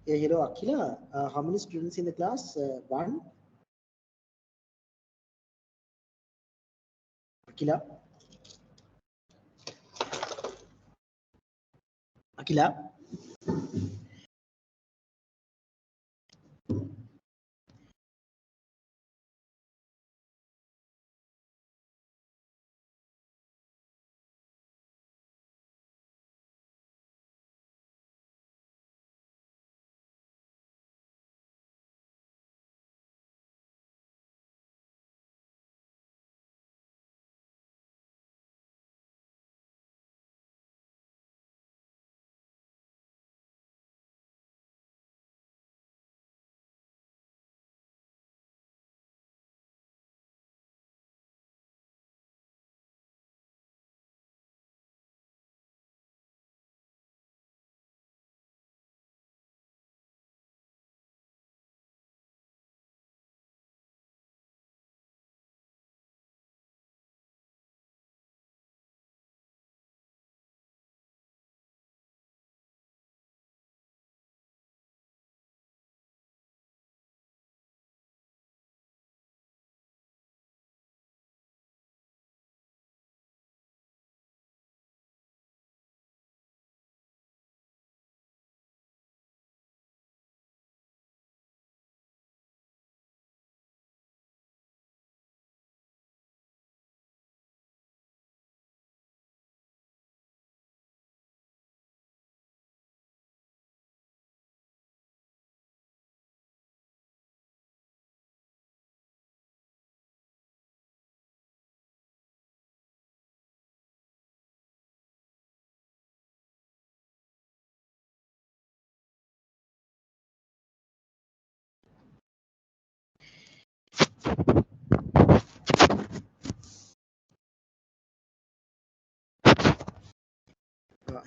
Yeah, hello, Akila. How many students in the class? One. Akila. Akila.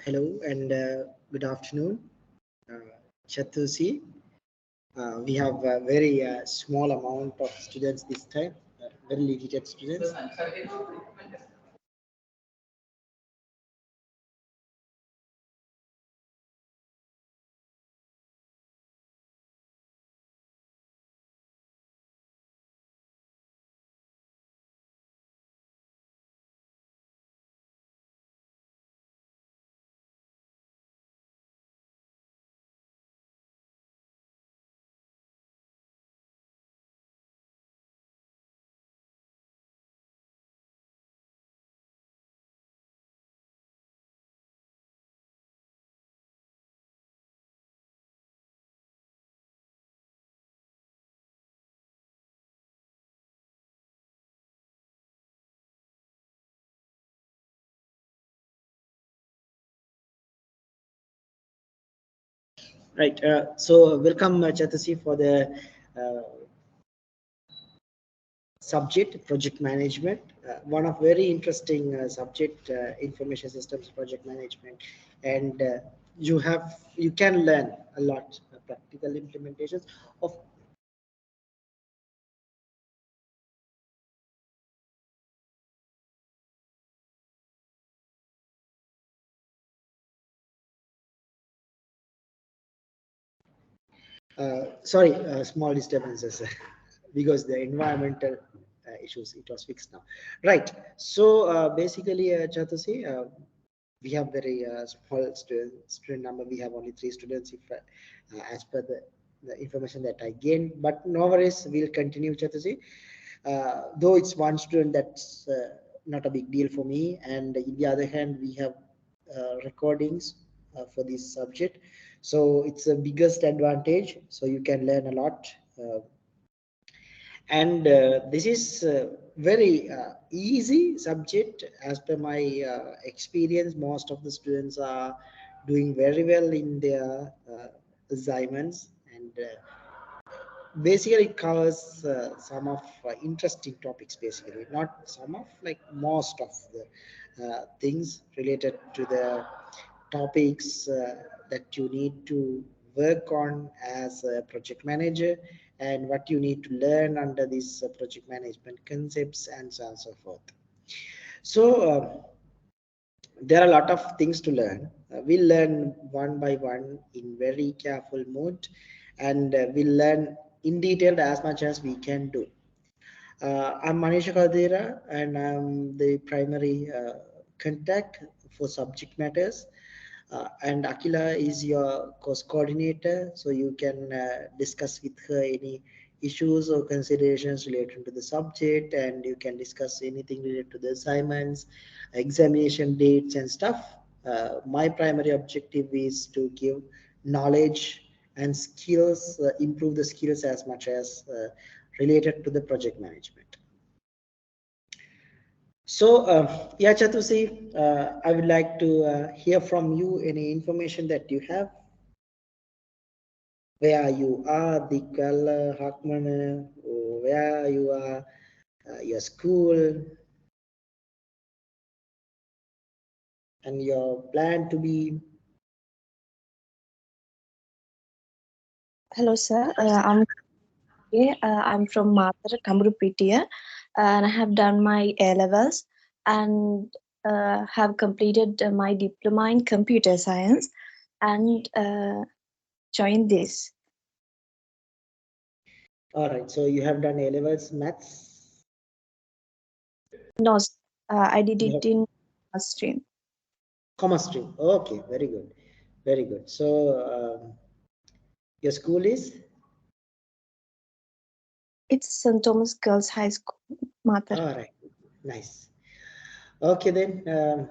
Hello and good afternoon. Uh, Chatusi. We have a very small amount of students this time, very limited students. Right. So welcome, Chatusi, for the uh, subject project management. One of very interesting subject, information systems project management, and you can learn a lot practical implementations of. Sorry, small disturbances because the environmental issues. It was fixed now, right? So basically, Chatasi, we have very small student number. We have only 3 students, if as per the information that I gained. But no worries, we'll continue, Chatasi. Though it's one student, that's not a big deal for me. And in the other hand, we have recordings for this subject, so it's the biggest advantage. So you can learn a lot, and this is very easy subject as per my experience. Most of the students are doing very well in their assignments, and basically it covers some of interesting topics, basically not some of, like most of the things related to the topics that you need to work on as a project manager, and what you need to learn under these project management concepts, and so on and so forth. So there are a lot of things to learn. We'll learn one by one in very careful mode, and we'll learn in detail as much as we can do. I'm Manisha Kadira, and I'm the primary contact for subject matters. And Akila is your course coordinator, so you can discuss with her any issues or considerations related to the subject, and you can discuss anything related to the assignments, examination dates, and stuff. My primary objective is to give knowledge and skills, improve the skills as much as related to the project management. So, yeah, Chatusi, I would like to hear from you any information that you have. Where you are, Dikal, Hakman, where you are, your school, and your plan to be. Hello, sir. I'm from Mathur, Kamrupitiya, and I have done my A levels and have completed my diploma in computer science and joined this. All right, so you have done A levels maths. No, I did You it have in stream. commerce stream. Okay, very good, very good. So, your school is. It's St. Thomas Girls High School, Mathur. All right, nice. Okay, then,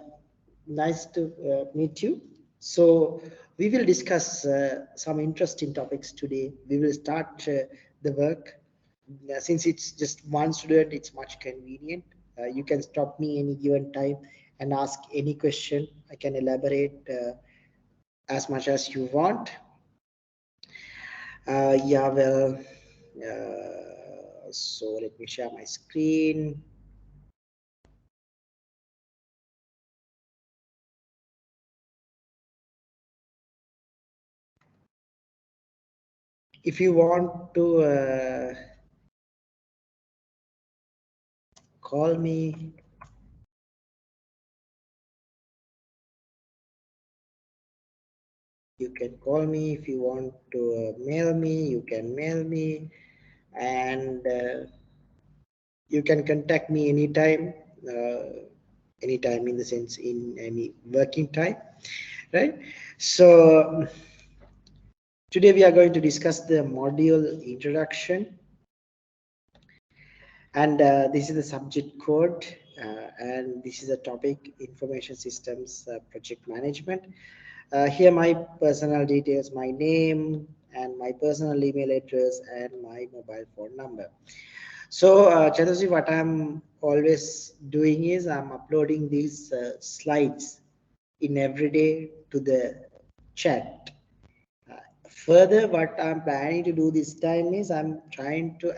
nice to meet you. So, we will discuss some interesting topics today. We will start the work. Since it's just one student, it's much convenient. You can stop me any given time and ask any question. I can elaborate as much as you want. Yeah, well, so let me share my screen. If you want to call me, you can call me. If you want to mail me, you can mail me, and you can contact me anytime. Anytime in the sense in any working time, right? So today we are going to discuss the module introduction, and this is the subject code, and this is a topic information systems project management. Here my personal details, my name and my personal email address and my mobile phone number. So Chatusi, what I'm always doing is I'm uploading these slides in every day to the chat. Further, what I'm planning to do this time is I'm trying to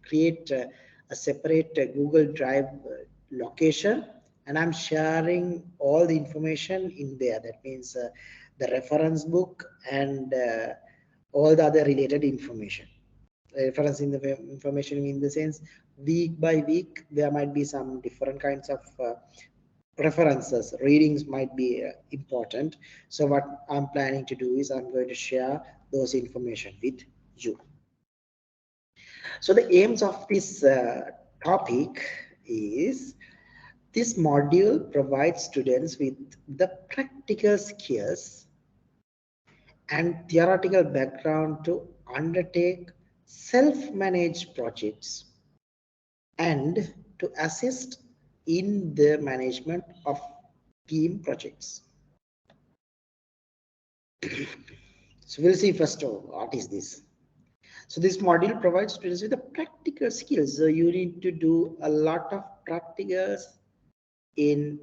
create a separate Google Drive location, and I'm sharing all the information in there. That means the reference book and all the other related information. Reference in the information in the sense week by week there might be some different kinds of references, readings might be important. So what I'm planning to do is I'm going to share those information with you. So the aims of this topic is this module provides students with the practical skills and theoretical background to undertake self-managed projects and to assist in the management of team projects. So we'll see first of all, what is this? So this module provides students with the practical skills. So you need to do a lot of practicals in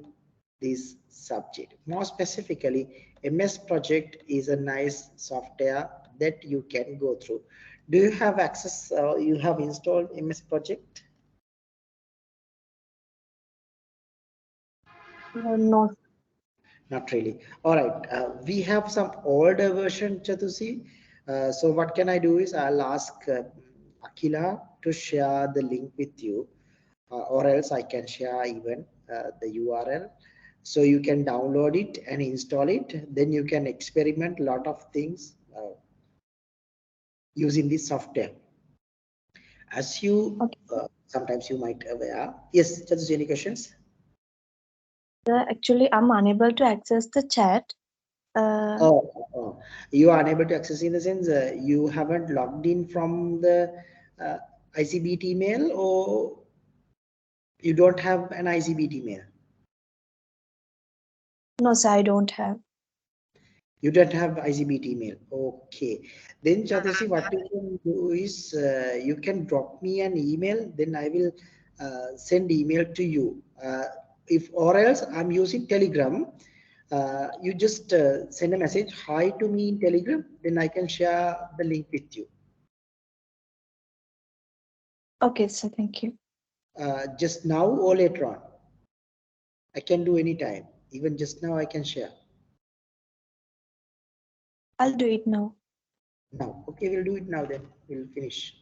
this subject. More specifically, MS Project is a nice software that you can go through. Do you have access, you have installed MS Project? No, Not really. All right. We have some older version, Chatusi. So what can I do is I'll ask Akila to share the link with you, or else I can share even the URL. so you can download it and install it. Then you can experiment a lot of things using this software. As you Okay. sometimes you might aware. Yes, just any questions? Actually, I'm unable to access the chat. Oh, oh, you are unable to access in the sense you haven't logged in from the uh, ICBT email, or you don't have an ICBT mail. No, sir, I don't have. You don't have ICBT email. Okay. Then Chatasi, what you can do is you can drop me an email. Then I will send email to you. If or else I'm using Telegram. You just send a message hi to me in Telegram. Then I can share the link with you. Okay, sir, thank you. Just now or later on. I can do anytime. Even just now I can share. I'll do it now. Now. Okay, we'll do it now then. We'll finish.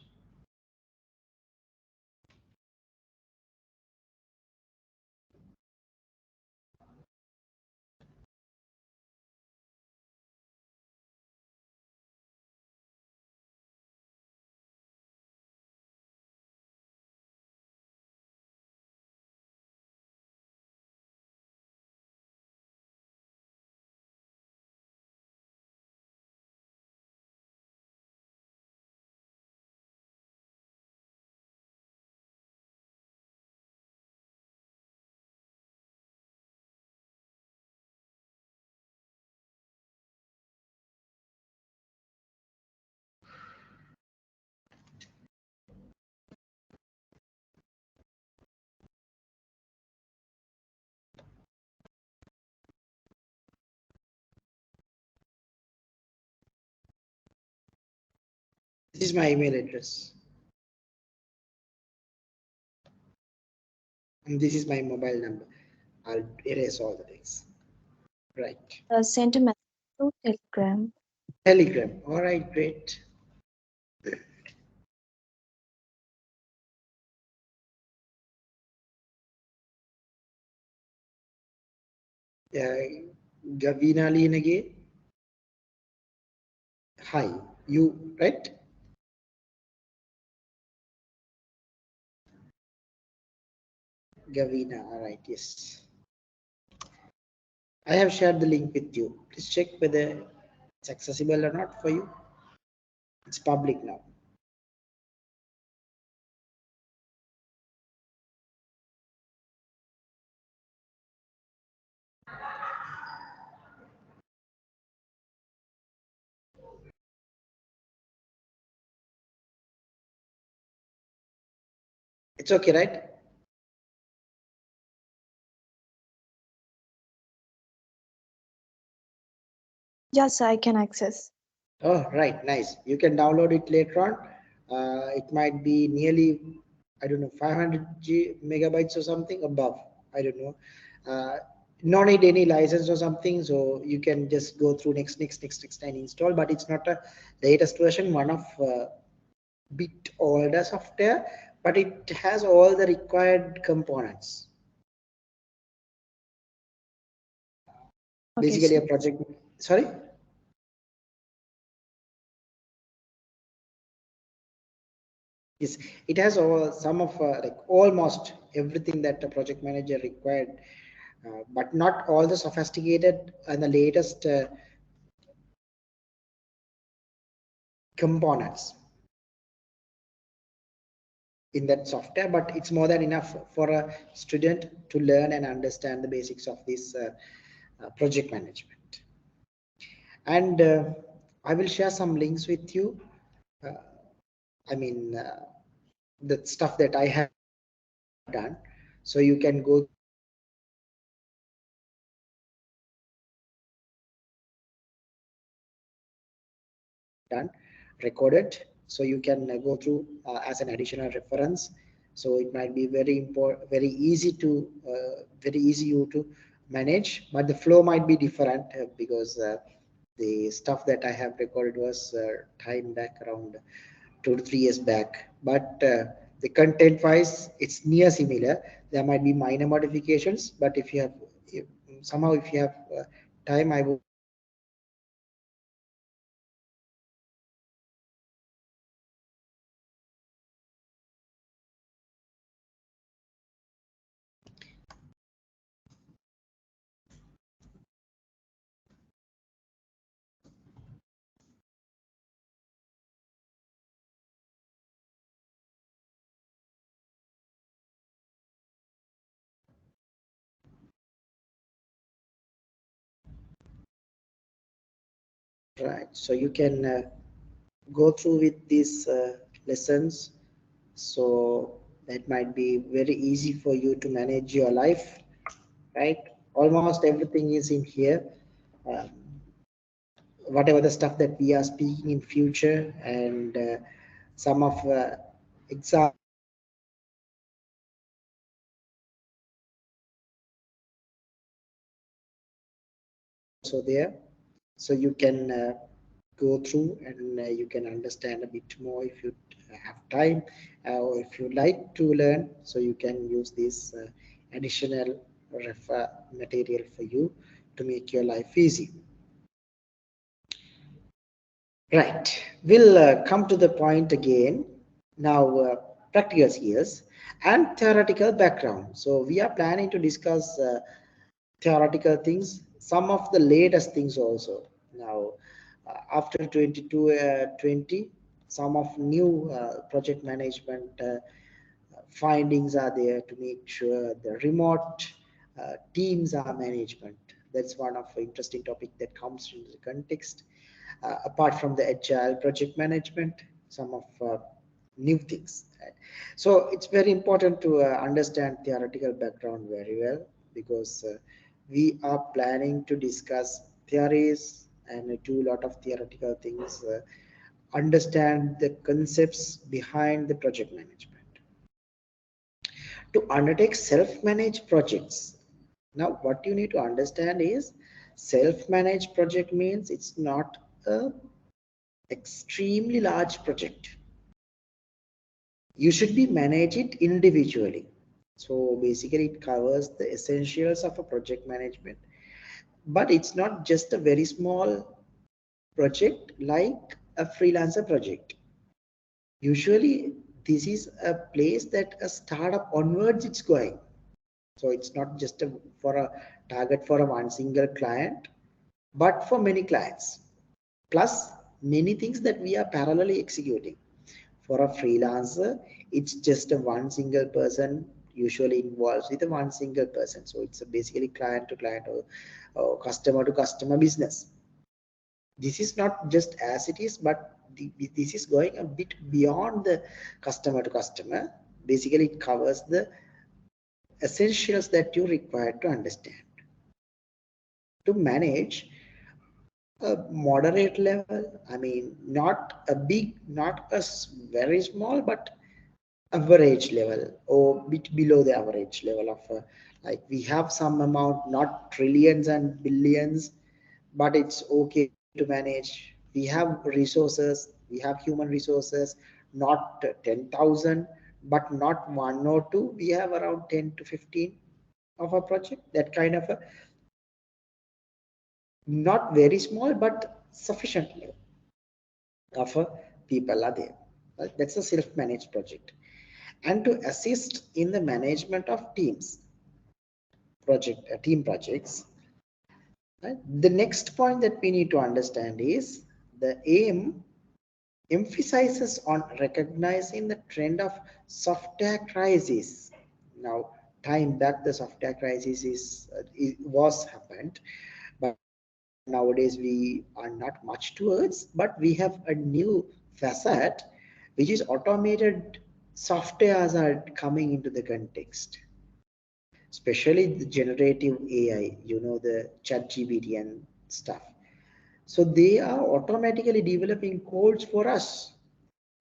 This is my email address. And this is my mobile number. I'll erase all the things. Right. Send a message to Telegram. Telegram. All right, great. Gavina Linage. Hi. You, right? Gavina. All right, yes. I have shared the link with you. Please check whether it's accessible or not for you. It's public now. It's okay, right? Yes, I can access. Oh, right, nice. You can download it later on. It might be nearly, I don't know, 500 megabytes or something above. I don't know. No need any license or something, so you can just go through next and install. But it's not a latest version, one of bit older software, but it has all the required components. Okay, Basically, sir. a project. Sorry. Yes, it has all some of like almost everything that a project manager required, but not all the sophisticated and the latest components in that software. But it's more than enough for a student to learn and understand the basics of this project management. And I will share some links with you. Uh, I mean, the stuff that I have done, so you can go through done recorded, so you can go through as an additional reference. So it might be very important, very easy to very easy you to manage, but the flow might be different because the stuff that I have recorded was time back around 2 to 3 years back, but the content wise it's near similar. There might be minor modifications, but if you have somehow, if you have time, I would like to right. So you can go through with these lessons. So that might be very easy for you to manage your life, right? Almost everything is in here. Um, whatever the stuff that we are speaking in future, and some of examples are also there. So you can go through, and you can understand a bit more if you have time, or if you like to learn, so you can use this additional refer material for you to make your life easy. Right, we'll come to the point again now. Practical skills and theoretical background. So we are planning to discuss theoretical things, some of the latest things also. Now, after 2220, some of new project management findings are there to make sure the remote teams are management. That's one of the interesting topic that comes into the context. Apart from the agile project management, some of new things. Right? So it's very important to understand theoretical background very well, because we are planning to discuss theories and do a lot of theoretical things, understand the concepts behind the project management. To undertake self-managed projects. Now, what you need to understand is self-managed project means it's not a extremely large project. You should be manage it individually. So basically it covers the essentials of a project management, but it's not just a very small project like a freelancer project. Usually this is a place that a startup onwards it's going. So it's not just for a target for a one single client, but for many clients, plus many things that we are parallelly executing. For a freelancer, it's just a one single person usually involves with a one single person. So it's a basically client to client, or customer to customer business. This is not just as it is, but this is going a bit beyond the customer to customer. Basically, it covers the essentials that you require to understand to manage a moderate level. I mean, not a big, not a very small, but average level, or bit below the average level of like we have some amount, not trillions and billions, but it's okay to manage. We have resources, we have human resources, not 10,000, but not one or two. We have around 10 to 15 of a project, that kind of a not very small but sufficient level of a people are there. That's a self-managed project. And to assist in the management of teams, team projects. Right? The next point that we need to understand is the aim emphasizes on recognizing the trend of software crisis. Now, time back, the software crisis was happened, but nowadays we are not much towards. But we have a new facet, which is automated softwares are coming into the context, especially the generative AI, the chat GPT and stuff. So they are automatically developing codes for us.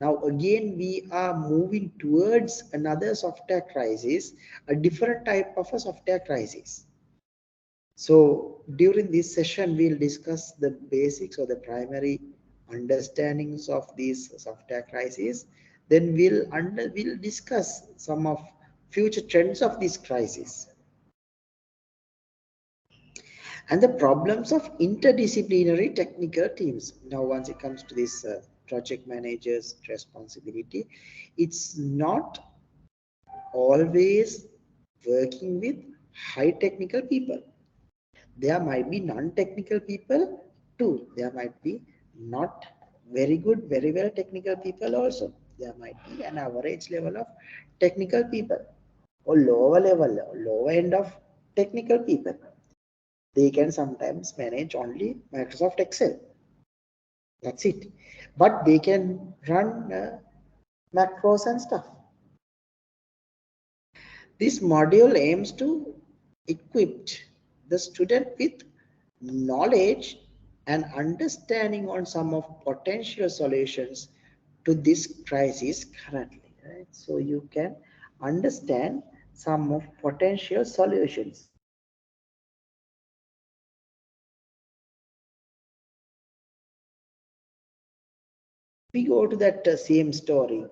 Now again, we are moving towards another software crisis, a different type of a software crisis. So during this session, we'll discuss the basics or the primary understandings of these software crises. Then we'll discuss some of future trends of this crisis. and the problems of interdisciplinary technical teams. Now, once it comes to this project manager's responsibility, it's not always working with high technical people. There might be non-technical people too. There might be not very good, very well technical people also. There might be an average level of technical people or lower level, lower end of technical people. They can sometimes manage only Microsoft Excel. That's it. But they can run macros and stuff. This module aims to equip the student with knowledge and understanding on some of potential solutions to this crisis currently. Right? So you can understand some of potential solutions. We go to that same story,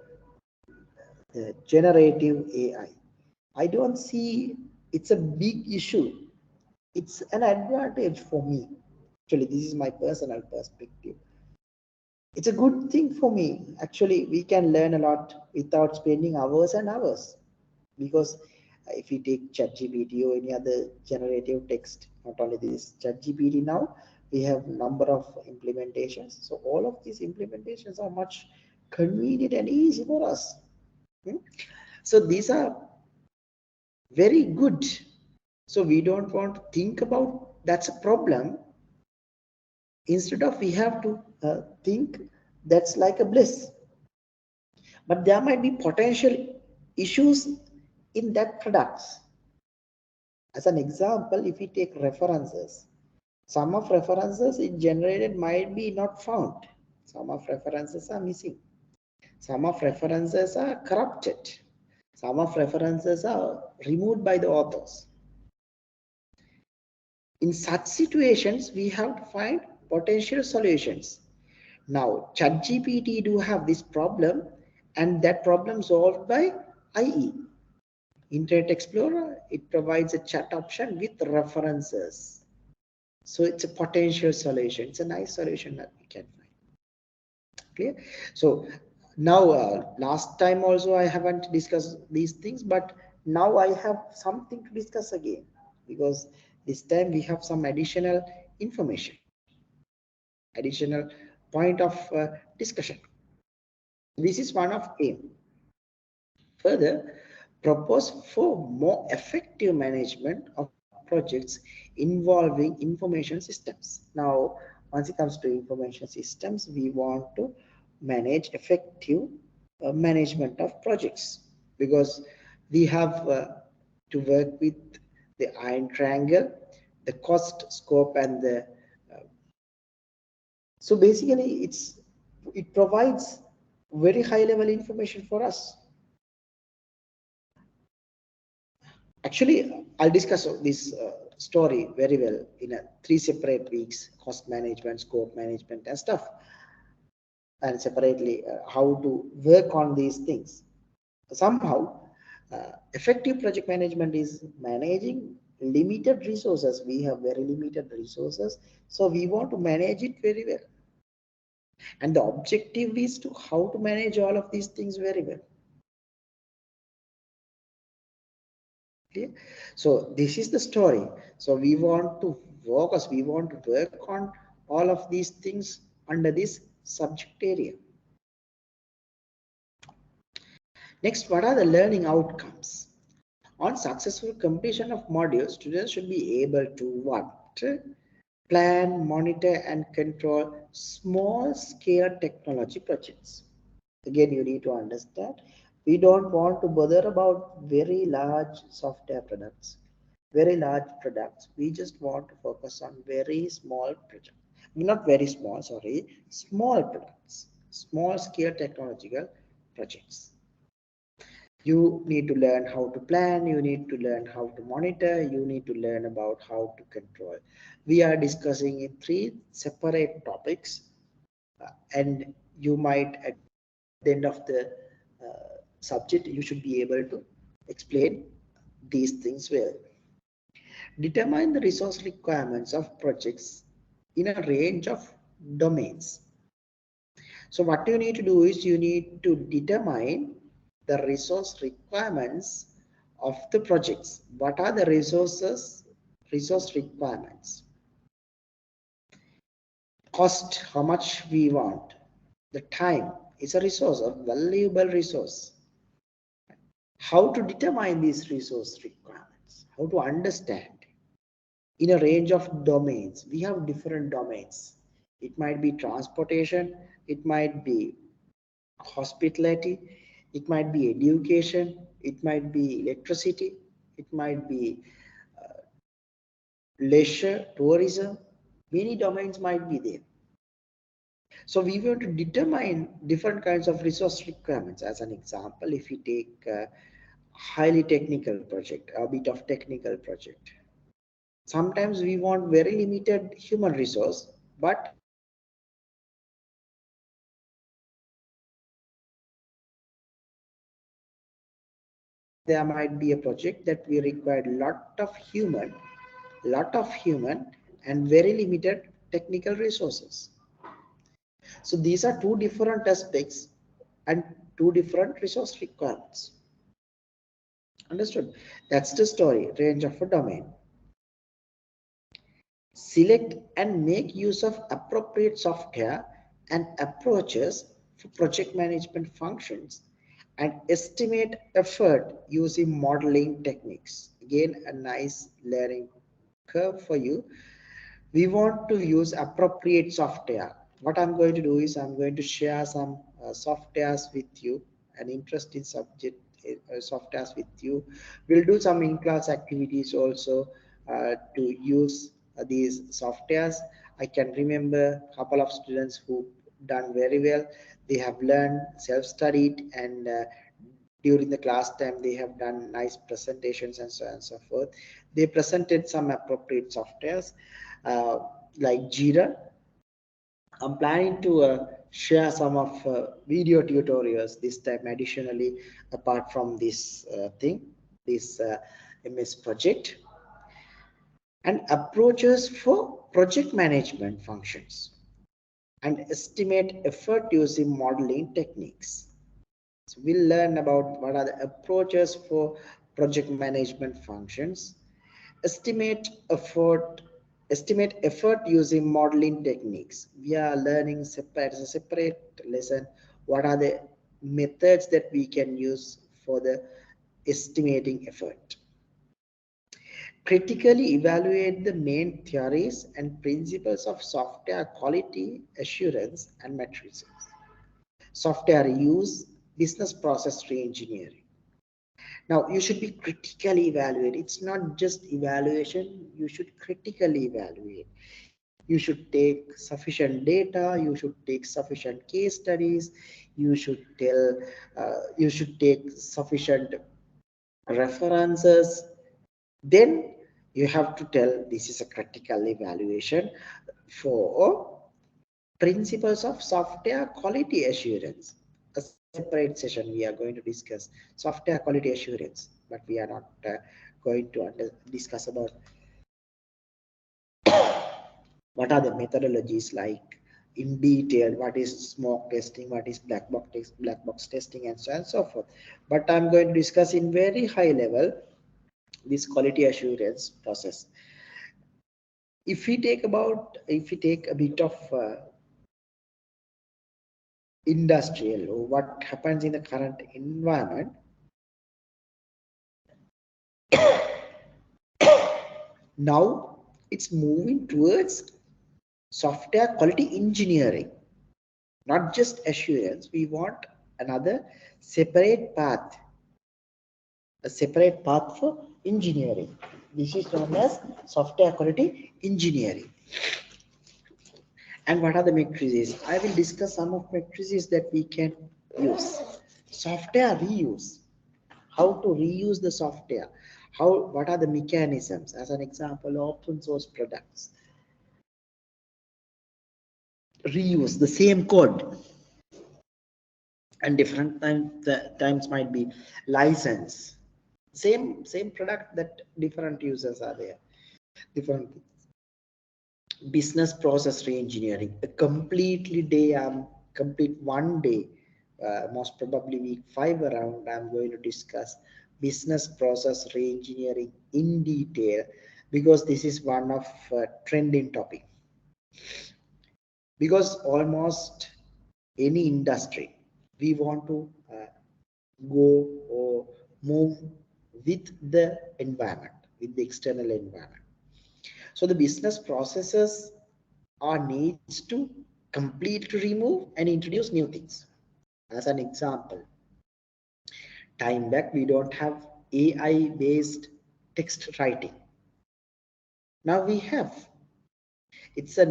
the generative AI. I don't see it's a big issue. It's an advantage for me. Actually, this is my personal perspective. It's a good thing for me. Actually, we can learn a lot without spending hours and hours. Because if we take ChatGPT or any other generative text, not only this ChatGPT now, we have number of implementations. So all of these implementations are much convenient and easy for us. So these are very good. So we don't want to think about that's a problem. Instead of we have to think that's like a bliss. But there might be potential issues in that products. As an example, if we take references, some of references it generated might be not found. Some of references are missing. Some of references are corrupted. Some of references are removed by the authors. In such situations, we have to find potential solutions. Now, ChatGPT do have this problem, and that problem solved by IE. Internet Explorer, it provides a chat option with references. So it's a potential solution. It's a nice solution that we can find. Clear? So now, last time also I haven't discussed these things, but now I have something to discuss again, because this time we have some additional information, additional point of discussion. This is one of aim. Further, propose for more effective management of projects involving information systems. Now, once it comes to information systems, we want to manage effective management of projects, because we have to work with the iron triangle, the cost, scope, and the so basically it provides very high level information for us. Actually, I'll discuss this story very well in 3 separate weeks: cost management, scope management, and stuff, and separately how to work on these things. Somehow, effective project management is managing limited resources. We have very limited resources, so we want to manage it very well. And the objective is to how to manage all of these things very well. Clear? So this is the story. So we want to focus, we want to work on all of these things under this subject area. Next, what are the learning outcomes? On successful completion of modules, students should be able to what? Plan, monitor, and control small scale technology projects. Again, you need to understand, we don't want to bother about very large software products, very large products. We just want to focus on very small projects. Not very small, sorry, small products, small scale technological projects. You need to learn how to plan, you need to learn how to monitor, you need to learn about how to control. We are discussing in 3 separate topics, and you might at the end of the subject, you should be able to explain these things well. Determine the resource requirements of projects in a range of domains. So what you need to do is you need to determine the resource requirements of the projects. What are the resource requirements? Cost, how much we want. The time is a resource, a valuable resource. How to determine these resource requirements? How to understand? In a range of domains, we have different domains. It might be transportation, it might be hospitality, it might be education, it might be electricity, it might be leisure, tourism. Many domains might be there. So we want to determine different kinds of resource requirements. As an example, if we take a highly technical project, a bit of technical project, sometimes we want very limited human resource, but there might be a project that we require lot of human and very limited technical resources. So these are two different aspects and two different resource requirements. Understood? That's the story, range of a domain. Select and make use of appropriate software and approaches for project management functions and estimate effort using modeling techniques. Again, a nice learning curve for you. We want to use appropriate software. What I'm going to do is I'm going to share some softwares with you, an interesting subject softwares with you. We'll do some in-class activities also to use these softwares. I can remember a couple of students who done very well. They have learned, self-studied, and during the class time they have done nice presentations and so on and so forth. They presented some appropriate softwares uh, like Jira. I'm planning to share some of video tutorials this time additionally apart from this this MS project, and approaches for project management functions and estimate effort using modeling techniques. So we'll learn about what are the approaches for project management functions, estimate effort, estimate effort using modeling techniques. We are learning separate, as a separate lesson, what are the methods that we can use for the estimating effort. Critically evaluate the main theories and principles of software quality assurance and matrices. Software use, business process reengineering. Now you should be critically evaluate. It's not just evaluation, you should critically evaluate. You should take sufficient data, you should take sufficient case studies, you should you should take sufficient references. Then you have to tell this is a critical evaluation for principles of software quality assurance. A separate session we are going to discuss software quality assurance, but we are not going to discuss about what are the methodologies like in detail, what is smoke testing, what is black box testing, and so on and so forth. But I'm going to discuss in very high level this quality assurance process. If we take a bit of industrial or what happens in the current environment, now it's moving towards software quality engineering, not just assurance. We want another separate path, a separate path for engineering. This is known as software quality engineering. And what are the matrices? I will discuss some of matrices that we can use. Software reuse, how to reuse the software, what are the mechanisms. As an example, open source products reuse the same code, and different times might be license, same product that different users are there. different business process re-engineering. A completely day, complete one day, most probably week 5 around, I'm going to discuss business process re-engineering in detail, because this is one of trending topic. Because almost any industry, we want to go or move with the environment, with the external environment. So the business processes are needs to completely remove and introduce new things. As an example, time back we don't have AI based text writing. Now we have. It's a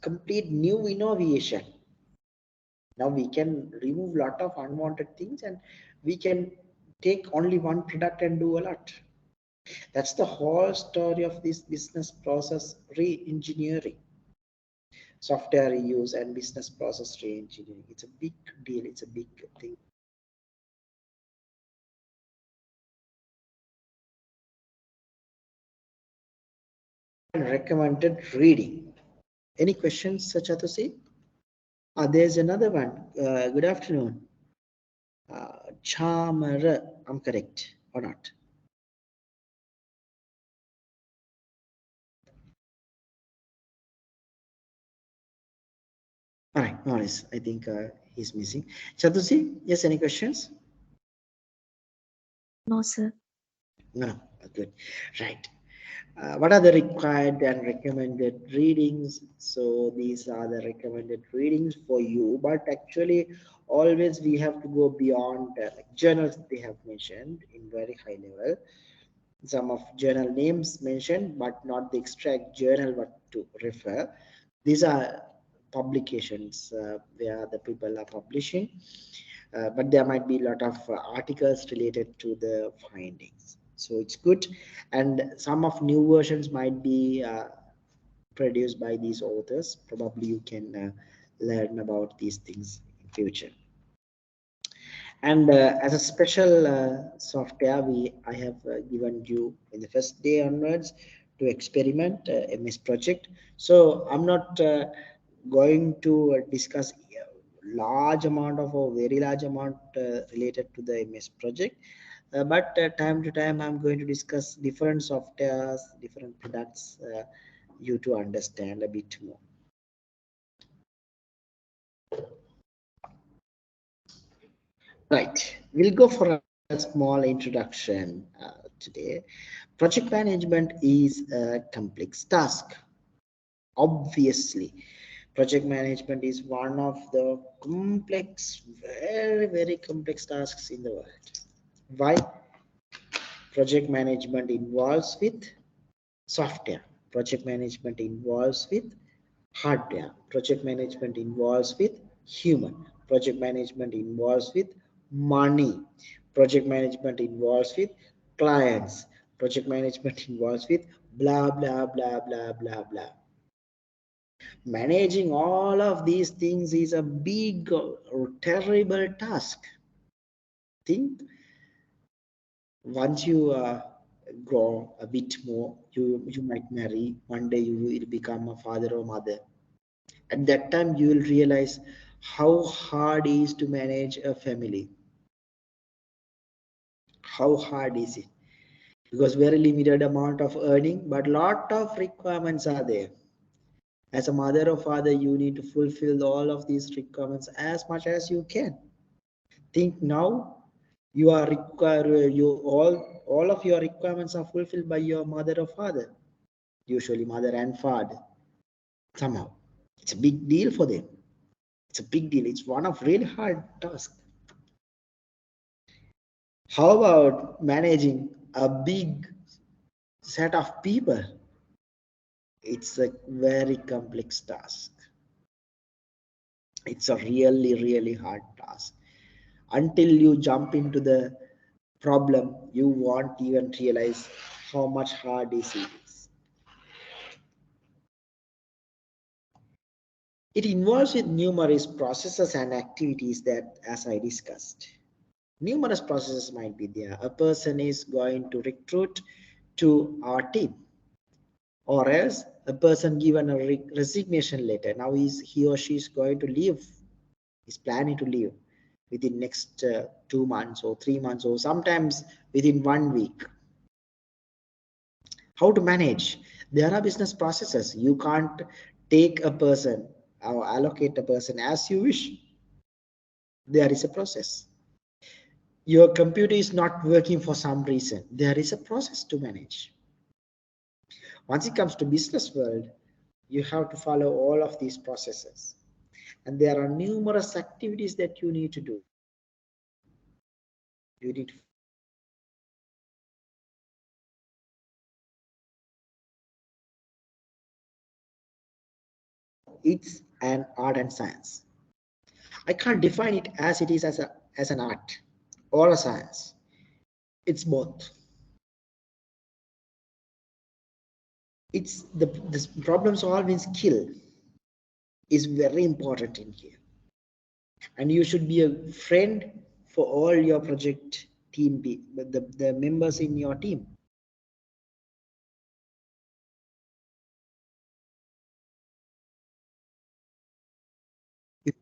complete new innovation. Now we can remove lot of unwanted things, and we can take only one product and do a lot. That's the whole story of this business process re-engineering, software reuse and business process re-engineering. It's a big deal. It's a big thing. And recommended reading. Any questions, Chatusi? There's another one. Good afternoon. Chamara, I'm correct or not? All right, no worries. I think he's missing. Chatusi, yes, any questions? No, sir. No, good. Right. What are the required and recommended readings? So these are the recommended readings for you, but actually always we have to go beyond like journals they have mentioned in very high level. Some of journal names mentioned, but not the exact journal what to refer. These are publications where the people are publishing, but there might be a lot of articles related to the findings. So it's good, and some of new versions might be produced by these authors. Probably you can learn about these things in future. And as a special software, I have given you in the first day onwards to experiment MS project. So I'm not going to discuss large amount of or very large amount related to the MS project. But time to time, I'm going to discuss different softwares, different products, you to understand a bit more. Right, we'll go for a small introduction today. Project management is a complex task. Obviously, project management is one of the complex, very, very complex tasks in the world. Why? Project management involves with software. Project management involves with hardware. Project management involves with human. Project management involves with money. Project management involves with clients. Project management involves with blah blah blah blah blah blah. Managing all of these things is a big terrible task. Think once you grow a bit more, you might marry. One day you will become a father or mother. At that time you will realize how hard it is to manage a family. How hard is it? Because very limited amount of earning, but lot of requirements are there. As a mother or father, you need to fulfill all of these requirements as much as you can. Think now you are required, you all of your requirements are fulfilled by your mother or father, usually mother and father. Somehow it's a big deal for them. It's a big deal. It's one of really hard task. How about managing a big set of people? It's a very complex task. It's a really, really hard task. Until you jump into the problem, you won't even realize how much hard is it is. It involves with numerous processes and activities that, as I discussed, numerous processes might be there. A person is going to recruit to our team. or else a person given a resignation letter. Now he or she is going to leave, is planning to leave within next 2 months or 3 months or sometimes within 1 week. How to manage? There are business processes. You can't take a person or allocate a person as you wish. There is a process. Your computer is not working for some reason. There is a process to manage. Once it comes to business world, you have to follow all of these processes. And there are numerous activities that you need to do. You need to it's an art and science. I can't define it as it is as an art or a science. It's both. It's this problem solving skill is very important in here. And you should be a friend for all your project team, the members in your team. If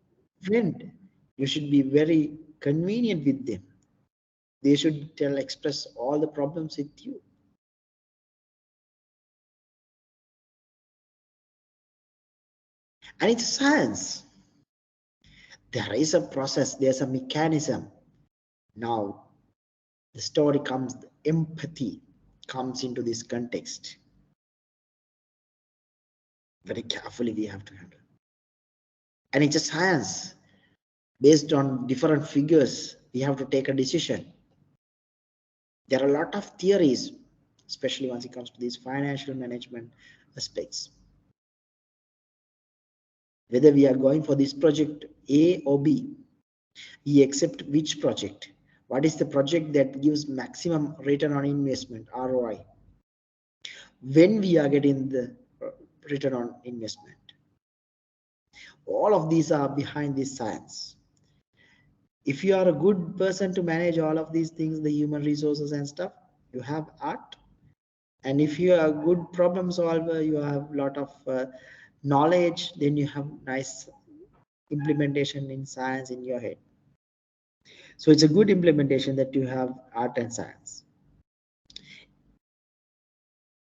friend, you should be very convenient with them. They should express all the problems with you. And it's science. There is a process, there's a mechanism. Now the story comes, the empathy comes into this context. Very carefully we have to handle. And it's a science. Based on different figures, we have to take a decision. There are a lot of theories, especially once it comes to these financial management aspects. Whether we are going for this project A or B, we accept which project. What is the project that gives maximum return on investment, ROI? When we are getting the return on investment. All of these are behind this science. If you are a good person to manage all of these things, the human resources and stuff, you have art. And if you are a good problem solver, you have a lot of knowledge, then you have nice implementation in science in your head. So it's a good implementation that you have art and science.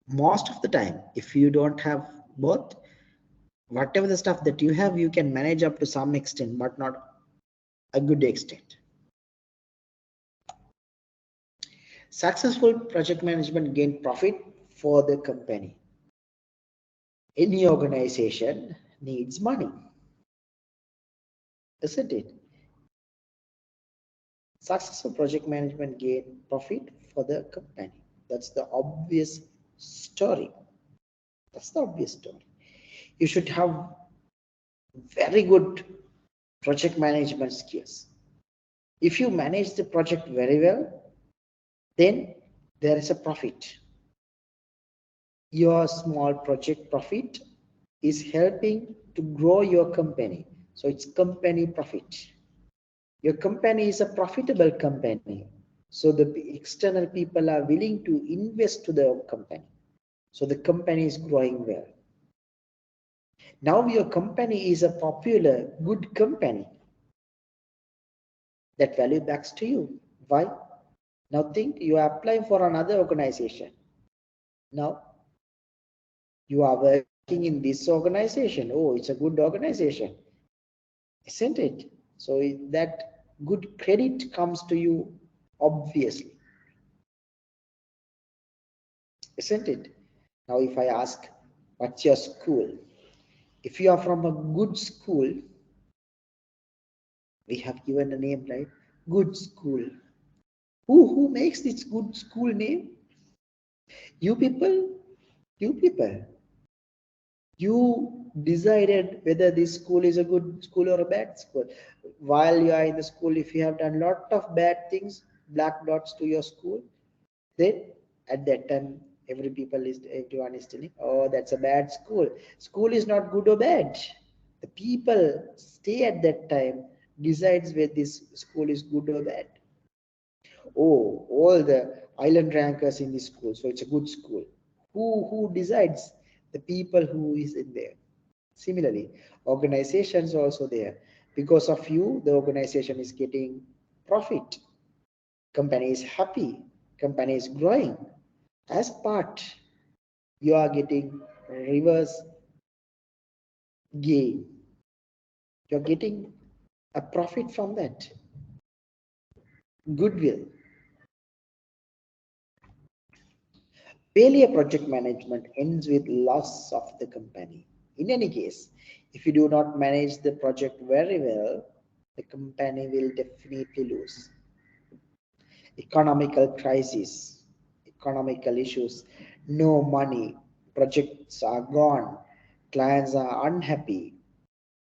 Most of the time, if you don't have both, whatever the stuff that you have, you can manage up to some extent, but not a good extent. Successful project management gain profit for the company. Any organization needs money, isn't it? Successful project management gain profit for the company. That's the obvious story. That's the obvious story. You should have very good project management skills. If you manage the project very well, then there is a profit. Your small project profit is helping to grow your company. So it's company profit. Your company is a profitable company. So the external people are willing to invest to the company. So the company is growing well. Now your company is a popular, good company. That value backs to you. Why? Now think you are applying for another organization. Now you are working in this organization. Oh, it's a good organization, isn't it? So that good credit comes to you, obviously, isn't it? Now if I ask, what's your school? If you are from a good school, we have given a name, right? Good school. Who makes this good school name? You people. You people. You decided whether this school is a good school or a bad school. While you are in the school, if you have done a lot of bad things, black dots to your school, then at that time everyone is telling, oh, that's a bad school. School is not good or bad. The people stay at that time decides whether this school is good or bad. Oh, all the island rankers in this school, so it's a good school. Who decides? the people who is in there. Similarly, organizations also there. Because of you, the organization is getting profit. Company is happy. Company is growing. As part, you are getting reverse gain. You're getting a profit from that. Goodwill. Failure project management ends with loss of the company. In any case, if you do not manage the project very well, the company will definitely lose. Economical crisis, economical issues, no money, projects are gone, clients are unhappy.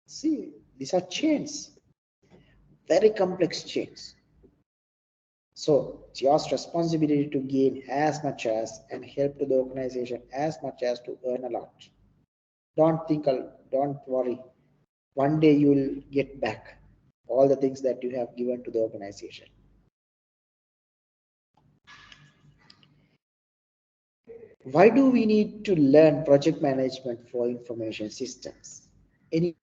See, these are chains, very complex chains. So it's your responsibility to gain as much as and help to the organization as much as to earn a lot. Don't think, don't worry. One day you will get back all the things that you have given to the organization. Why do we need to learn project management for information systems? Any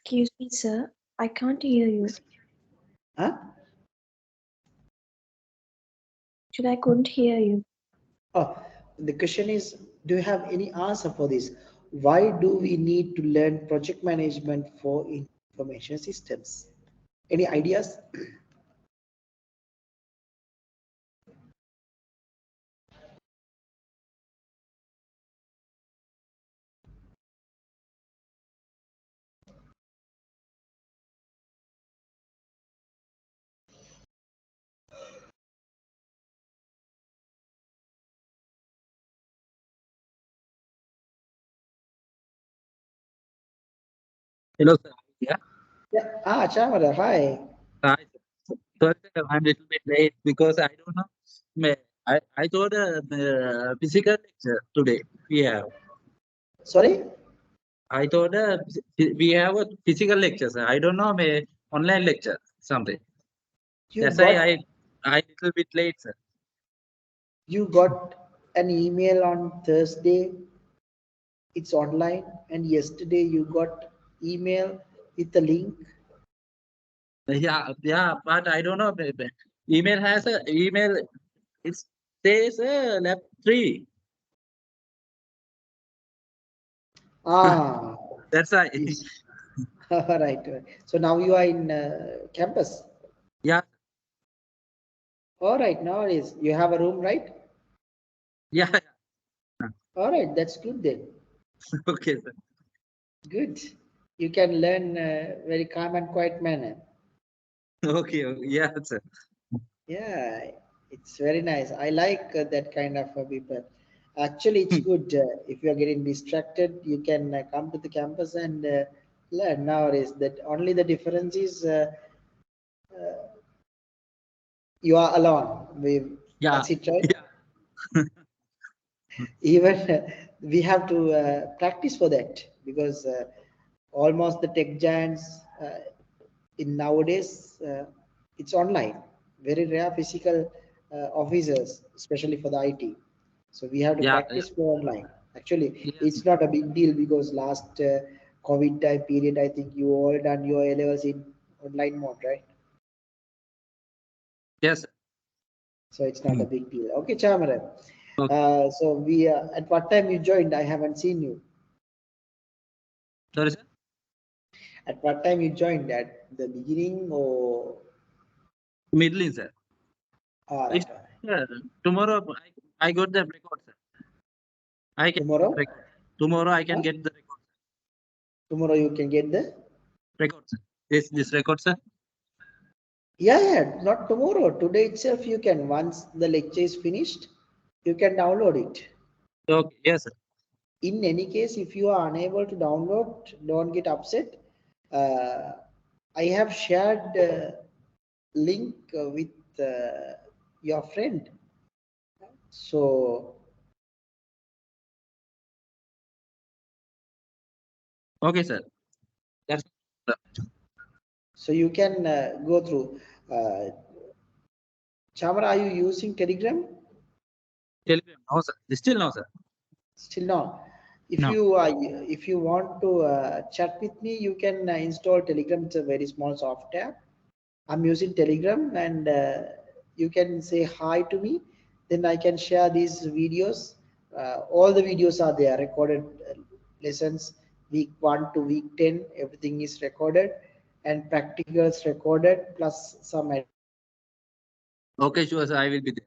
Excuse me, sir. I can't hear you. huh? Actually, I couldn't hear you. Oh, the question is, do you have any answer for this? Why do we need to learn project management for information systems? Any ideas? Hello, sir. Yeah. Yeah. Ah, Chamara, hi. Hi, sir. Sorry, sir, I'm a little bit late because I don't know. I thought physical lecture today. Yeah. Sorry? I thought we have a physical lecture, sir. I don't know, online lecture, something. You That's why got I little bit late, sir. you got an email on Thursday. It's online, and yesterday you got email with the link. Yeah, but I don't know. Email has a email. It says lab 3. Ah, That's why. yes. All right. So now you are in campus. Yeah, All right. Now it is. You have a room, right? yeah. All right. That's good then. Okay, sir. Good. You can learn very calm and quiet manner. Okay, yeah, sir. Yeah, it's very nice. I like that kind of people. Actually, it's good if you are getting distracted, you can come to the campus and learn. Nowadays, that only the difference is you are alone. Yeah, That's it, right? yeah. Even we have to practice for that because almost the tech giants in nowadays it's online, very rare physical officers, especially for the IT. So we have to Yeah, practice for online. Actually, yes, it's not a big deal because last COVID time period, I think you all done your A levels in online mode, right? yes. So it's not Hmm. a big deal. Okay, Chamara. So we at what time you joined? I haven't seen you. Sorry, sir. At what time you joined? At the beginning or Middling, sir. right. Tomorrow I got the record, sir. I can Tomorrow? record. Tomorrow I can Huh? get the record. Tomorrow you can get the Record, sir. This record, sir. yeah, not tomorrow. Today itself you can. Once the lecture is finished, you can download it. Okay, yes, sir. In any case, if you are unable to download, don't get upset. Uh, I have shared link with your friend. So Okay, sir. That's you can go through. Chamara, are you using Telegram? Telegram. No, sir. Still no, sir. Still not. No. If you want to chat with me, you can install Telegram. It's a very small software. I'm using Telegram, and you can say hi to me. Then I can share these videos. All the videos are there, recorded lessons, week 1 to week 10. Everything is recorded, and practicals recorded plus some Okay, sure, sir. I will be there.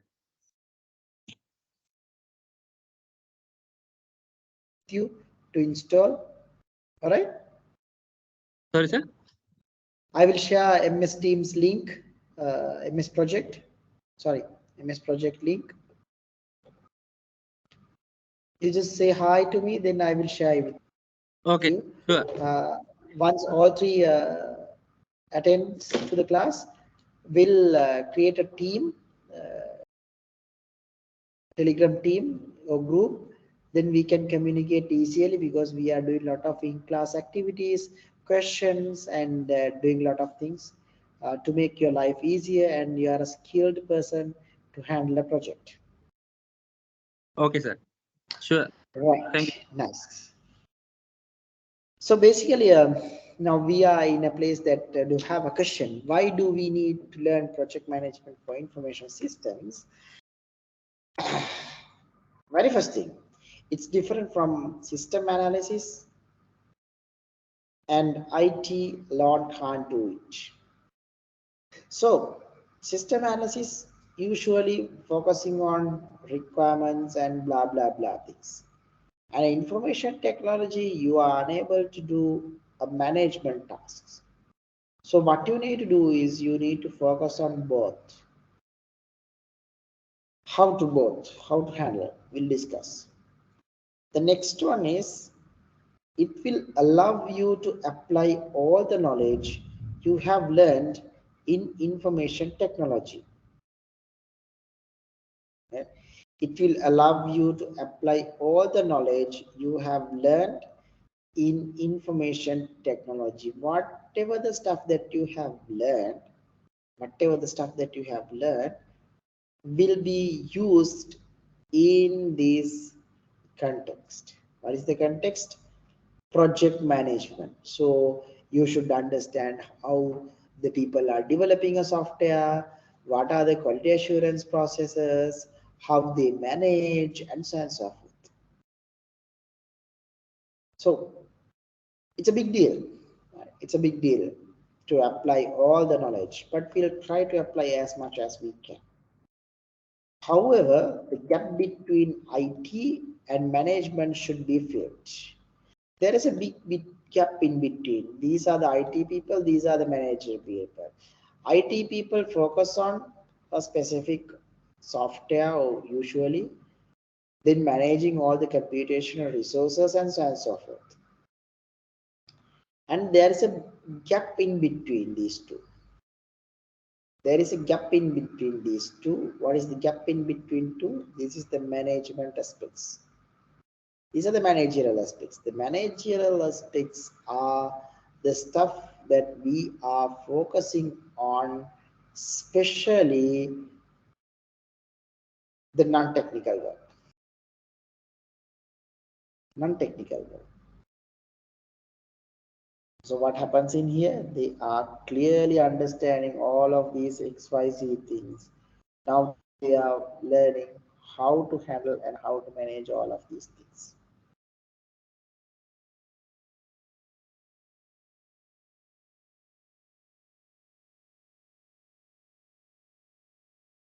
you to install. All right. Sorry, sir. I will share MS Teams link, MS Project. Sorry, MS Project link. You just say hi to me, then I will share with Okay, you. sure. Once all three attends to the class, we'll create a team, Telegram team or group. Then we can communicate easily because we are doing a lot of in-class activities, questions, and doing a lot of things to make your life easier. And you are a skilled person to handle a project. Okay, sir. Sure. Thank you. Right. Nice. So basically, now we are in a place that do have a question. Why do we need to learn project management for information systems? Very first thing, it's different from system analysis, and IT alone can't do it. So system analysis usually focusing on requirements and blah blah blah things. And information technology, you are unable to do a management tasks. So what you need to do is you need to focus on both. How to handle it, we'll discuss. The next one is it will allow you to apply all the knowledge you have learned in information technology. Okay? It will allow you to apply all the knowledge you have learned in information technology. Whatever the stuff that you have learned, will be used in this context. What is the context? Project management. So you should understand how the people are developing a software, what are the quality assurance processes, how they manage, and so on and so forth. So it's a big deal. It's a big deal to apply all the knowledge, but we'll try to apply as much as we can. However, the gap between IT and management should be filled. There is a big gap in between. These are the IT people, these are the manager people. IT people focus on a specific software or usually, then managing all the computational resources and so on and so forth. And there is a gap in between these two. There is a gap in between these two. What is the gap in between two? This is the management aspects. These are the managerial aspects. The managerial aspects are the stuff that we are focusing on, especially the non-technical work. Non-technical work. So what happens in here? They are clearly understanding all of these XYZ things. Now they are learning how to handle and how to manage all of these things.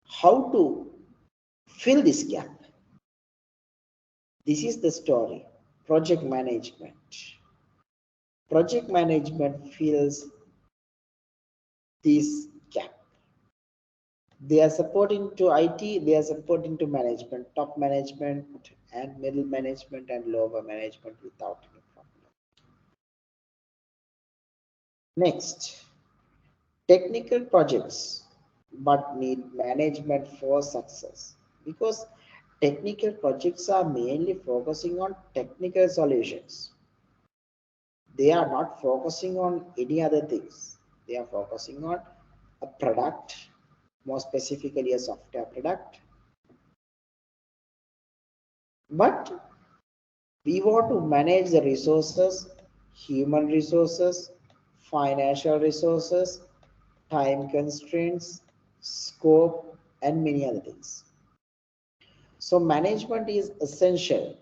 How to fill this gap? This is the story. Project management. Project management fills this gap. They are supporting to IT, they are supporting to management, top management and middle management and lower management without any problem. Next, technical projects but need management for success, because technical projects are mainly focusing on technical solutions. They are not focusing on any other things. They are focusing on a product, more specifically a software product. But we want to manage the resources, human resources, financial resources, time constraints, scope, and many other things. So management is essential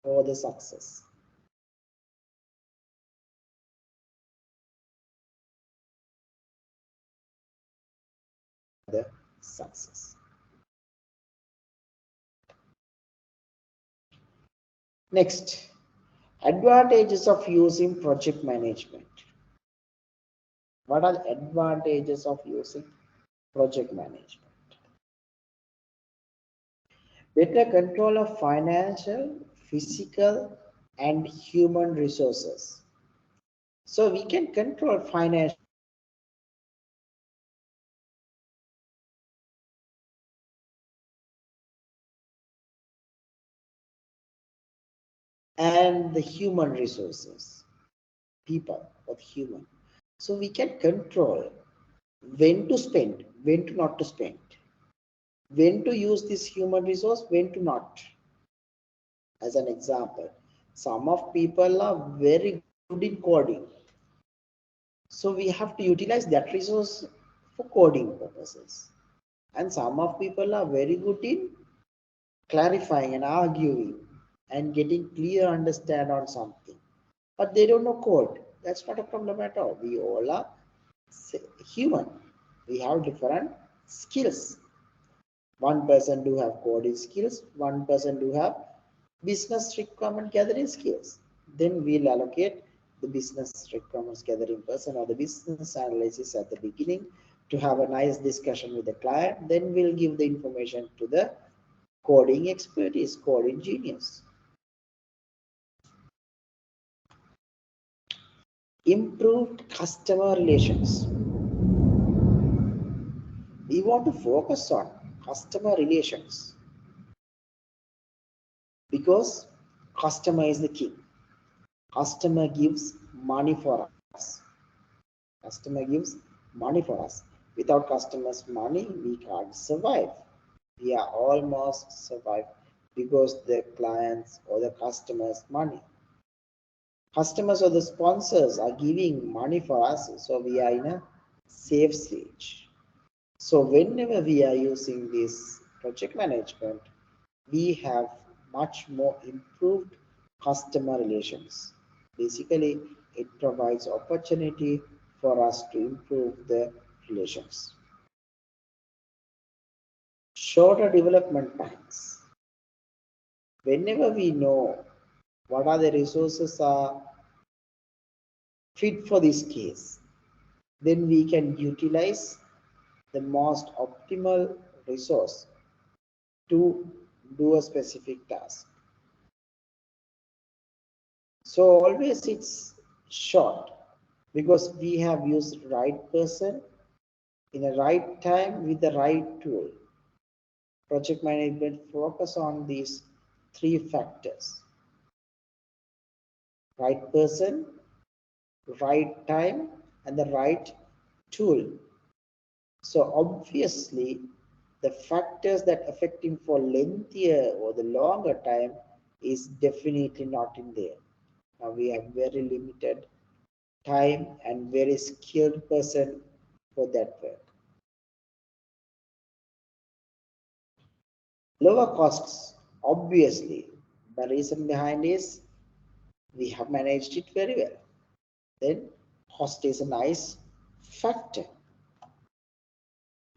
for the success. The success. Next, advantages of using project management. What are the advantages of using project management? Better control of financial, physical, and human resources. So we can control financial and the human resources, people or human. So we can control when to spend, when to not to spend, when to use this human resource, when to not. As an example, some of people are very good in coding. So we have to utilize that resource for coding purposes. And some of people are very good in clarifying and arguing and getting clear understand on something. But they don't know code. That's not a problem at all. We all are human. We have different skills. One person do have coding skills, one person do have business requirement gathering skills. Then we'll allocate the business requirements gathering person or the business analysis at the beginning to have a nice discussion with the client. Then we'll give the information to the coding expertise, coding genius. Improved customer relations. We want to focus on customer relations because customer is the king. Customer gives money for us. Customer gives money for us. Without customers' money, we can't survive. We are almost survive because the clients or the customers' money. Customers or the sponsors are giving money for us, so we are in a safe stage. So whenever we are using this project management, we have much more improved customer relations. Basically, it provides opportunity for us to improve the relations. Shorter development times. Whenever we know what are the resources are fit for this case, then we can utilize the most optimal resource to do a specific task. So always it's short because we have used right person in the right time with the right tool. Project management focus on these three factors: right person, right time, and the right tool. So obviously the factors that affect him for lengthier or the longer time is definitely not in there. Now we have very limited time and very skilled person for that work. Lower costs, obviously. The reason behind is we have managed it very well. Then cost is a nice factor.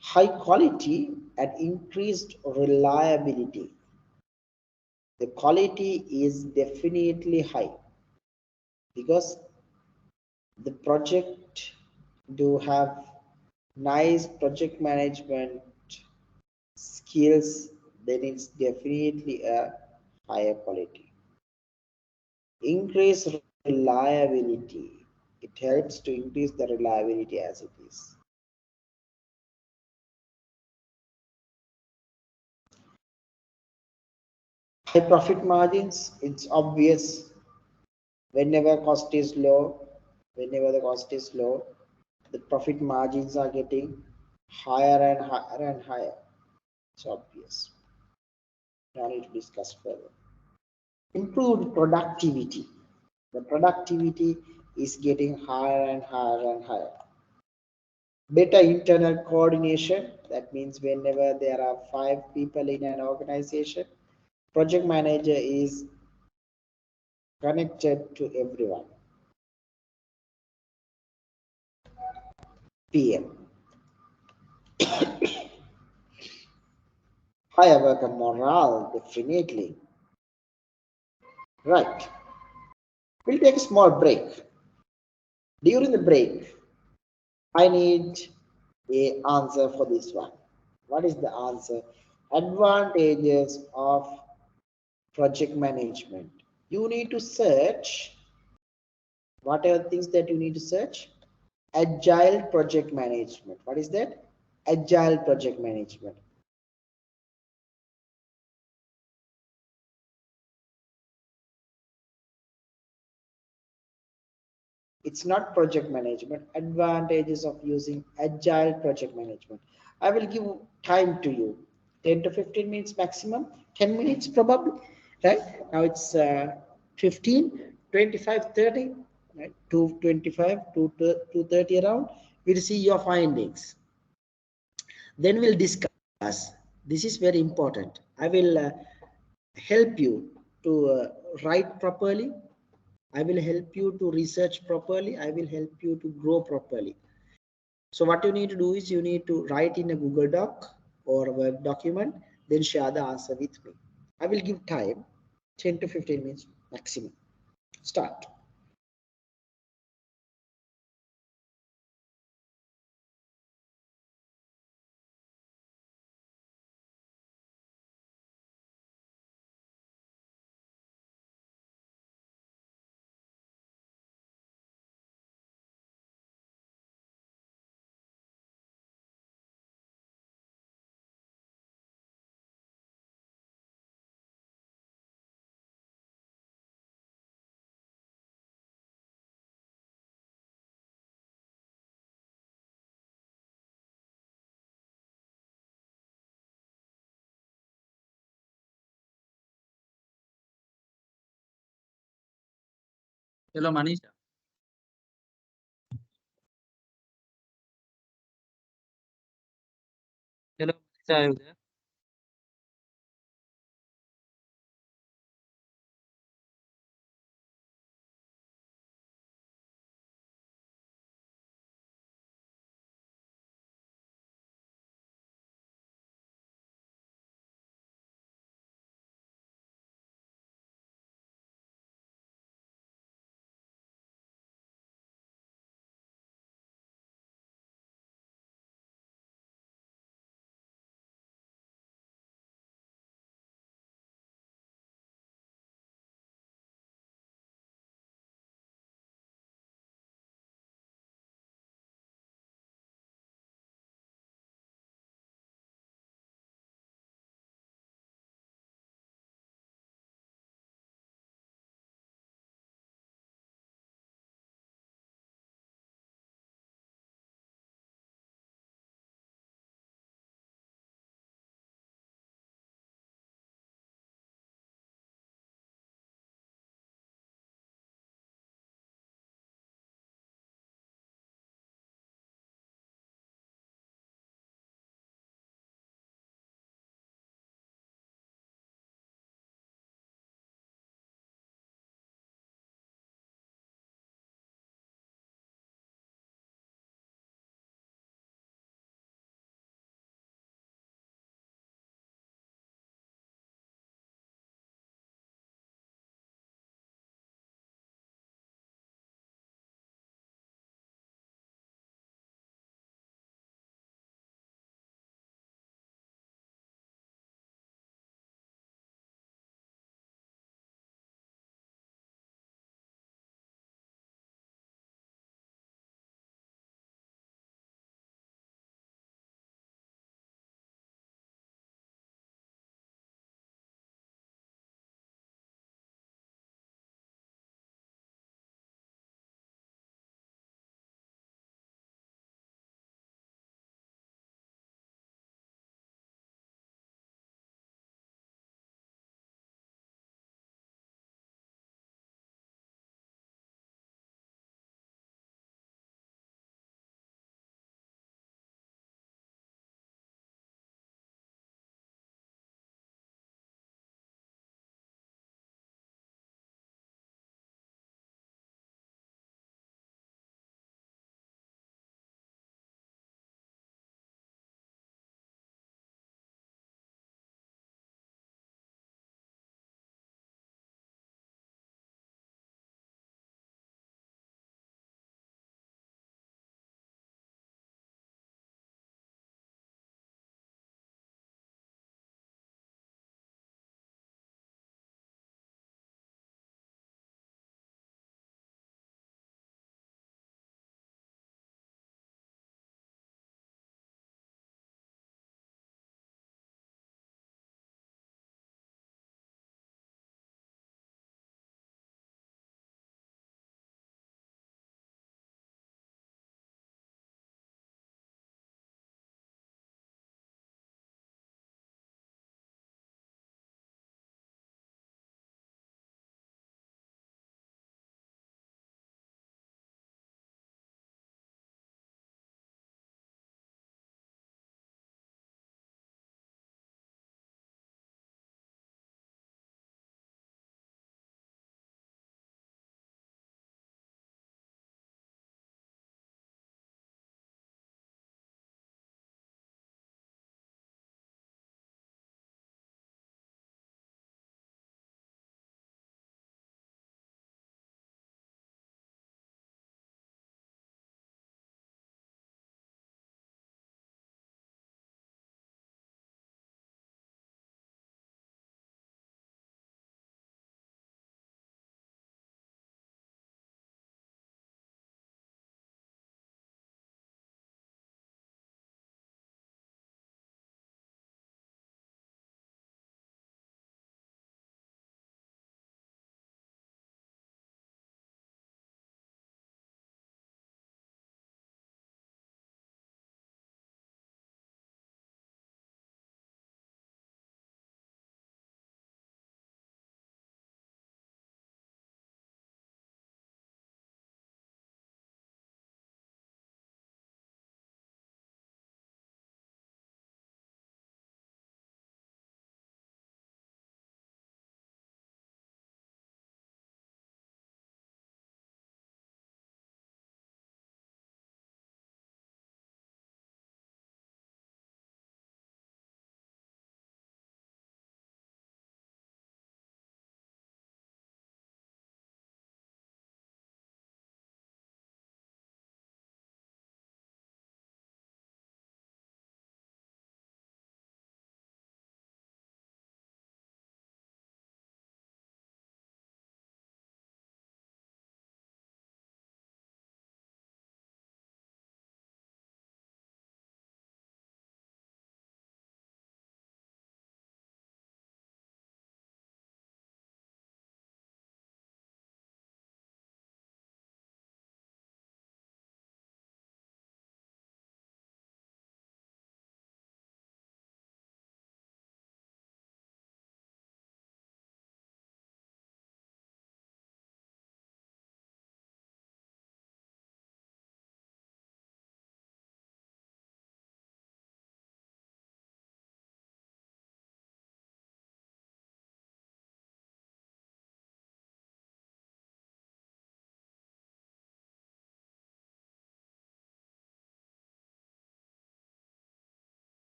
High quality and increased reliability. The quality is definitely high because the project do have nice project management skills, then it's definitely a higher quality. Increase reliability. It helps to increase the reliability as it is. High profit margins, it's obvious whenever cost is low, whenever the cost is low, the profit margins are getting higher and higher and higher. It's obvious. No need to discuss further. Improved productivity. The productivity is getting higher and higher and higher. Better internal coordination. That means whenever there are 5 people in an organization, project manager is connected to everyone. PM. Higher worker morale, definitely. Right. We'll take a small break. During the break, I need a answer for this one. What is the answer? Advantages of project management. You need to search. What are the things that you need to search? Agile project management. What is that? Agile project management. It's not project management. Advantages of using agile project management. I will give time to you. 10 to 15 minutes maximum. 10 minutes probably. Right now it's 15, 25, 30. Right? 225 to 230 around. We'll see your findings. Then we'll discuss. This is very important. I will help you to write properly. I will help you to research properly. I will help you to grow properly. So what you need to do is you need to write in a Google Doc or a Word document, then share the answer with me. I will give time, 10 to 15 minutes maximum. Start. Hello, Manisha. Hello, Manisha, are you there?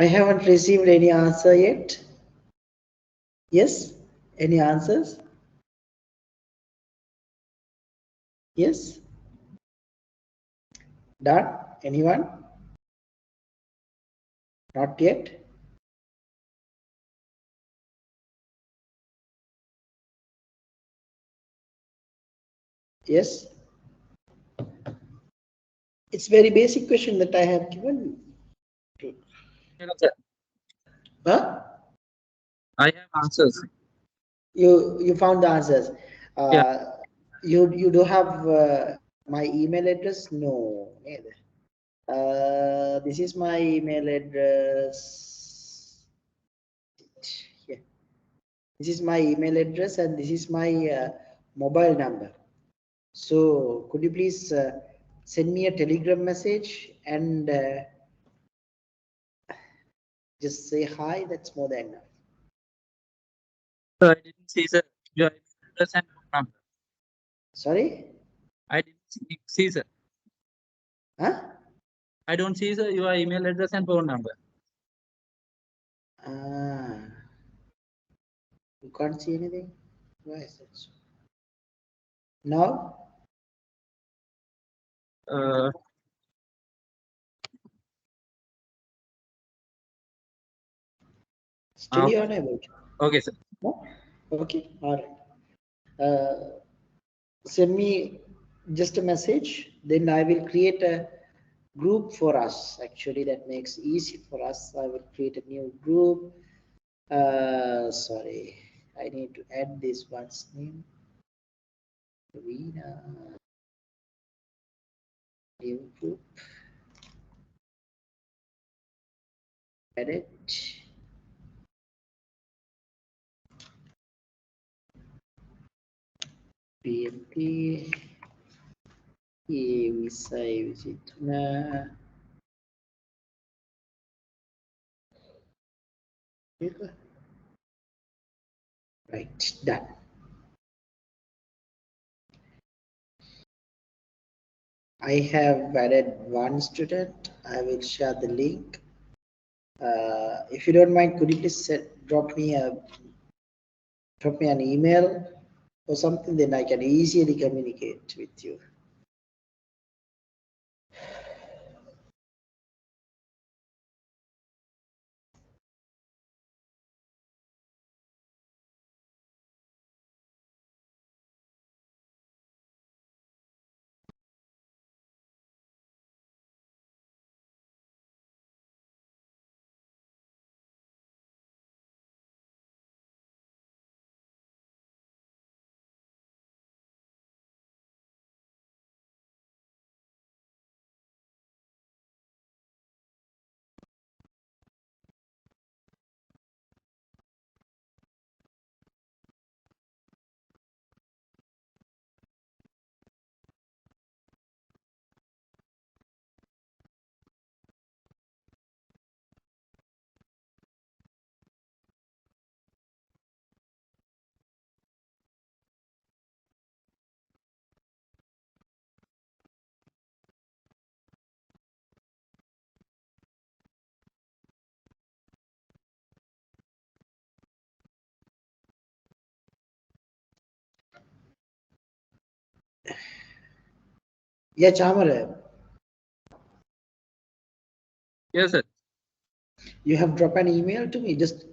I haven't received any answer yet. Yes? Any answers? Yes? Done? Anyone? Not yet? Yes? It's very basic question that I have given. Hello, sir. Huh? I have answers. You found the answers. Yeah. You do have my email address? No. Neither. This is my email address. Yeah. This is my email address and this is my mobile number. So could you please send me a telegram message and just say hi? That's more than enough. So I didn't see sir your email address and phone number. Sorry? I didn't see sir. Huh? I don't see sir your email address and phone number. Ah, you can't see anything? Why is that so? Now? Still you're Okay. unable to? Okay, sir. No? Okay, all right. Send me just a message, then I will create a group for us. Actually, that makes easy for us. I will create a new group. Sorry, I need to add this one's name. Arena. New group. Edit. PMP. Bisa itu nah. Right, done. I have added one student. I will share the link. If you don't mind, could you please drop me an email or something, then I can easily communicate with you. Yeah, Chamara, Yes, sir. you have dropped an email to me. Just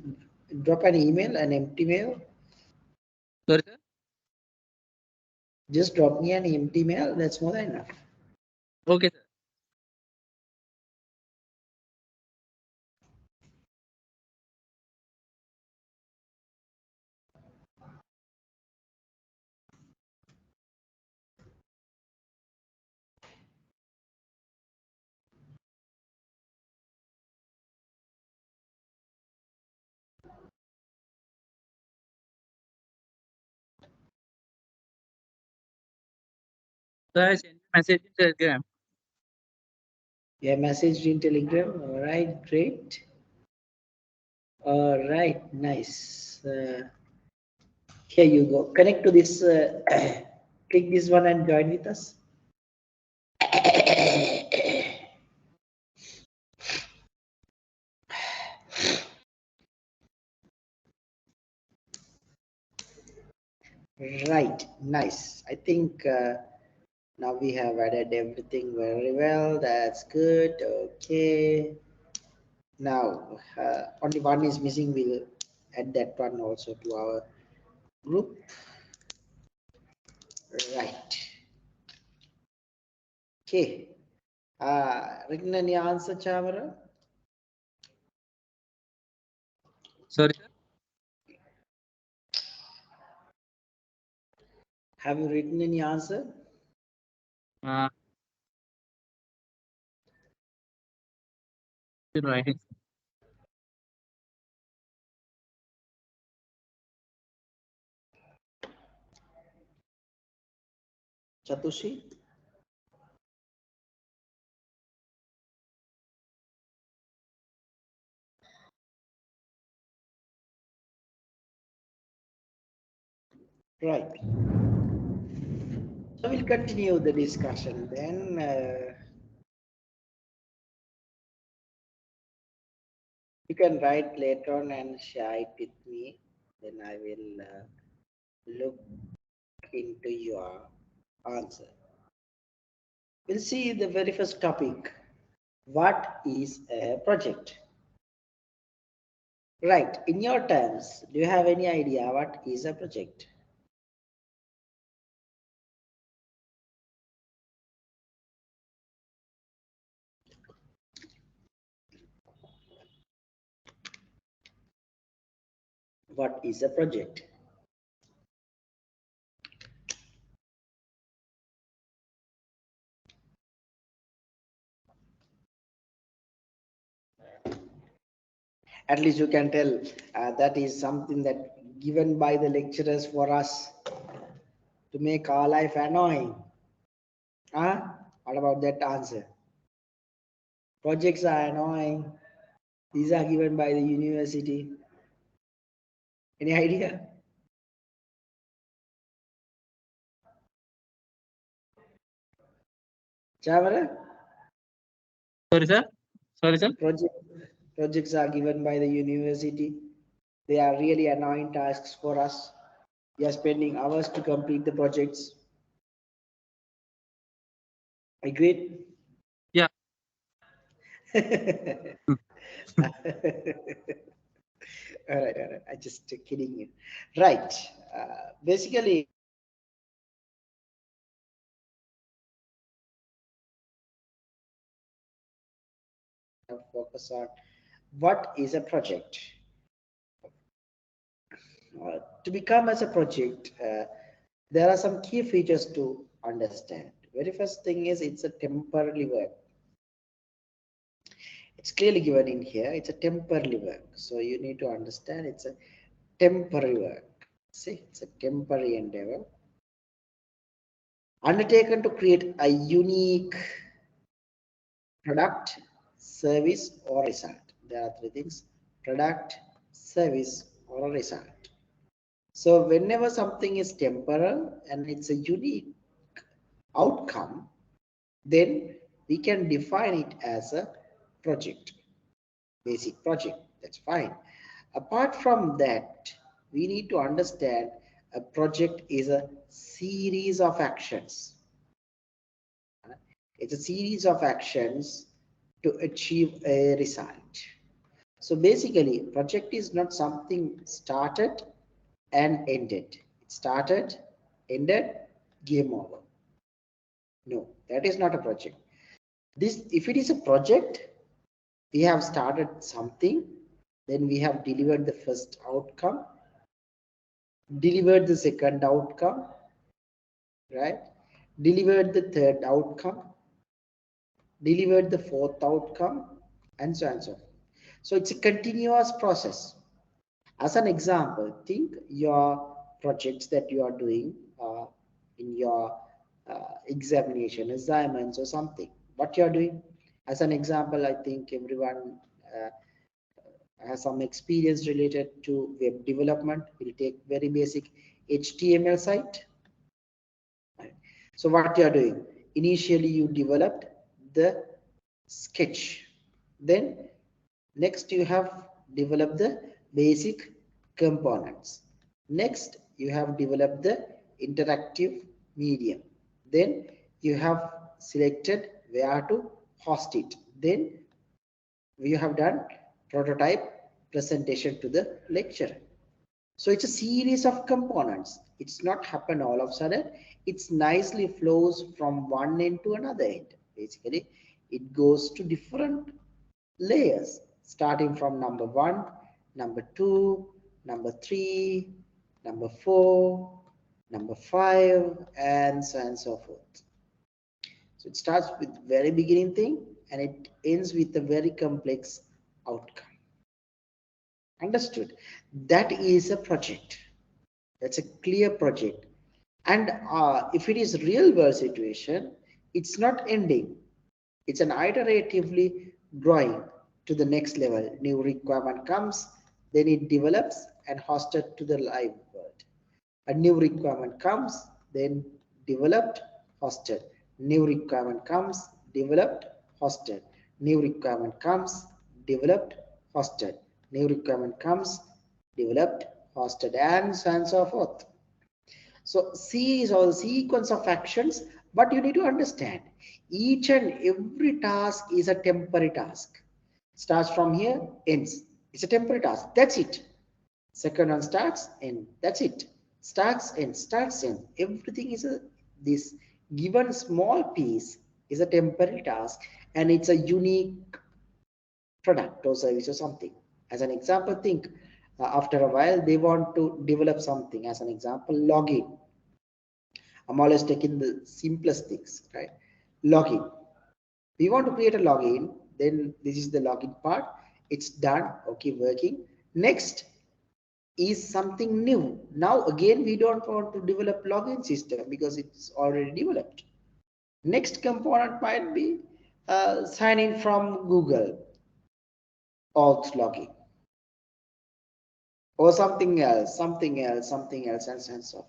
drop an email, an empty mail. Sorry, sir. Just drop me an empty mail. That's more than enough. Okay, sir. So I sent you message in Telegram. Yeah, message in Telegram. All right, great. All right, nice. Here you go. Connect to this. Click this one and join with us. Right, nice. I think now we have added everything very well. That's good. Okay. Now only one is missing. We'll add that one also to our group. Right. Okay. Written any answer, Chamara? Sorry, sir. Have you written any answer? Uh, Been writing. Chatushi? Right. So we'll continue the discussion then. You can write later on and share it with me. Then I will look into your answer. We'll see the very first topic. What is a project? Right. In your terms, do you have any idea what is a project? What is a project? At least you can tell that is something that given by the lecturers for us to make our life annoying. Huh? What about that answer? Projects are annoying. These are given by the university. Any idea? Chavara? Sorry, sir. Sorry, sir. Projects are given by the university. They are really annoying tasks for us. We are spending hours to complete the projects. Agreed? Yeah. All right, all right. I just kidding you. Right. Basically, focus on what is a project. To become as a project, there are some key features to understand. Very first thing is it's a temporary work. It's clearly given in here. It's a temporary work. So you need to understand it's a temporary work. See, it's a temporary endeavor undertaken to create a unique product, service, or result. There are three things: product, service, or a result. So whenever something is temporal and it's a unique outcome, then we can define it as a project, basic project. That's fine. Apart from that, we need to understand a project is a series of actions. It's a series of actions to achieve a result. So basically, project is not something started and ended. It started, ended, game over. No, that is not a project. This, if it is a project, we have started something, then we have delivered the first outcome, delivered the second outcome, right? Delivered the third outcome, delivered the fourth outcome, and so on and so forth. So it's a continuous process. As an example, think your projects that you are doing in your examination, assignments, or something. What you are doing. As an example, I think everyone has some experience related to web development. We'll take very basic HTML site. Right. So what you are doing? Initially, you developed the sketch. Then next you have developed the basic components. Next you have developed the interactive medium. Then you have selected where to host it. Then you have done prototype presentation to the lecturer. So it's a series of components. It's not happen all of a sudden. It's nicely flows from one end to another end. Basically, it goes to different layers, starting from number 1, number 2, number 3, number 4, number 5, and so on and so forth. So it starts with very beginning thing and it ends with a very complex outcome. Understood? That is a project. That's a clear project. And if it is real world situation, it's not ending. It's an iteratively growing to the next level. New requirement comes, then it develops and hosted to the live world. A new requirement comes, then developed, hosted. New requirement comes, developed, hosted. New requirement comes, developed, hosted. New requirement comes, developed, hosted, and so on and so forth. So C is all sequence of actions, but you need to understand each and every task is a temporary task. Starts from here, ends. It's a temporary task. That's it. Second one starts, end. That's it. Starts, end, starts, end. Everything is this given small piece is a temporary task and it's a unique product or service or something. As an example, think after a while they want to develop something. As an example, login. I'm always taking the simplest things, right? Login. We want to create a login. Then this is the login part. It's done. Okay, working. Next is something new. Now again, we don't want to develop login system because it's already developed. Next component might be sign in from Google, auth login, or something else, and so on.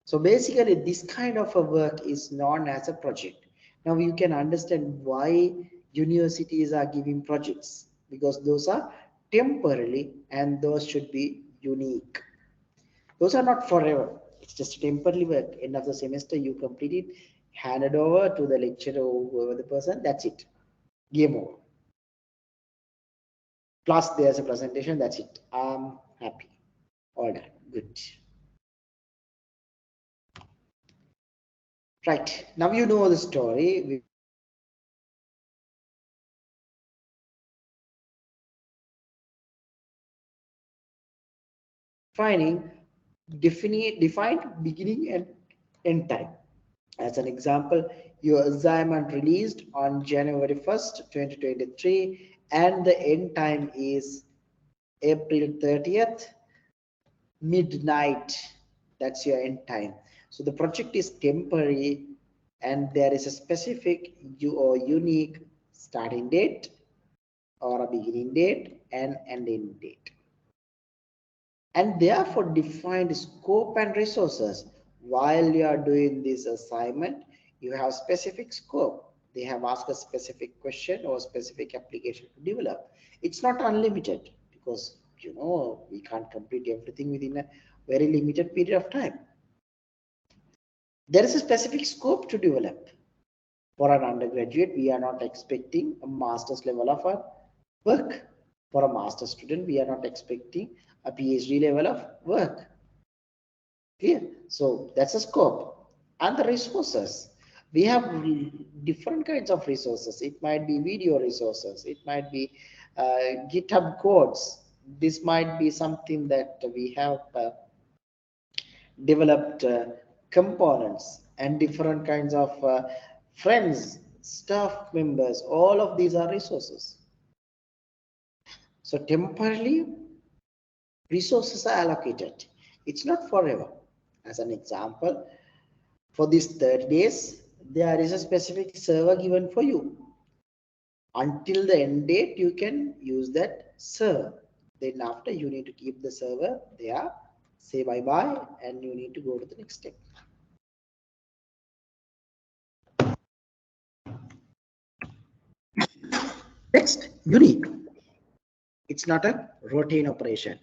So basically, this kind of a work is known as a project. Now you can understand why universities are giving projects, because those are temporarily and those should be unique. Those are not forever. It's just a temporary work. End of the semester, you complete it, hand it over to the lecturer or whoever the person. That's it. Game over. Plus, there's a presentation. That's it. I'm happy. All done. Good. Right. Now you know the story. Defining defined beginning and end time. As an example, your assignment released on January 1st, 2023, and the end time is April 30th, midnight. That's your end time. So the project is temporary and there is a specific or unique starting date or a beginning date and ending date. And therefore defined scope and resources. While you are doing this assignment, you have specific scope. They have asked a specific question or specific application to develop. It's not unlimited because we can't complete everything within a very limited period of time. There is a specific scope to develop. For an undergraduate, we are not expecting a master's level of work. For a master's student, we are not expecting a PhD level of work. Clear? So that's a scope. And the resources. We have different kinds of resources. It might be video resources. It might be GitHub codes. This might be something that we have developed components and different kinds of friends, staff members. All of these are resources. So temporarily, resources are allocated. It's not forever. As an example, for these 30 days, there is a specific server given for you. Until the end date, you can use that server. Then after, you need to keep the server there, say bye-bye, and you need to go to the next step. Next, unique. It's not a routine operation.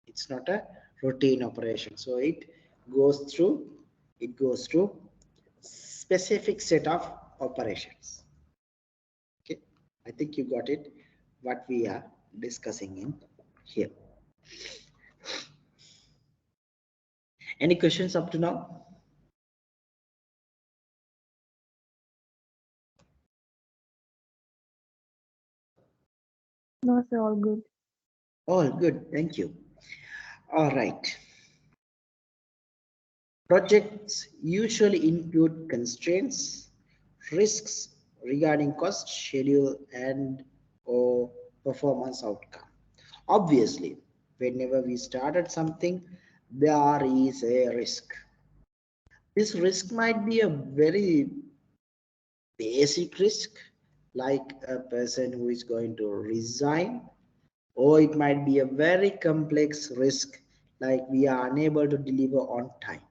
It's not a routine operation. So it goes through specific set of operations. Okay, I think you got it, what we are discussing in here. Any questions up to now? No, sir, all good. All good, thank you. All right. Projects usually include constraints, risks regarding cost, schedule, and or performance outcome. Obviously, whenever we started something, there is a risk. This risk might be a very basic risk, like a person who is going to resign, or it might be a very complex risk, like we are unable to deliver on time.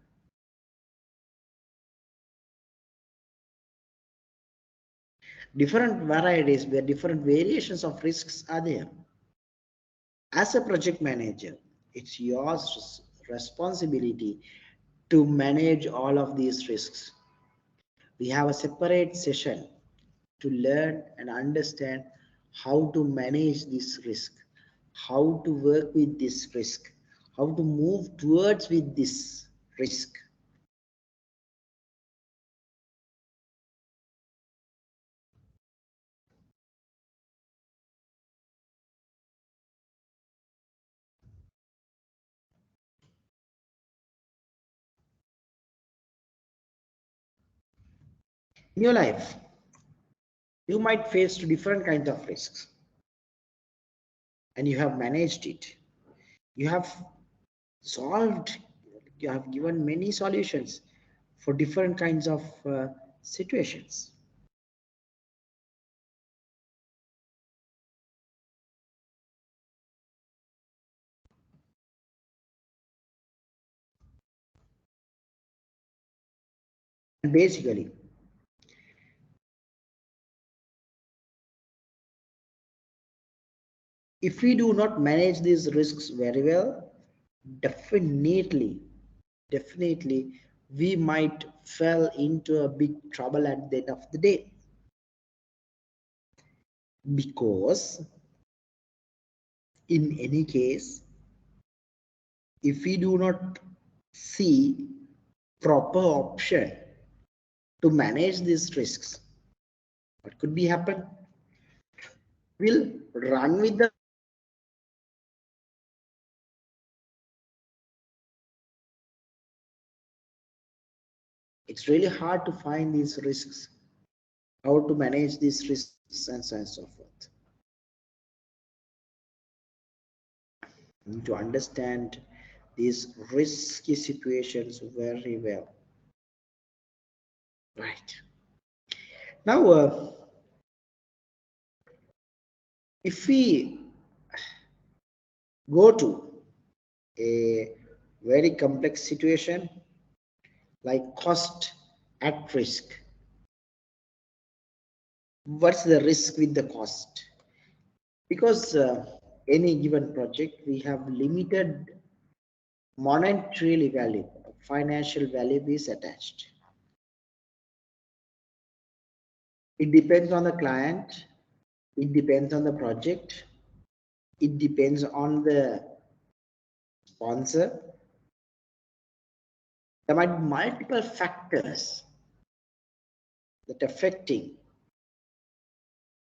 Different varieties, where different variations of risks are there. As a project manager, it's your responsibility to manage all of these risks. We have a separate session to learn and understand how to manage this risk, how to work with this risk, how to move towards with this risk. In your life, you might face different kinds of risks, and you have managed it. You have solved, you have given many solutions for different kinds of situations. And basically, if we do not manage these risks very well, definitely, we might fall into a big trouble at the end of the day. Because in any case, if we do not see proper option to manage these risks, what could be happen? We'll run with the it's really hard to find these risks, how to manage these risks, and so on and so forth. You need to understand these risky situations very well. Right. Now, if we go to a very complex situation like cost at risk, what's the risk with the cost? Because any given project, we have limited monetary value, financial value is attached. It depends on the client, it depends on the project, it depends on the sponsor. There might be multiple factors that affecting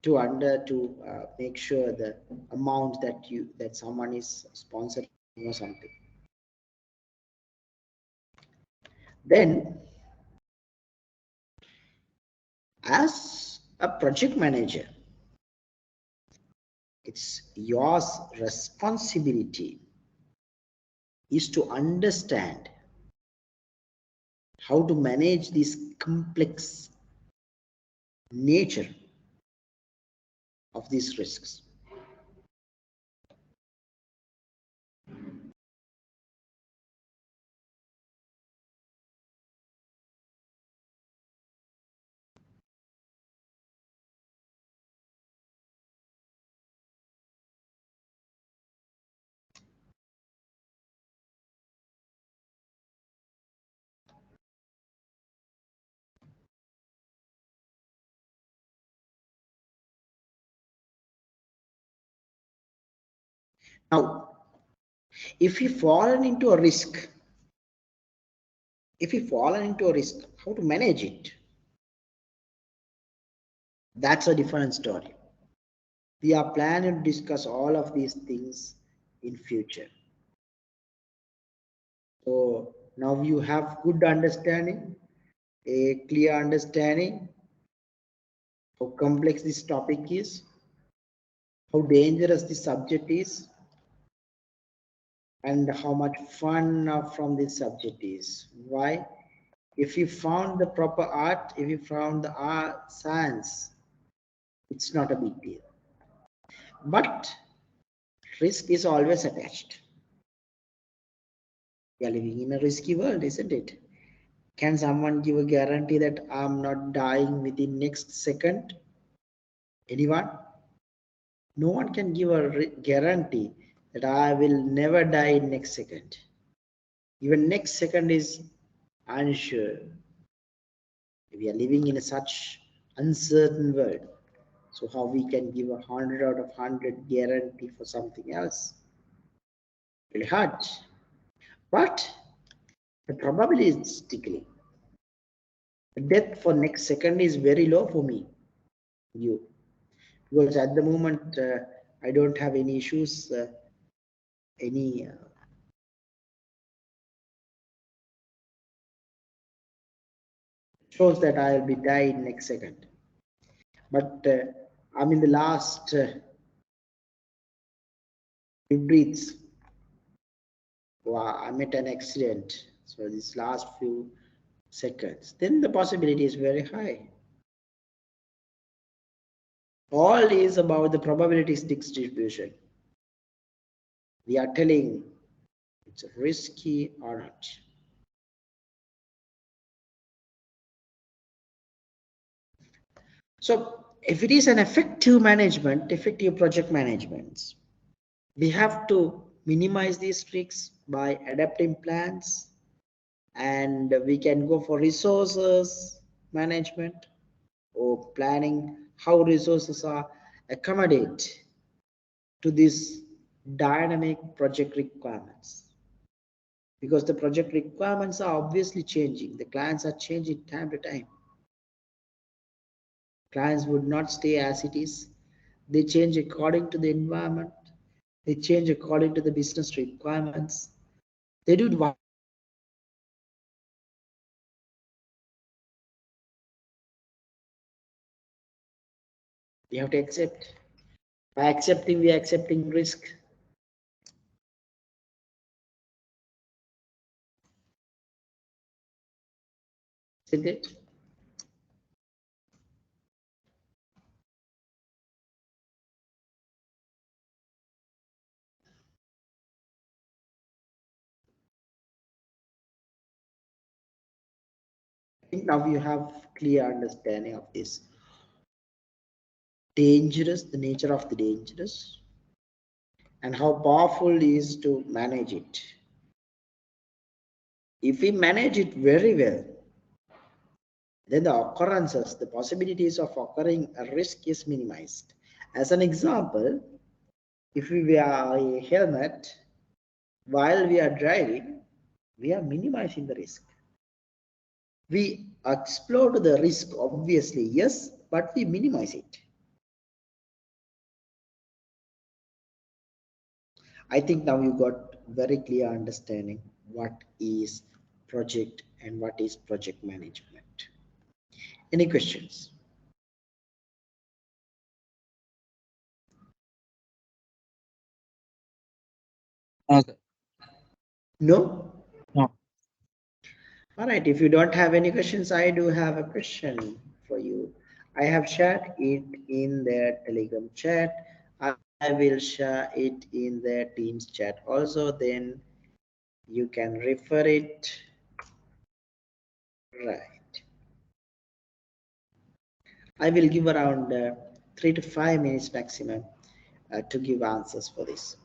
to make sure the amount that someone is sponsoring or something. Then, as a project manager, it's your responsibility is to understand how to manage this complex nature of these risks. Now, if we fallen into a risk, how to manage it? That's a different story. We are planning to discuss all of these things in future. So now you have good understanding, a clear understanding how complex this topic is, how dangerous this subject is, and how much fun from this subject is. Why? If you found the proper art, if you found the art science, it's not a big deal. But risk is always attached. We are living in a risky world, isn't it? Can someone give a guarantee that I'm not dying within next second? Anyone? No one can give a guarantee that I will never die in next second. Even next second is unsure. We are living in a such uncertain world. So how we can give 100 out of 100 guarantee for something else? Really hard. But the probabilistically, the death for next second is very low for me, you, because at the moment I don't have any issues, any shows that I'll be died next second. But I'm in the last few breaths. Wow, I met an accident. So these last few seconds, then the possibility is very high. All is about the probabilities distribution. We are telling it's risky or not. So if it is an effective management, effective project management, we have to minimize these risks by adapting plans, and we can go for resources management or planning how resources are accommodate to these dynamic project requirements, because the project requirements are obviously changing. The clients are changing time to time. Clients would not stay as it is. They change according to the environment. They change according to the business requirements. They do it. We have to accept. By accepting, we are accepting risk. Isn't it? I think now you have clear understanding of this. Dangerous, the nature of the dangerous, and how powerful it is to manage it. If we manage it very well, then the occurrences, the possibilities of occurring a risk is minimized. As an example, if we wear a helmet while we are driving, we are minimizing the risk. We explore the risk, obviously, yes, but we minimize it. I think now you got very clear understanding what is project and what is project management. Any questions? Okay. No? No. All right, if you don't have any questions, I do have a question for you. I have shared it in the Telegram chat. I will share it in the Teams chat also, then you can refer it. Right. I will give around 3 to 5 minutes maximum to give answers for this.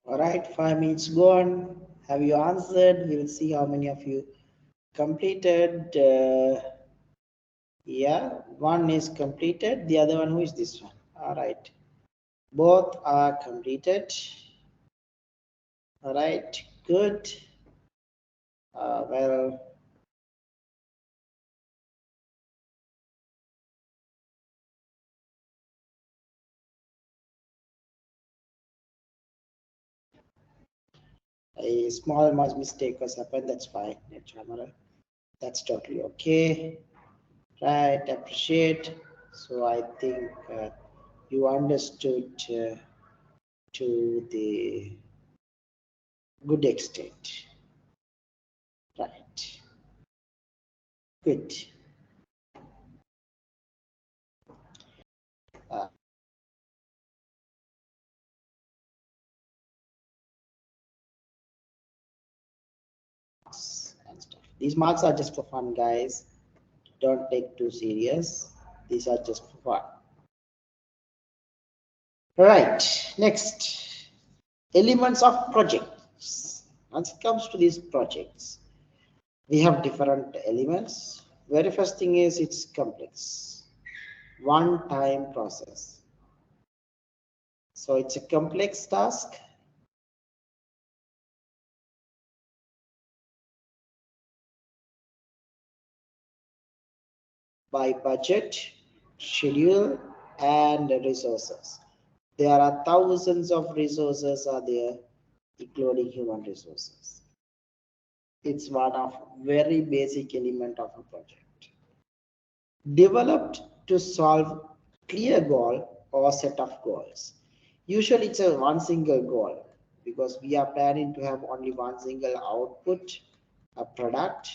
All right, 5 minutes gone. Have you answered? We will see how many of you completed. Yeah, one is completed. The other one, who is this one? All right, both are completed. All right, good. Well, a small mistake was happened. That's fine. That's totally okay. Right, appreciate. So I think you understood to the good extent. Right. Good. Uh, and stuff. These marks are just for fun, guys. Don't take too serious. These are just for fun. Right. Next, elements of projects. Once it comes to these projects, we have different elements. Very first thing is it's complex. One-time process. So it's a complex task. By budget, schedule, and resources. There are thousands of resources are there, including human resources. It's one of very basic element of a project. Developed to solve clear goal or set of goals. Usually it's a one single goal because we are planning to have only one single output, a product,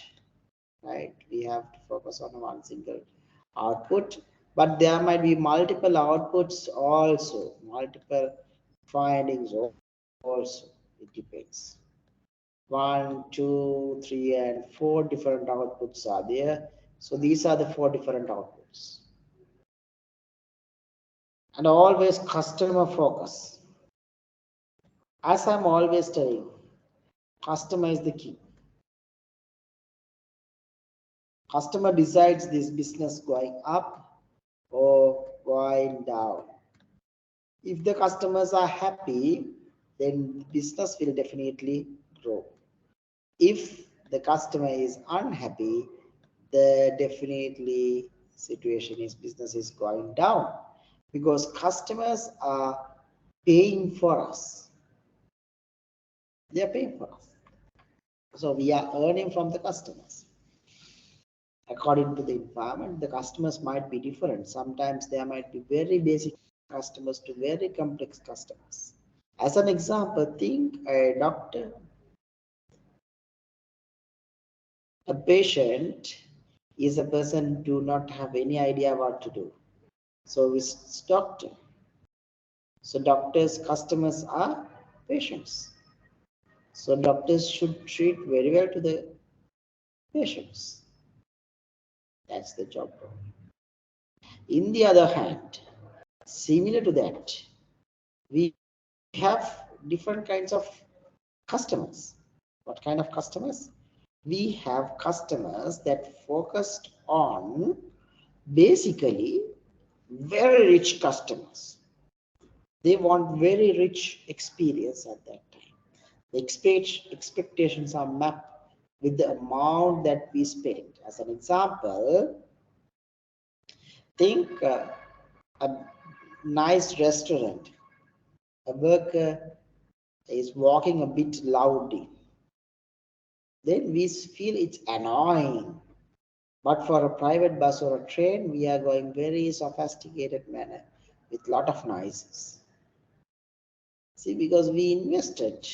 right? We have to focus on one single output, but there might be multiple outputs also, multiple findings also. It depends. 1, 2, 3, and 4 different outputs are there. So these are the 4 different outputs. And always customer focus. As I'm always telling, customer is the key. Customer decides this business going up or going down. If the customers are happy, then business will definitely grow. If the customer is unhappy, the definitely situation is business is going down because customers are paying for us. They are paying for us. So we are earning from the customers. According to the environment, the customers might be different. Sometimes there might be very basic customers to very complex customers. As an example, think a doctor, a patient is a person who do not have any idea what to do. So it's doctor. So doctors' customers are patients. So doctors should treat very well to the patients. That's the job role. In the other hand, similar to that, we have different kinds of customers. What kind of customers? We have customers that focused on basically very rich customers. They want very rich experience at that time. The expectations are mapped with the amount that we spend. As an example, think a nice restaurant. A worker is walking a bit loudly. Then we feel it's annoying. But for a private bus or a train, we are going very sophisticated manner with lot of noises. See, because we invested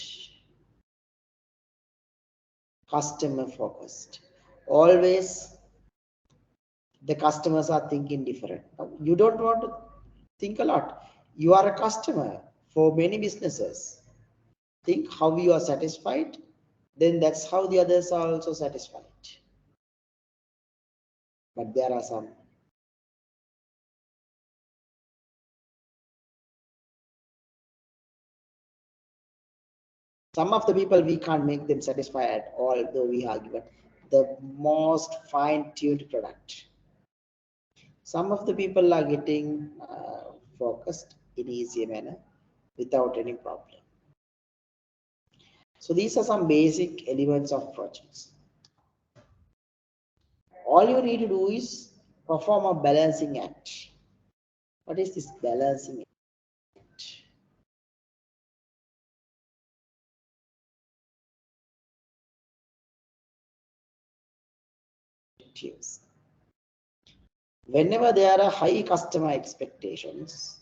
customer focused. Always the customers are thinking different. You don't want to think a lot. You are a customer for many businesses. Think how you are satisfied, then that's how the others are also satisfied. But there are some Some of the people we can't make them satisfied at all, though we are given the most fine-tuned product. Some of the people are getting focused in easier manner without any problem. So these are some basic elements of projects. All you need to do is perform a balancing act. What is this balancing act? Whenever there are high customer expectations,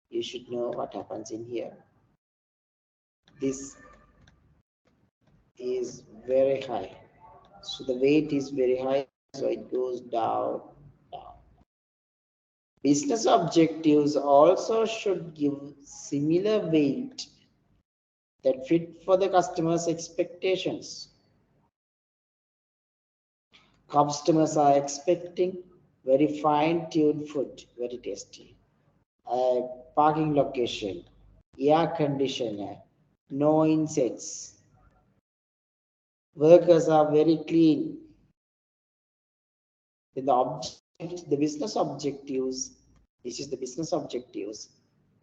you should know what happens in here. This is very high, so the weight is very high, so it goes down. Business objectives also should give similar weight that fit for the customer's expectations. Customers are expecting very fine-tuned food, very tasty. Parking location, air conditioner, no insects. Workers are very clean. The business objectives, this is the business objectives,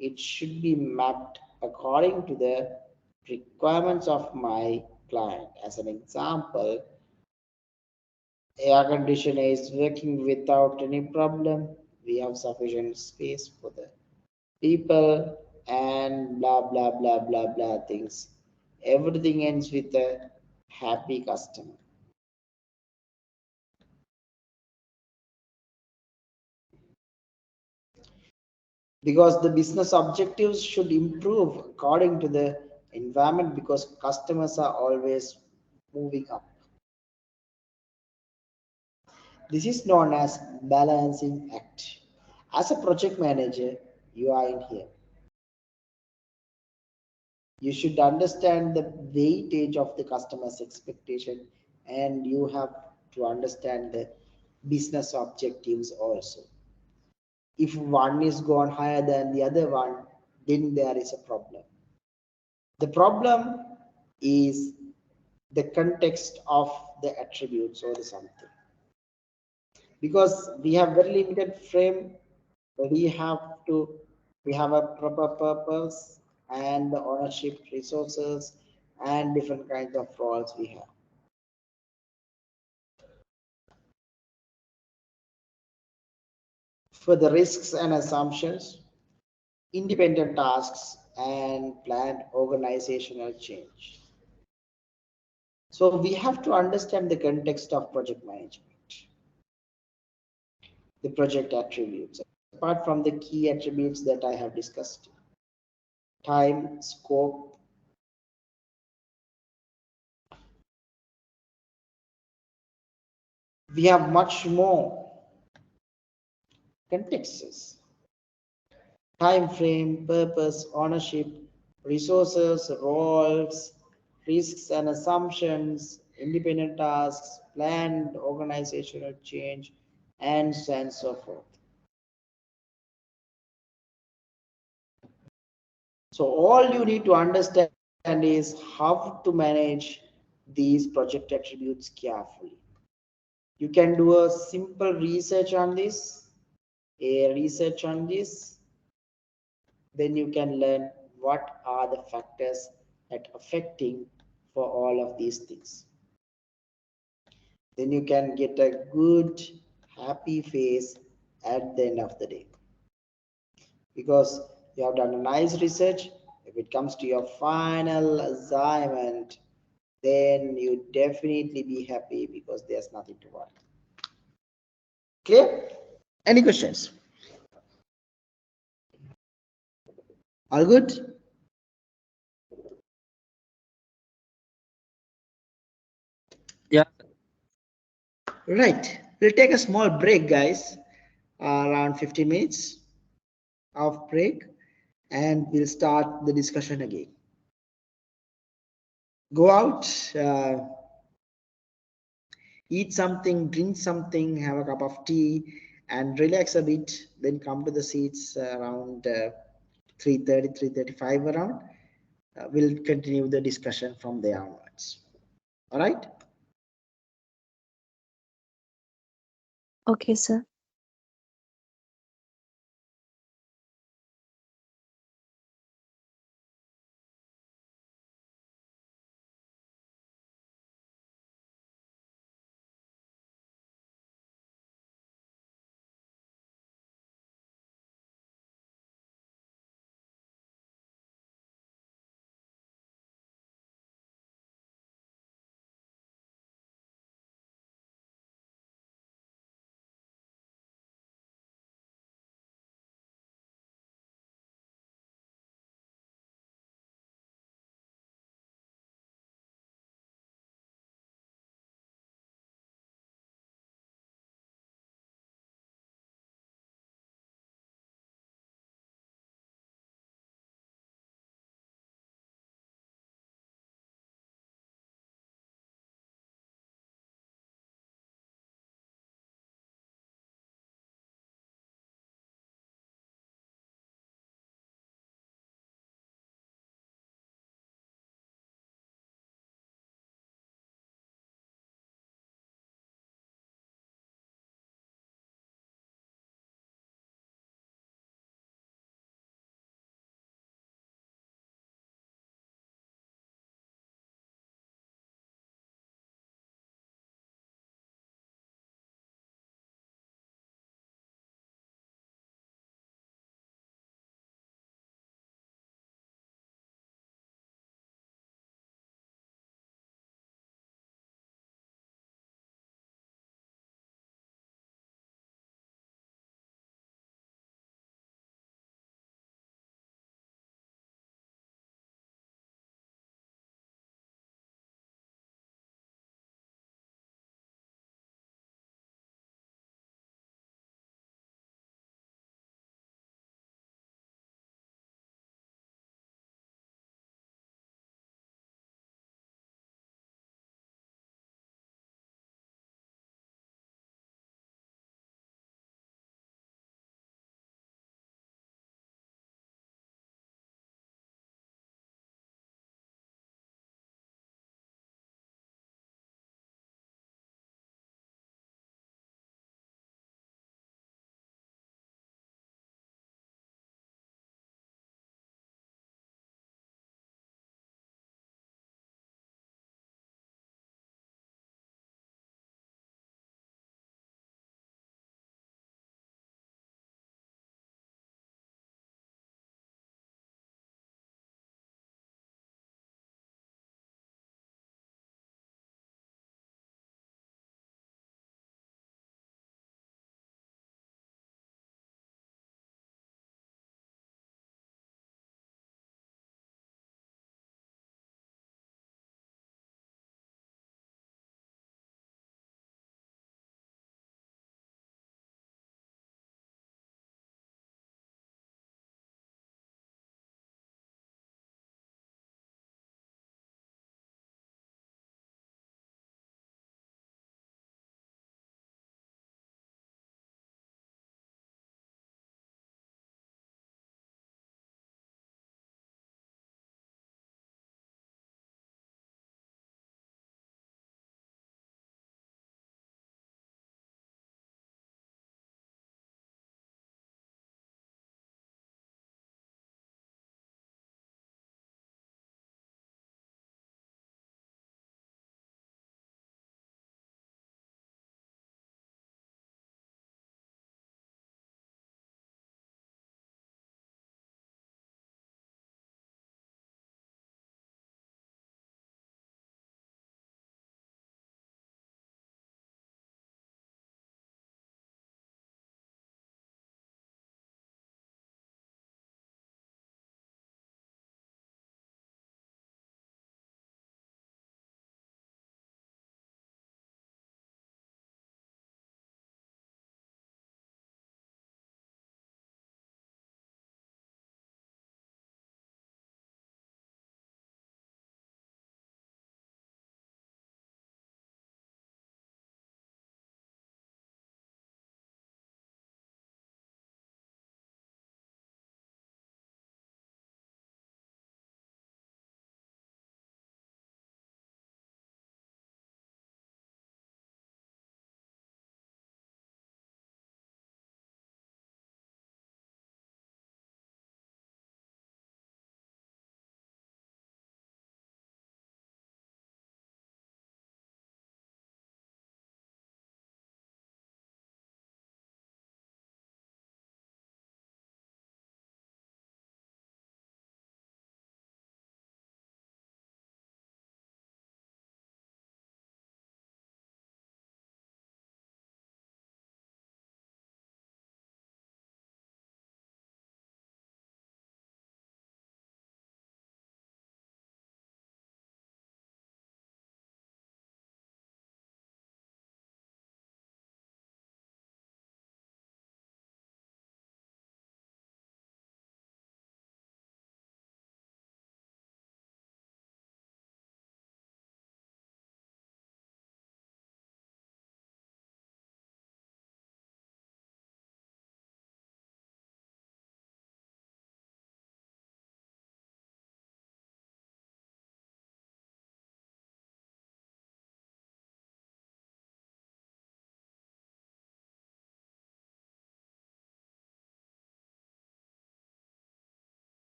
it should be mapped according to the requirements of my client. As an example, air conditioner is working without any problem. We have sufficient space for the people and blah blah blah blah blah things. Everything ends with a happy customer. Because the business objectives should improve according to the environment, because customers are always moving up. This is known as balancing act. As a project manager, you are in here. You should understand the weightage of the customer's expectation, and you have to understand the business objectives also. If one is gone higher than the other one, then there is a problem. The problem is the context of the attributes or the something. Because we have very limited frame, we have a proper purpose and the ownership, resources, and different kinds of roles we have. For the risks and assumptions, independent tasks, and planned organizational change. So we have to understand the context of project management, the project attributes, apart from the key attributes that I have discussed. Time, scope, we have much more contexts. Time frame, purpose, ownership, resources, roles, risks and assumptions, independent tasks, planned organizational change, and so on and so forth. So all you need to understand is how to manage these project attributes carefully. You can do a simple research on this, then you can learn what are the factors that affecting for all of these things. Then you can get a good happy face at the end of the day, because you have done a nice research. If it comes to your final assignment, then you definitely be happy because there's nothing to worry. Clear? Any questions? All good? Yeah. Right. We'll take a small break, guys, around 15 minutes of break, and we'll start the discussion again. Go out, eat something, drink something, have a cup of tea, and relax a bit. Then come to the seats around 3:30, 3:35 around, we'll continue the discussion from there onwards. All right. Okay, sir.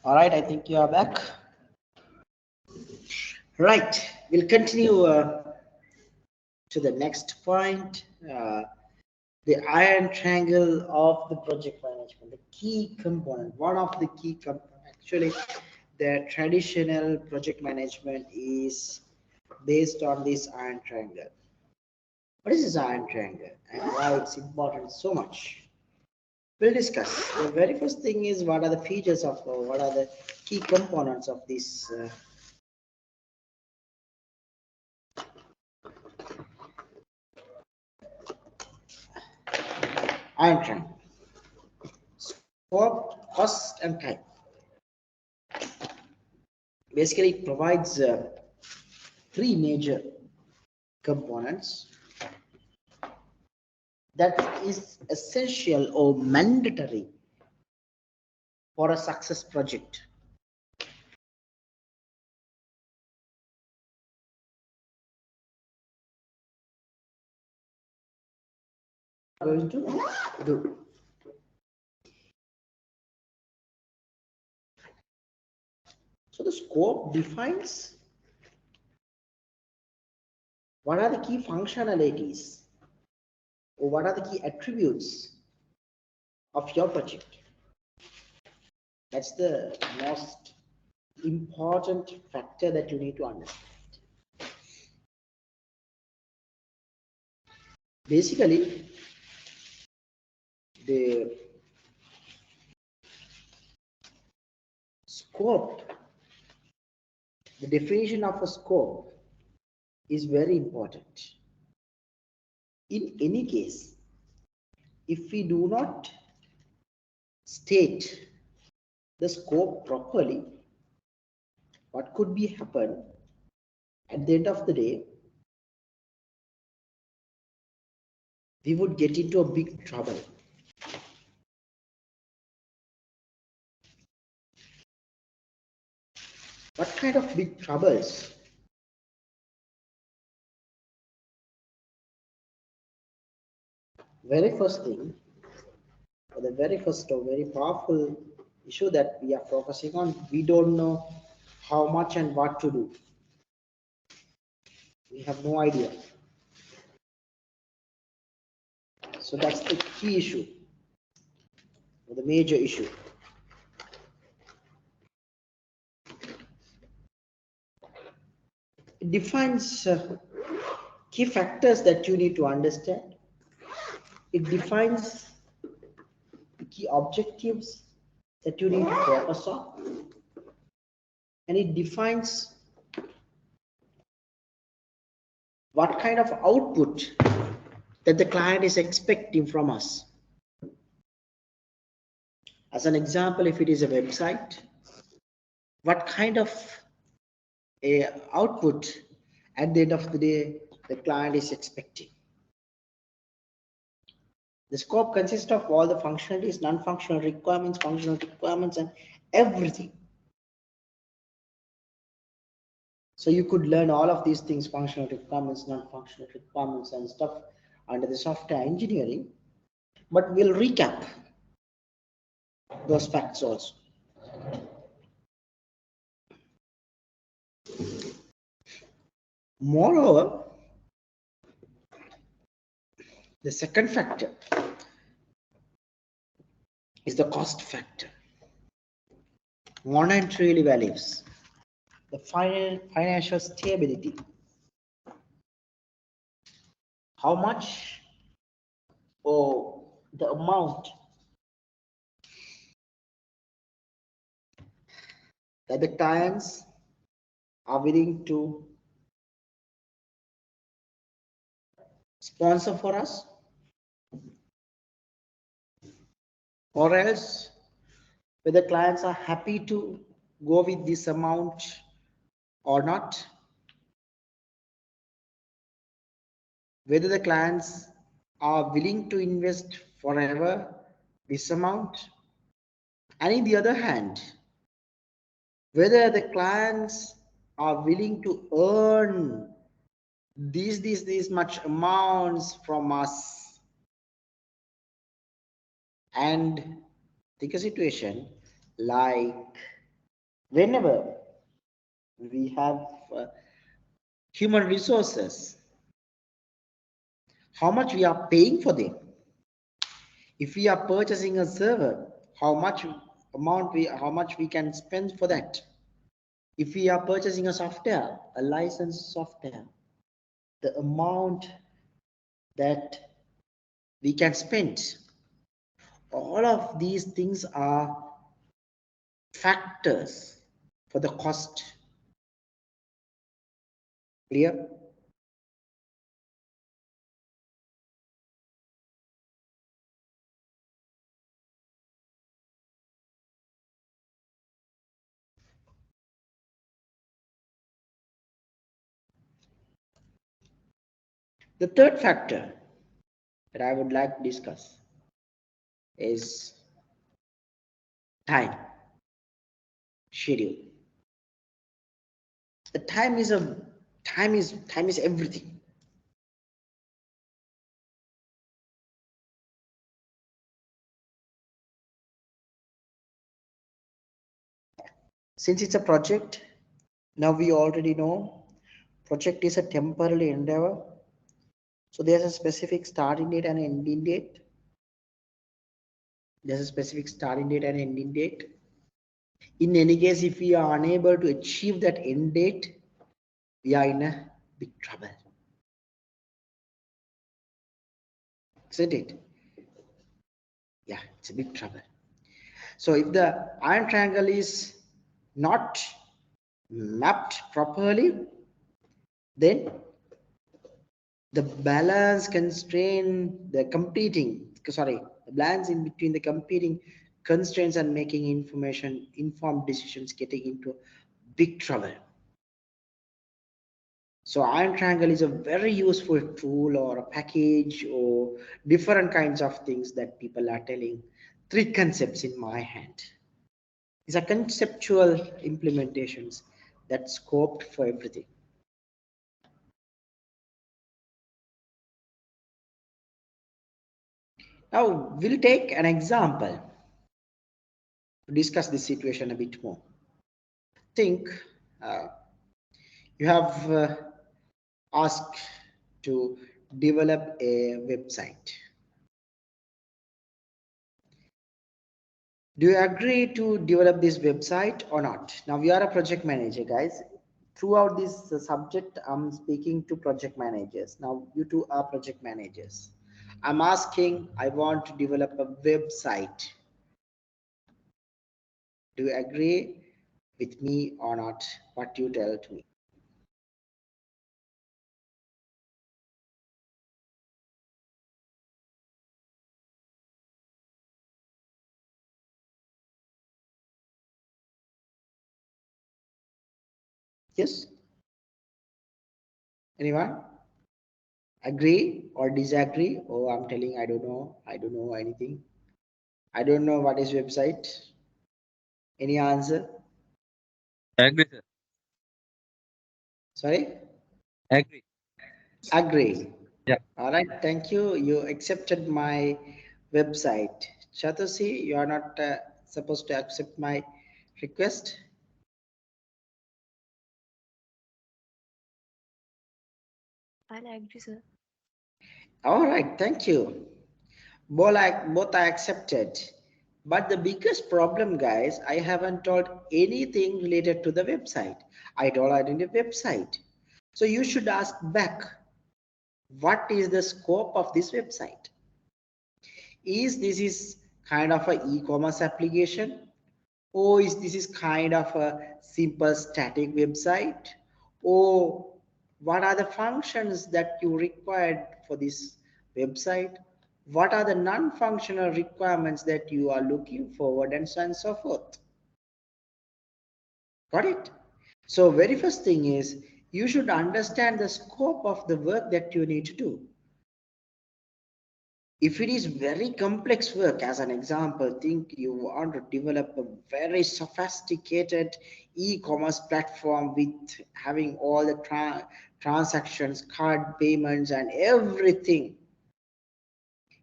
All right, I think you are back. Right, we'll continue to the next point. The iron triangle of the project management, the key component, one of the key components. Actually, the traditional project management is based on this iron triangle. What is this iron triangle and why it's important so much? We'll discuss. The very first thing is what are the features of, what are the key components of this iron triangle. Scope, cost, and time. Basically, it provides three major components that is essential or mandatory for a success project. Going to do. So the scope defines what are the key functionalities or what are the key attributes of your project. That's the most important factor that you need to understand. Basically, the scope, the definition of a scope is very important. In any case, if we do not state the scope properly, what could be happen at the end of the day, we would get into a big trouble. What kind of big troubles? Very first thing, or the very first or very powerful issue that we are focusing on, we don't know how much and what to do. We have no idea. So that's the key issue, or the major issue. It defines key factors that you need to understand. It defines the key objectives that you need to focus on. And it defines what kind of output that the client is expecting from us. As an example, if it is a website, what kind of a output at the end of the day the client is expecting. The scope consists of all the functionalities, non-functional requirements, functional requirements, and everything. So you could learn all of these things, functional requirements, non-functional requirements, and stuff under the software engineering. But we'll recap those facts also. Moreover, the second factor is the cost factor. Monetary values, the financial stability. How much or the amount that the clients are willing to sponsor for us, or else whether clients are happy to go with this amount or not, whether the clients are willing to invest forever this amount, and in the other hand, whether the clients are willing to earn these much amounts from us. And take a situation like whenever we have human resources, how much we are paying for them. If we are purchasing a server, how much we can spend for that. If we are purchasing a software, a licensed software, the amount that we can spend. All of these things are factors for the cost. Clear? The third factor that I would like to discuss is time, schedule. The time is everything. Since it's a project, now we already know project is a temporary endeavor. So there's a specific starting date and ending date. There's a specific starting date and ending date. In any case, if we are unable to achieve that end date, we are in a big trouble. Isn't it? Yeah, it's a big trouble. So if the iron triangle is not mapped properly, then the balance constraint, the balance in between the competing constraints and making informed decisions getting into big trouble. So iron triangle is a very useful tool or a package or different kinds of things that people are telling. 3 concepts in my hand. These are conceptual implementations that scoped for everything. Now we'll take an example to discuss this situation a bit more. Think you have asked to develop a website. Do you agree to develop this website or not? Now we are a project manager, guys. Throughout this subject, I'm speaking to project managers. Now you two are project managers. I'm asking, I want to develop a website. Do you agree with me or not? What you tell to me? Yes? Anyone? Agree or disagree? Oh, I'm telling I don't know. I don't know anything. I don't know what is website. Any answer? Agree, sir. Sorry? Agree. Agree. Yeah. All right, thank you. You accepted my website. Chatusi, you are not supposed to accept my request. I'll agree, sir. All right, thank you. Both are accepted. But the biggest problem, guys, I haven't told anything related to the website. I told I didn't website. So you should ask back, what is the scope of this website? Is this kind of an e-commerce application? Or is this kind of a simple static website? Or what are the functions that you required for this website? What are the non-functional requirements that you are looking forward, and so on and so forth? Got it? So very first thing is you should understand the scope of the work that you need to do. If it is very complex work, as an example, think you want to develop a very sophisticated e-commerce platform with having all the transactions, card payments, and everything.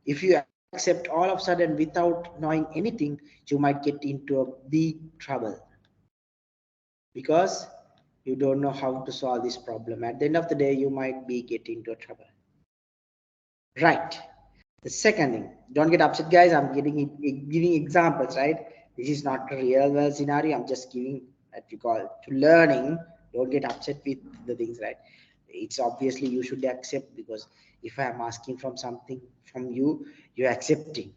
If you accept all of a sudden without knowing anything, you might get into a big trouble. because you don't know how to solve this problem. At the end of the day, you might be getting into trouble. Right. The second thing, don't get upset, guys. I'm giving examples, right? This is not a real world scenario. I'm just giving what we call to learning. Don't get upset with the things, right? It's obviously you should accept, because if I'm asking from something from you, you're accepting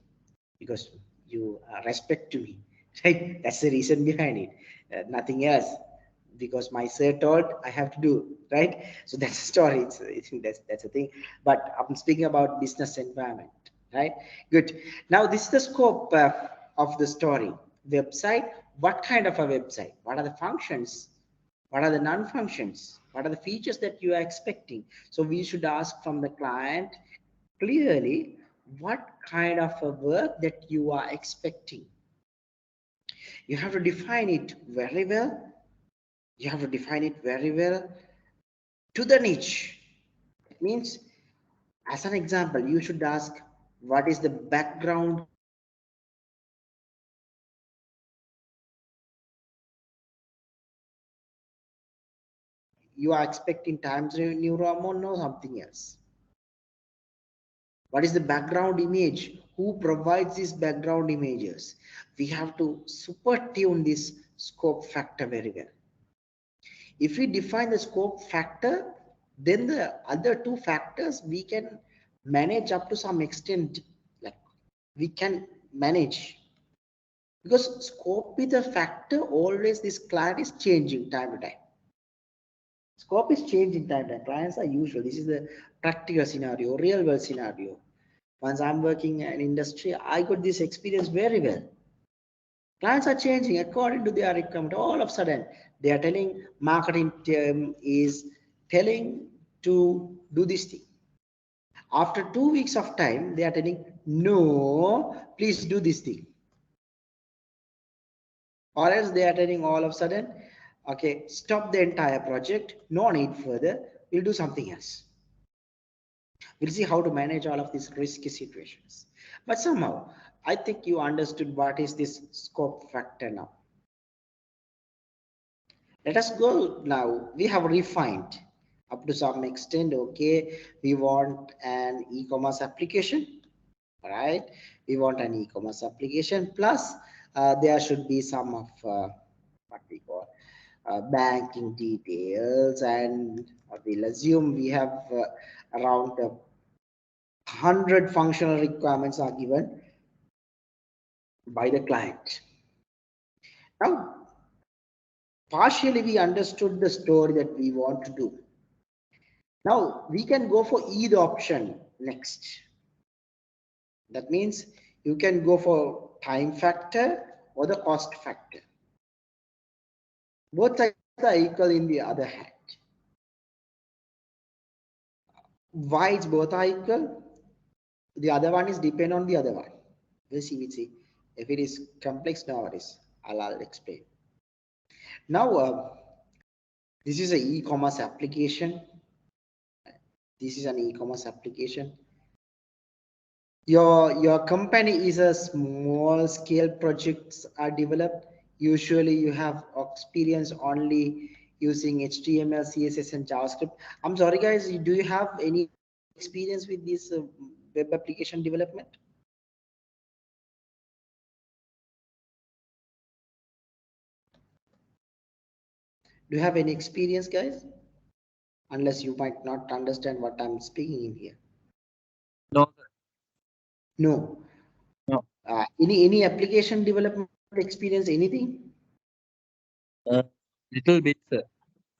because you respect to me, right? That's the reason behind it, nothing else. Because my sir told I have to do, right? So that's a story. That's a thing. But I'm speaking about business environment, right? Good. Now this is the scope of the story. Website. What kind of a website? What are the functions? What are the non-functions? What are the features that you are expecting? So we should ask from the client clearly what kind of a work that you are expecting. You have to define it very well. You have to define it very well to the niche. It means, as an example, you should ask what is the background you are expecting, Times New Roman or something else. What is the background image? Who provides these background images? We have to super tune this scope factor very well. If we define the scope factor, then the other two factors we can manage up to some extent. Like we can manage, because scope is a factor. Always this client is changing time to time. Scope is changing time to time. Clients are usual. This is the practical scenario, real world scenario. Once I'm working in industry, I got this experience very well. Clients are changing according to their requirement. All of a sudden, they are telling marketing team is telling to do this thing. After 2 weeks of time, they are telling, no, please do this thing. Or else they are telling all of a sudden, okay, stop the entire project, no need further, we'll do something else. We'll see how to manage all of these risky situations. But somehow, I think you understood what is this scope factor now. Let us go now. We have refined up to some extent. Okay, we want an e-commerce application, right? We want an e-commerce application, plus there should be some of what we call banking details, and we'll assume we have around 100 functional requirements are given by the client. Now, partially we understood the story that we want to do. Now we can go for either option next. That means you can go for time factor or the cost factor. Both sides are equal in the other hand. Why it's both are equal? The other one is depend on the other one. We'll see. If it is complex, no worries. I'll explain. Now, this is an e-commerce application. This is an e-commerce application. Your company is a small scale projects are developed. Usually you have experience only using HTML, CSS and JavaScript. I'm sorry guys, do you have any experience with this web application development? Do you have any experience, guys? Unless you might not understand what I'm speaking in here. No, sir. No. No. Any application development experience, anything? Little bit, sir.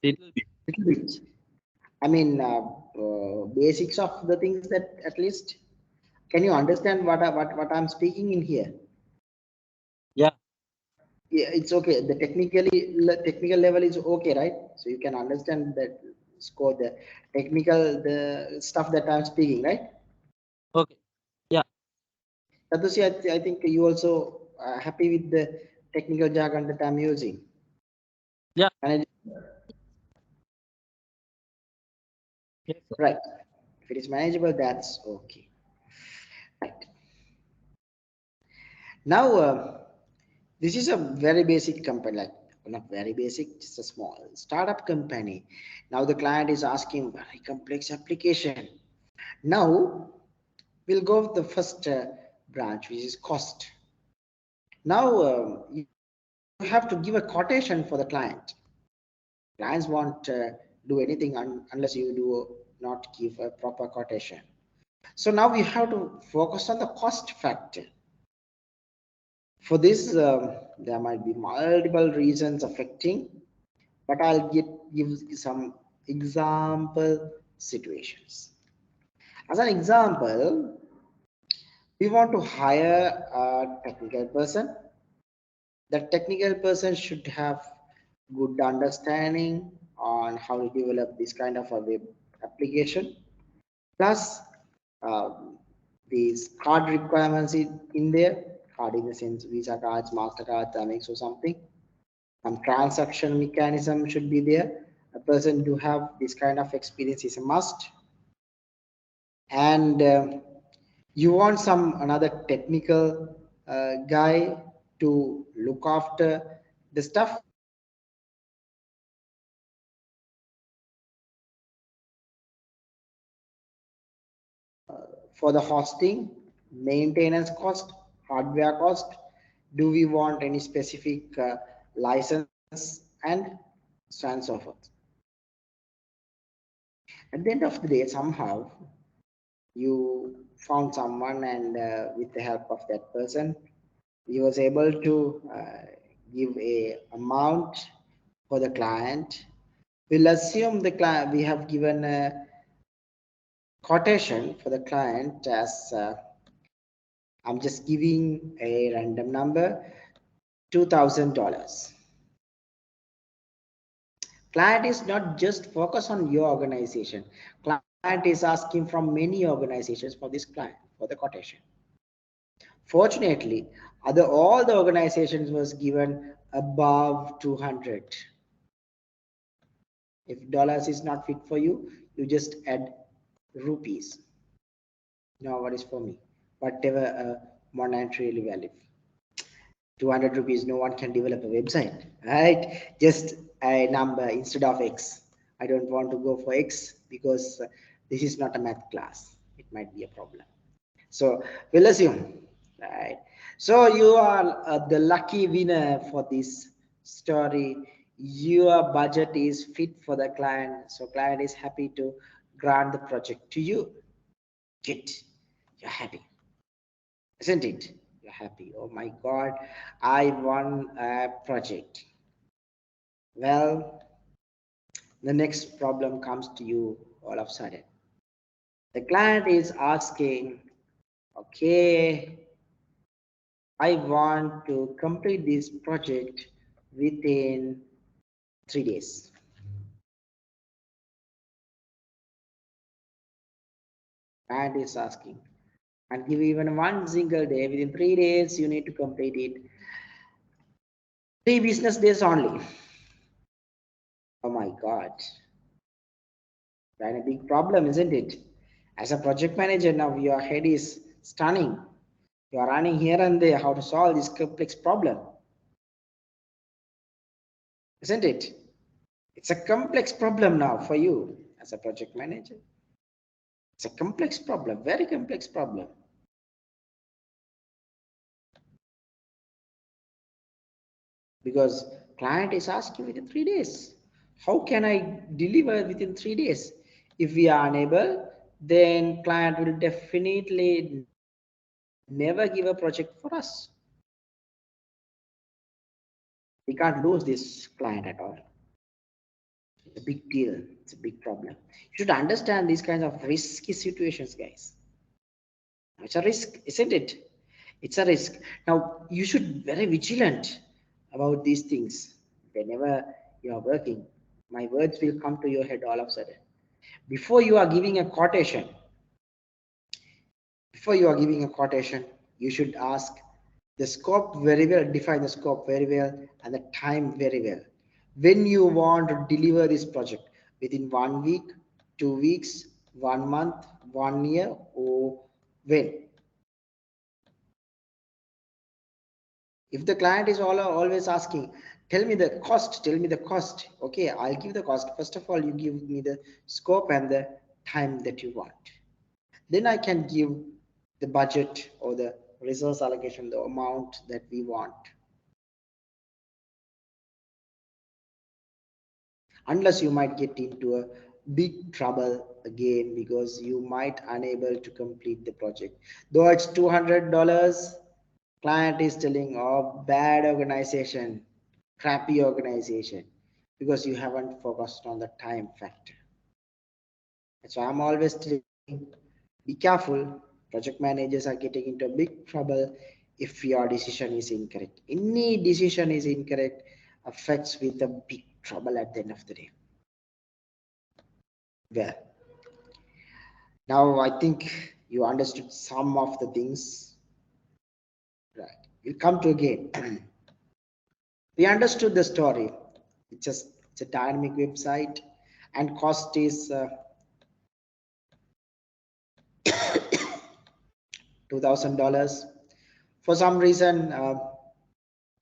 Little bit. Little bit. I mean, basics of the things that at least. Can you understand what I'm speaking in here? Yeah. Yeah, it's okay. The technical level is okay, right? So you can understand that score, the technical, the stuff that I'm speaking, right? Okay. Yeah. Satoshi, I think you also happy with the technical jargon that I'm using. Yeah. Yes, right. If it is manageable, that's okay. Right. Now, this is a very basic company. Like not very basic, just a small startup company. Now the client is asking very complex application. Now we'll go with the first branch, which is cost. Now you have to give a quotation for the client. Clients won't do anything unless you do not give a proper quotation. So now we have to focus on the cost factor. For this, there might be multiple reasons affecting, but I'll give some example situations. As an example, we want to hire a technical person. The technical person should have good understanding on how to develop this kind of a web application. Plus, these card requirements in there, card in the sense Visa cards, MasterCard, Amex or something. Some transaction mechanism should be there. A person to have this kind of experience is a must. And you want some another technical guy to look after the stuff. For the hosting, maintenance cost, hardware cost, do we want any specific license, and so on and so forth. At the end of the day, somehow you found someone, and with the help of that person, he was able to give a amount for the client. We'll assume the client, we have given a quotation for the client as I'm just giving a random number, $2,000. Client is not just focused on your organization. Client is asking from many organizations for this client, for the quotation. Fortunately, all the organizations was given above 200. If dollars is not fit for you, you just add rupees. No, what is for me? Whatever monetarily value. 200 rupees, no one can develop a website, right? Just a number instead of X. I don't want to go for X because this is not a math class. It might be a problem. So we'll assume, right? So you are the lucky winner for this story. Your budget is fit for the client. So client is happy to grant the project to you. Good, you're happy, isn't it? You're happy. Oh my God, I won a project. Well, the next problem comes to you all of a sudden. The client is asking, okay, I want to complete this project within 3 days. Client is asking, and give even one single day, within 3 days, you need to complete it. 3 business days only. Oh my God. That's a big problem, isn't it? As a project manager, now your head is stunning. You are running here and there how to solve this complex problem. Isn't it? It's a complex problem now for you as a project manager. It's a complex problem, very complex problem. Because client is asking within 3 days. How can I deliver within 3 days? If we are unable, then client will definitely never give a project for us. We can't lose this client at all. It's a big deal. It's a big problem. You should understand these kinds of risky situations, guys. It's a risk, isn't it? It's a risk. Now, you should be very vigilant about these things whenever you are working. My words will come to your head all of a sudden. Before you are giving a quotation, you should ask the scope very well, define the scope very well, and the time very well. When you want to deliver this project, within 1 week, 2 weeks, 1 month, 1 year, or when? If the client is always asking, Tell me the cost. Tell me the cost. Okay, I'll give the cost. First of all, you give me the scope and the time that you want. Then I can give the budget or the resource allocation, the amount that we want. Unless you might get into a big trouble again because you might unable to complete the project. Though it's $200, client is telling, oh, bad organization, crappy organization, because you haven't focused on the time factor. So I'm always telling, be careful. Project managers are getting into big trouble if your decision is incorrect. Any decision is incorrect affects with a big trouble at the end of the day. Well, now I think you understood some of the things. Right. We'll come to again. We understood the story. It's a dynamic website, and cost is $2,000. For some reason,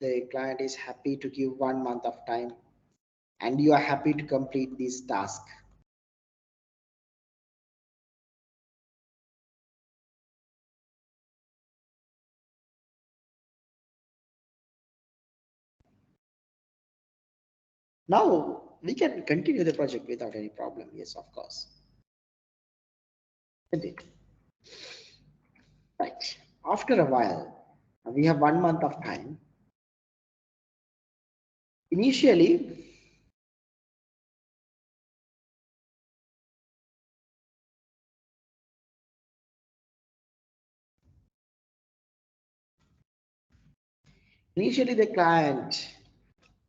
the client is happy to give 1 month of time, and you are happy to complete this task. Now we can continue the project without any problem. Yes, of course. Isn't it? Right. After a while, we have 1 month of time. Initially, the client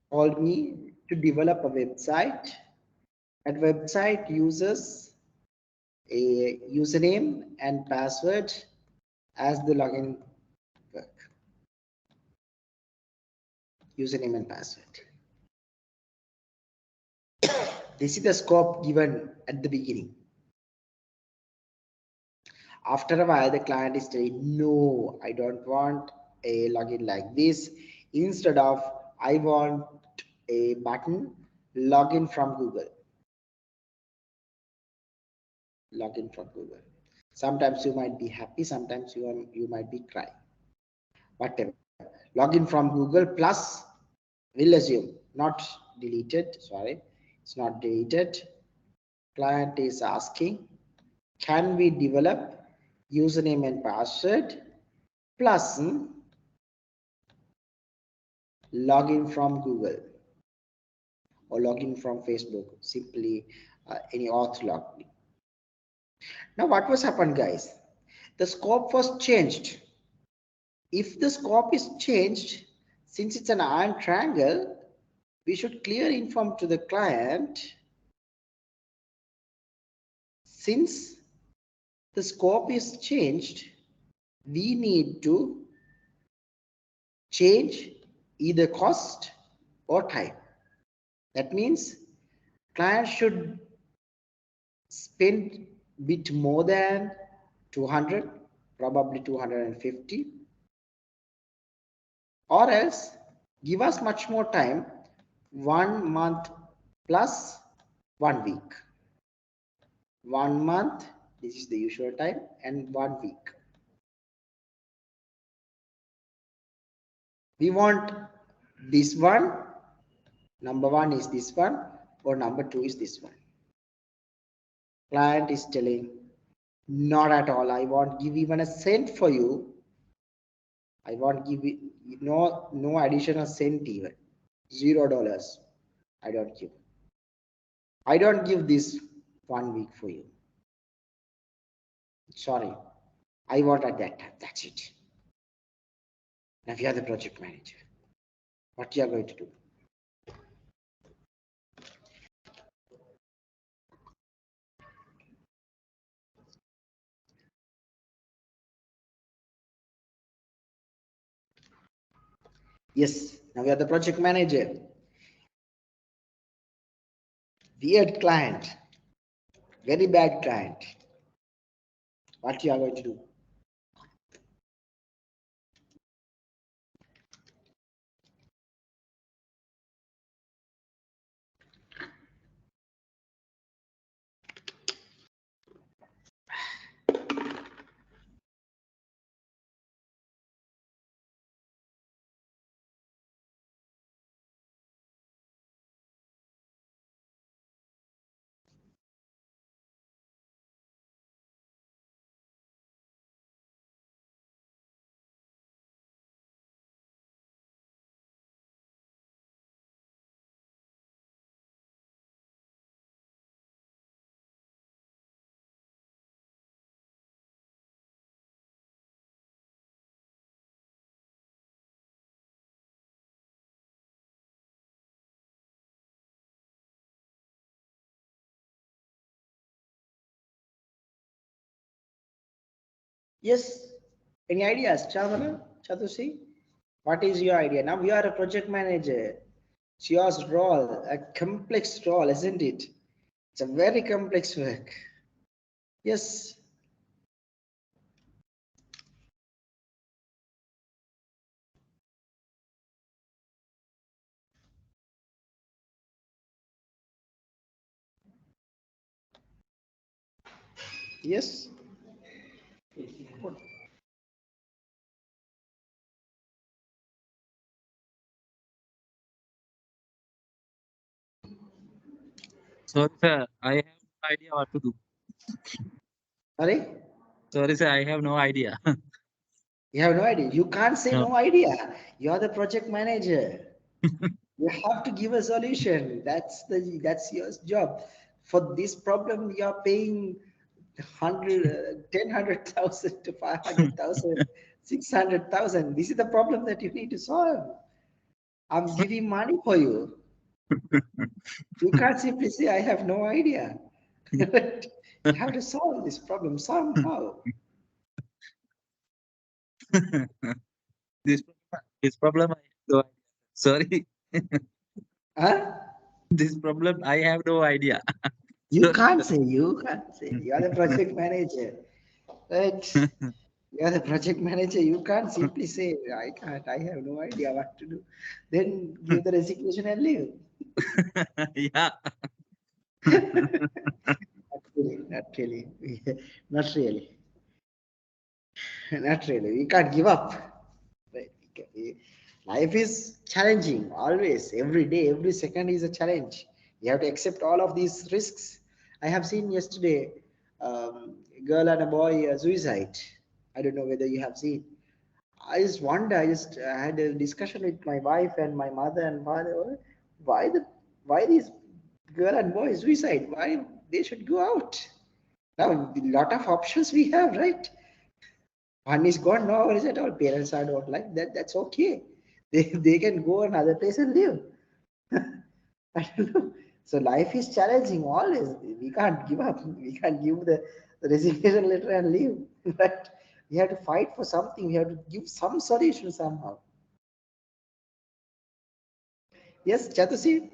called me to develop a website. That website uses a username and password as the login work. Username and password. This is the scope given at the beginning. After a while, the client is saying, no, I don't want a login like this. Instead of, I want a button, login from Google. Login from Google. Sometimes you might be happy, sometimes you might be crying. Whatever. Login from Google plus, we'll assume, not deleted, sorry, it's not deleted. Client is asking, can we develop username and password plus login from Google or login from Facebook, simply any auth login. Now what was happened, guys? The scope was changed. If the scope is changed, since it's an iron triangle, we should clearly inform to the client, since the scope is changed, we need to change either cost or time. That means client should spend bit more than 200, probably 250, or else give us much more time, 1 month plus 1 week. 1 month, this is the usual time, and 1 week. We want this one, number 1 is this one, or number 2 is this one. Client is telling, not at all, I won't give even a cent for you. I won't give you no additional cent even. $0. I don't give. I don't give this 1 week for you. Sorry. I want at that time. That's it. Now you are the project manager. What you are going to do? Yes, now we are the project manager. Weird client, very bad client. What you are going to do? Yes. Any ideas, Chandana, Chatusi? What is your idea? Now you are a project manager. It's your role, a complex role, isn't it? It's a very complex work. Yes. Yes. Sorry, sir. I have no idea what to do. Sorry? Sorry, sir. I have no idea. You have no idea. You can't say No. no idea. You are the project manager. You have to give a solution. That's your job. For this problem, you are paying 100,000 to 500,000, 600,000. This is the problem that you need to solve. I'm giving money for you. You can't simply say, I have no idea. You have to solve this problem somehow. this this problem I have no idea. Sorry. Huh? This problem I have no idea. You Sorry, can't sir. say, you can't say. You are the project manager. Right? You are the project manager. You can't simply say, I can't, I have no idea what to do. Then give the resignation and leave. Yeah. Not really, not really. Not really. Not really. We can't give up. Right? Life is challenging always. Every day, every second is a challenge. You have to accept all of these risks. I have seen yesterday a girl and a boy suicide. I don't know whether you have seen. I just wonder. I just had a discussion with my wife and my mother and father. Why the why these girl and boy suicide? Why they should go out? Now a lot of options we have, right? One is gone, no worries at all. Parents are not like that. That's okay. They can go another place and live. I don't know. So life is challenging always. We can't give up. We can't give the resignation letter and leave. But we have to fight for something. We have to give some solution somehow. Yes, Chatusi,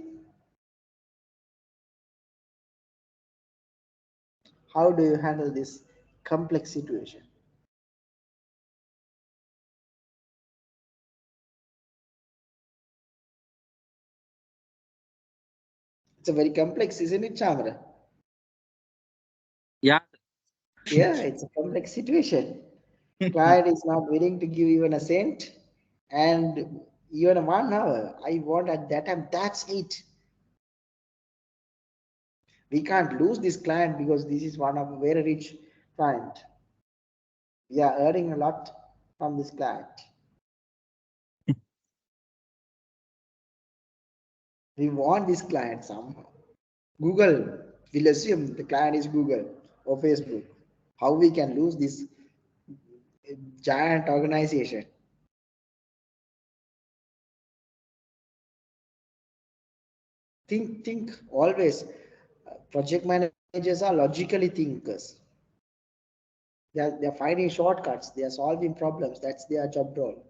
how do you handle this complex situation? It's a very complex, isn't it, Chandra? Yeah. Yeah, it's a complex situation. Client is not willing to give even a cent, and even 1 hour. I want at that time. That's it. We can't lose this client because this is one of a very rich client. We are earning a lot from this client. We want this client somehow. Google, we'll assume the client is Google or Facebook. How we can lose this giant organization? Think always. Project managers are logically thinkers. They're finding shortcuts. They are solving problems. That's their job role.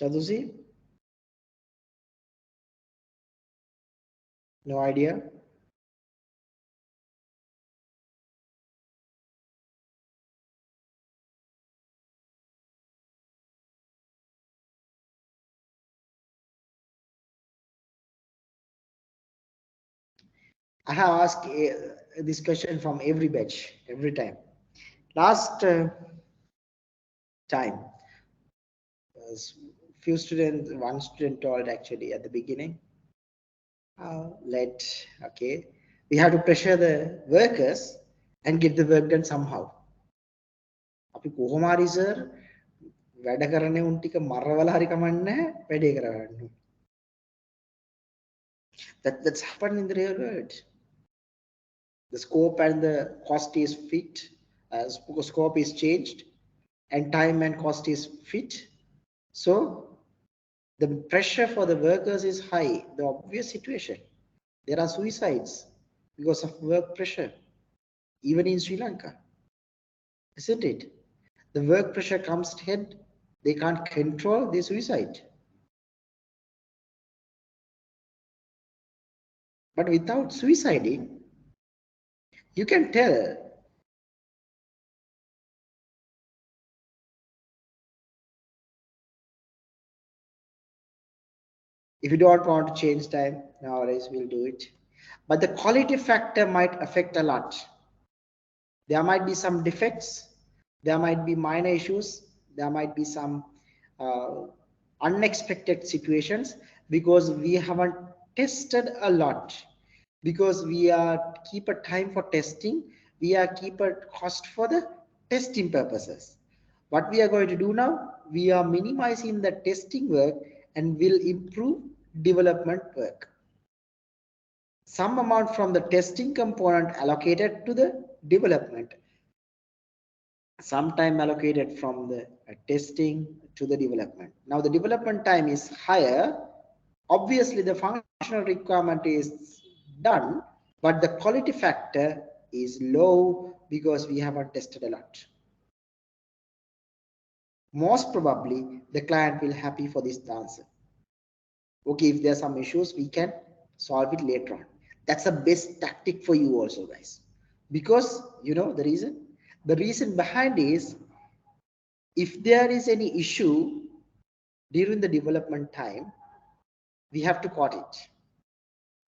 Chadusi, no idea. I have asked this question from every batch every time. Last time, few students, one student told actually at the beginning, let okay, we have to pressure the workers and get the work done somehow. අපි කොහොම හරි sir වැඩ කරන්නේ උන් ටික මරවලා හරි කමන්නේ වැඩේ කරගන්න. That's happened in the real world. The scope and the cost is fit, scope is changed, and time and cost is fit. So the pressure for the workers is high. The obvious situation. There are suicides because of work pressure, even in Sri Lanka, isn't it? The work pressure comes ahead, they can't control the suicide. But without suiciding, you can tell if you don't want to change time, nowadays we'll do it. But the quality factor might affect a lot. There might be some defects, there might be minor issues, there might be some uh, unexpected situations because we haven't tested a lot, because we are keep a time for testing, we are keep a cost for the testing purposes. What we are going to do now, we are minimizing the testing work and will improve development work. Some amount from the testing component allocated to the development, some time allocated from the testing to the development. Now the development time is higher. Obviously the functional requirement is done, but the quality factor is low because we haven't tested a lot. Most probably the client will happy for this answer. Okay, if there are some issues, we can solve it later on. That's the best tactic for you also, guys. Because you know the reason? The reason behind is, if there is any issue during the development time, we have to caught it.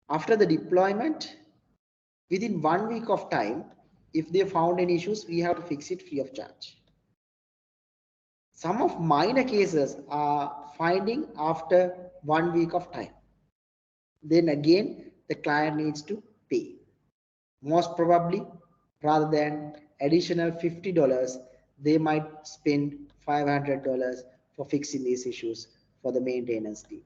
After the deployment, within 1 week of time, if they found any issues, we have to fix it free of charge. Some of minor cases are finding after 1 week of time. Then again, the client needs to pay. Most probably, rather than additional $50, they might spend $500 for fixing these issues for the maintenance team.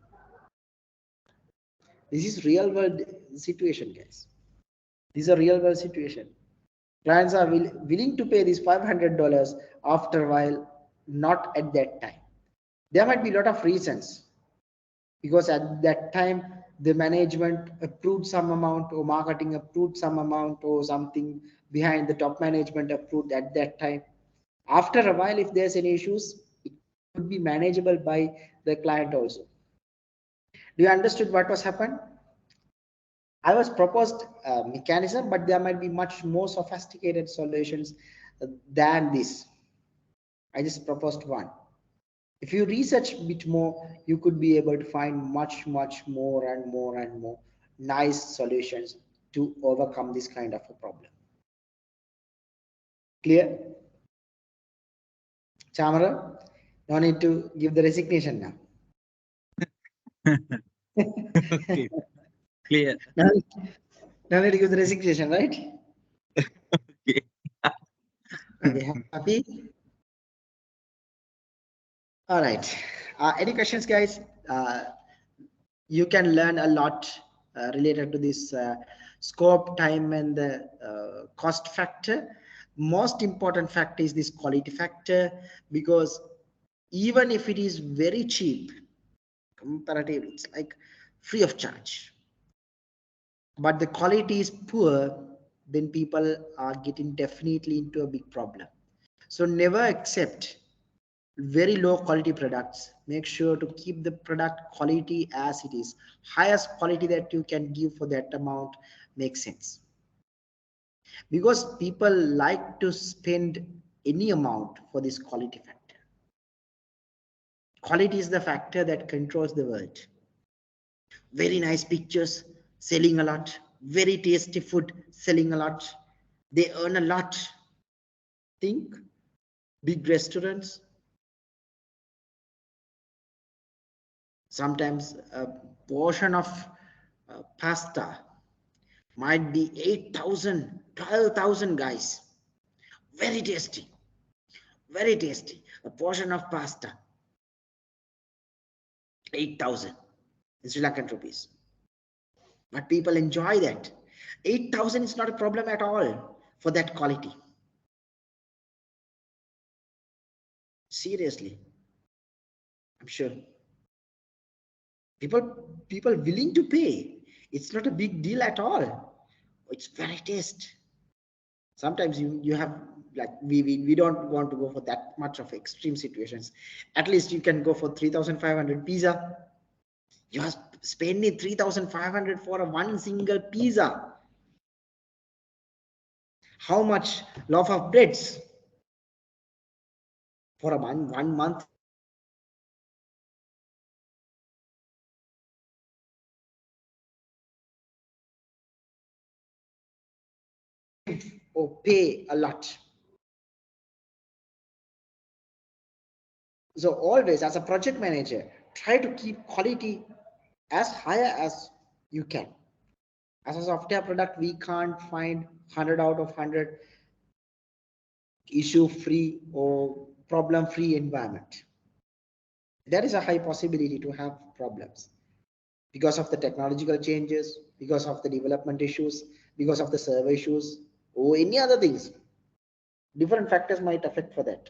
This is real world situation, guys. This is a real world situation. Clients are willing to pay this $500 after a while, not at that time. There might be a lot of reasons, because at that time the management approved some amount, or marketing approved some amount, or something behind the top management approved at that time. After a while, if there's any issues, it could be manageable by the client also. Do you understood what was happened? I was proposed a mechanism, but there might be much more sophisticated solutions than this. I just proposed one. If you research a bit more, you could be able to find much more and more nice solutions to overcome this kind of a problem. Clear? Chamara, no need to give the resignation now. Okay, clear. No, no need to give the resignation, right? Okay. Okay, happy? All right. Any questions, guys? You can learn a lot related to this scope, time, and the cost factor. Most important factor is this quality factor, because even if it is very cheap, comparatively, it's like free of charge, but the quality is poor, then people are getting definitely into a big problem. So never accept very low quality products. Make sure to keep the product quality as it is. Highest quality that you can give for that amount makes sense, because people like to spend any amount for this quality factor. Quality is the factor that controls the world. Very nice pictures selling a lot, very tasty food selling a lot, they earn a lot. Think big restaurants, sometimes a portion of pasta might be 8,000, 12,000, guys. Very tasty, very tasty. A portion of pasta, 8,000 in Sri Lankan rupees. but people enjoy that. 8,000 is not a problem at all for that quality. Seriously, I'm sure people willing to pay. It's not a big deal at all. It's very taste. Sometimes you have, like, we don't want to go for that much of extreme situations. At least you can go for 3,500 pizza. You are spending 3,500 for a one single pizza. How much loaf of breads for a 1 month? Or pay a lot. So always, as a project manager, try to keep quality as high as you can. As a software product, we can't find 100 out of 100 issue free or problem free environment. There is a high possibility to have problems because of the technological changes, because of the development issues, because of the server issues, or any other things. Different factors might affect for that.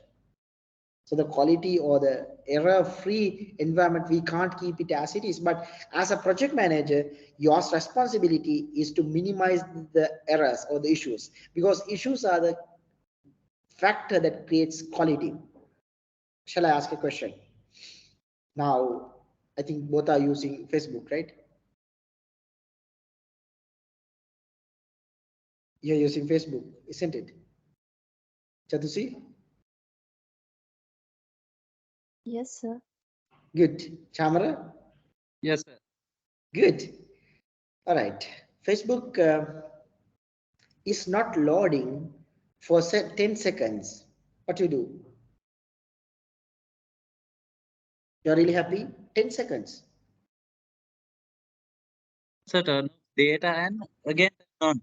So the quality or the error free environment, we can't keep it as it is. But as a project manager, your responsibility is to minimize the errors or the issues, because issues are the factor that creates quality. Shall I ask a question? Now, I think both are using Facebook, right? You're using Facebook, isn't it? Chatusi? Yes, sir. Good. Chamara? Yes, sir. Good. All right. Facebook is not loading for 10 seconds. What you do? You're really happy? 10 seconds. So turn off data and again turn on.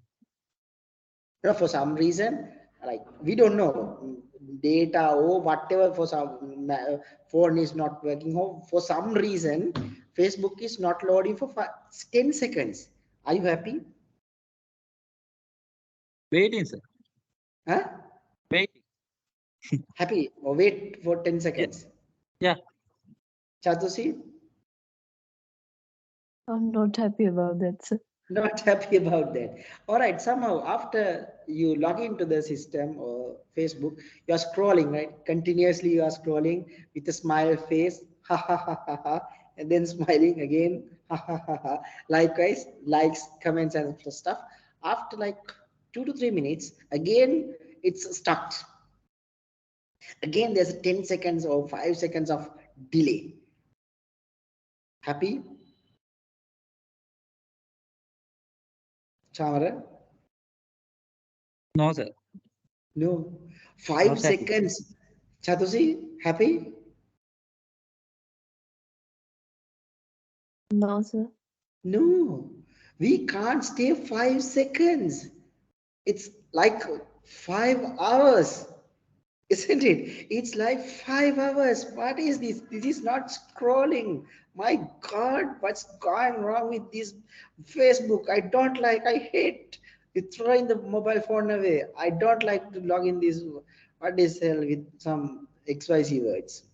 You know, for some reason, like, we don't know, data or whatever, for some phone is not working, or for some reason Facebook is not loading for 10 seconds. Are you happy? Waiting, sir. Huh? Waiting. Happy or wait for 10 Yeah. seconds? Yeah. Chatusi? I'm not happy about that, sir. Not happy about that. All right, somehow after you log into the system or Facebook, you're scrolling, right? Continuously you are scrolling with a smile face, ha ha ha ha ha, and then smiling again, ha ha ha ha. Likewise, likes, comments, and stuff. After like 2 to 3 minutes, again it's stuck. Again, there's 10 seconds or 5 seconds of delay. Happy? Chamara? No, sir. No. 5 Not happy. seconds. Chatusi, happy? No, sir. No, we can't stay 5 seconds. It's like 5 hours, isn't it? It's like 5 hours. What is this? This is not scrolling. My God, what's going wrong with this Facebook? I don't like, I hate. You throwing the mobile phone away. I don't like to log in this, what is hell, with some XYZ words.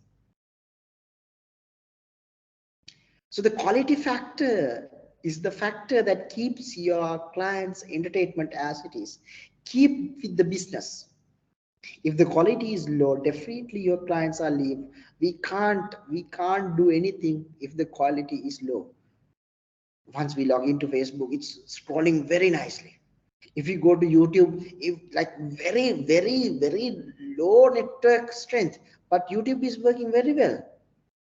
So the quality factor is the factor that keeps your client's entertainment as it is. Keep with the business. If the quality is low, definitely your clients are leave. We can't do anything if the quality is low. Once we log into Facebook, it's scrolling very nicely. If you go to YouTube, if like very low network strength, but YouTube is working very well.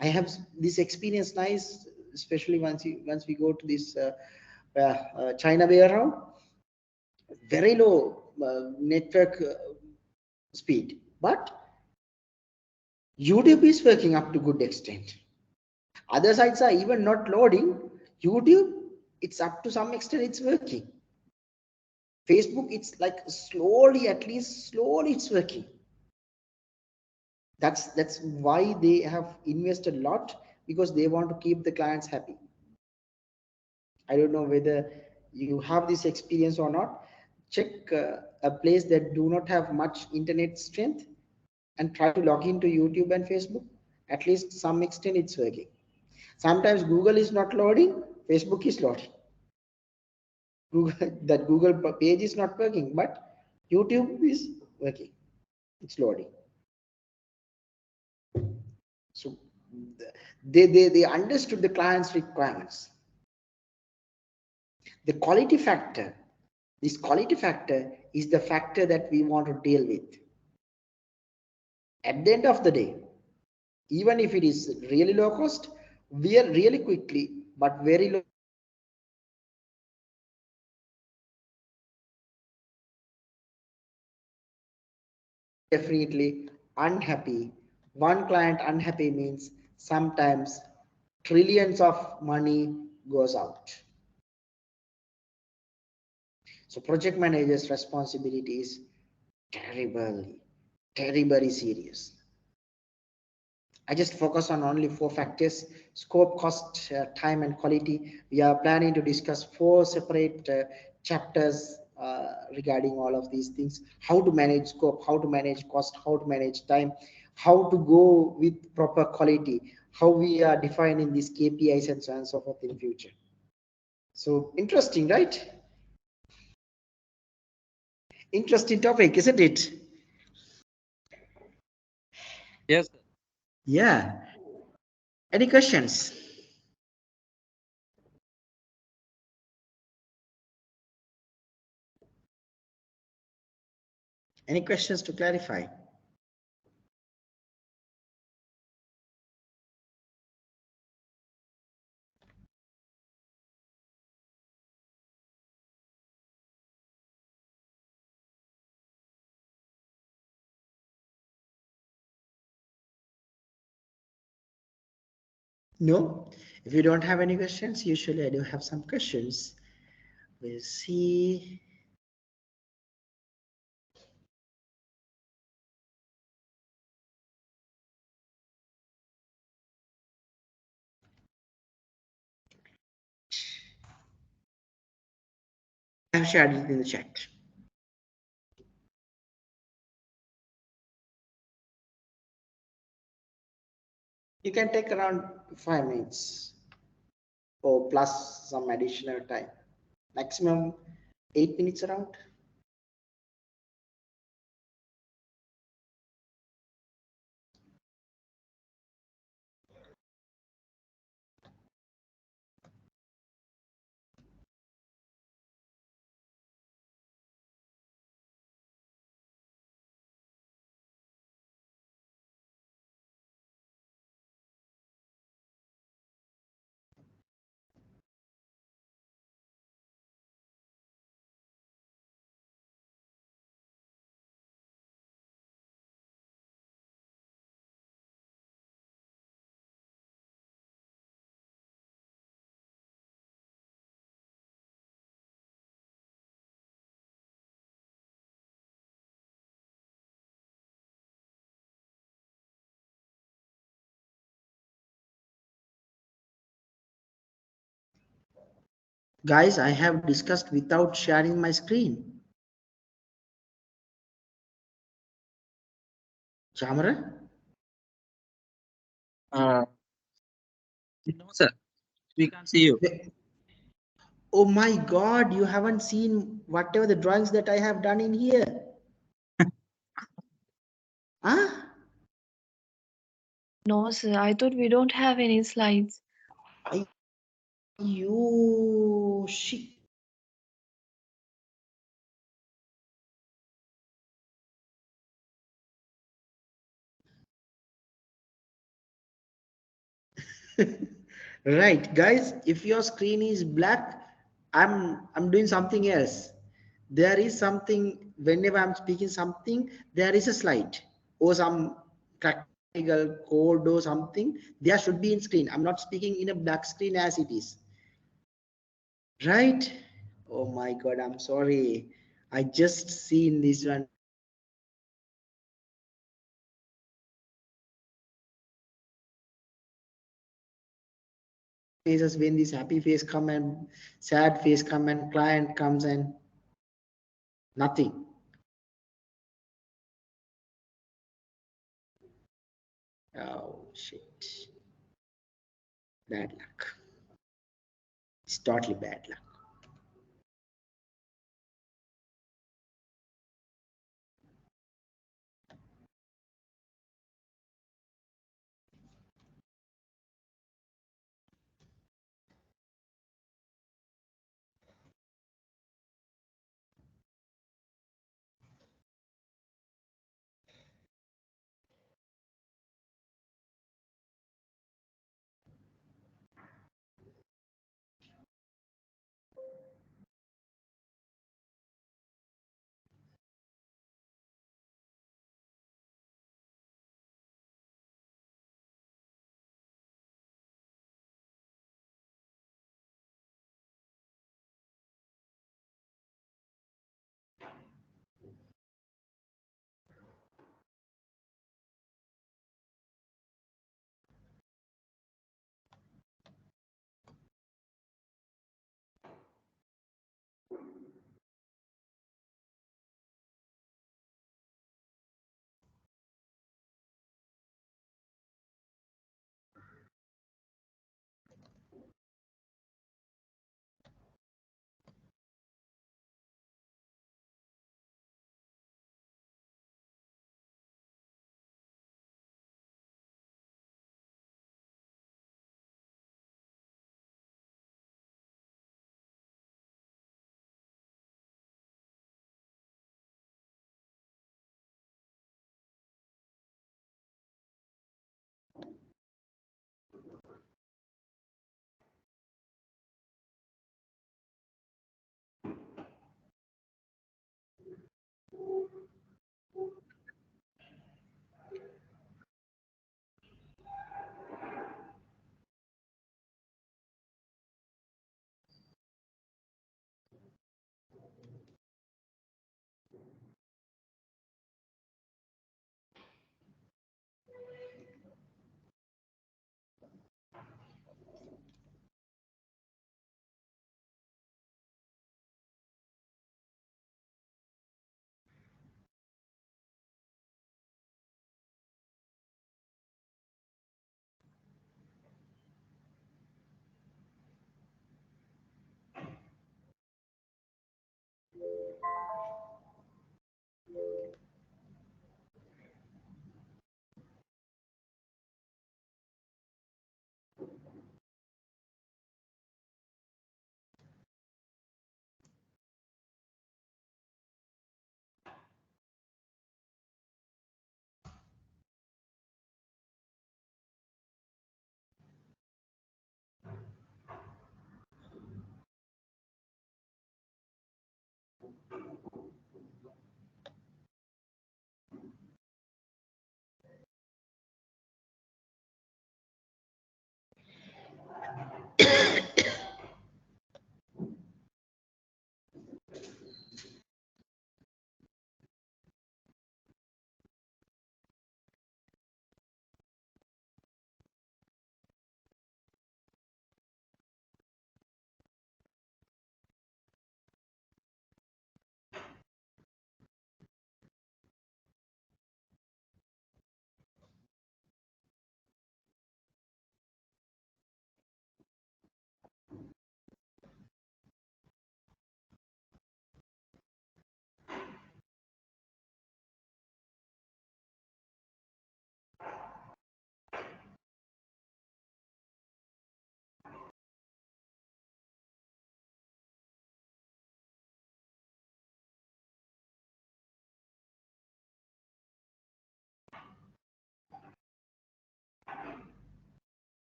I have this experience nice, especially once we go to this China way around, very low network speed, but YouTube is working up to good extent. Other sites are even not loading. YouTube, it's up to some extent it's working. Facebook, it's like slowly, at least slowly it's working. That's why they have invested a lot, because they want to keep the clients happy. I don't know whether you have this experience or not. Check a place that do not have much internet strength and try to log into YouTube and Facebook. At least some extent it's working. Sometimes Google is not loading, Facebook is loading. Google, that Google page is not working, but YouTube is working. It's loading. So they understood the client's requirements. The quality factor, this quality factor is the factor that we want to deal with. At the end of the day, even if it is really low cost, we are really quickly, but very low. Definitely unhappy. One client unhappy means sometimes trillions of money goes out. So project manager's responsibility is terribly serious. I just focus on only 4 factors: scope, cost, time, and quality. We are planning to discuss 4 separate chapters regarding all of these things: how to manage scope, how to manage cost, how to manage time, how to go with proper quality, how we are defining these KPIs and so on and so forth in future. So interesting, right? Interesting topic, isn't it? Yes, sir. Yeah. Any questions? Any questions to clarify? No? If you don't have any questions, usually I do have some questions. We'll see. I've shared it in the chat. You can take around 5 minutes or plus some additional time. Maximum 8 minutes around. Guys, I have discussed without sharing my screen. Chamara? Uh, no, sir. We can't see you. Oh my God, you haven't seen whatever the drawings that I have done in here. Huh? No, sir, I thought we don't have any slides. You shit. Right, guys, if your screen is black, I'm doing something else. There is something whenever I'm speaking something, there is a slide or some practical code or something. There should be in screen. I'm not speaking in a black screen as it is. Right? Oh my God, I'm sorry. I just seen this one. faces when this happy face come and sad face come and client comes and nothing. Oh shit. Bad luck. It's totally bad luck.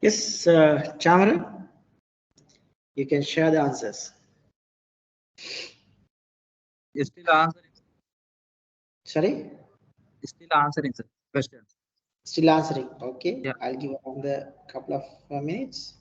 Yes, Chamara, you can share the answers. Still answering. Sorry, Still answering, sir. Question. still answering. Okay, Yeah. I'll give another couple of minutes.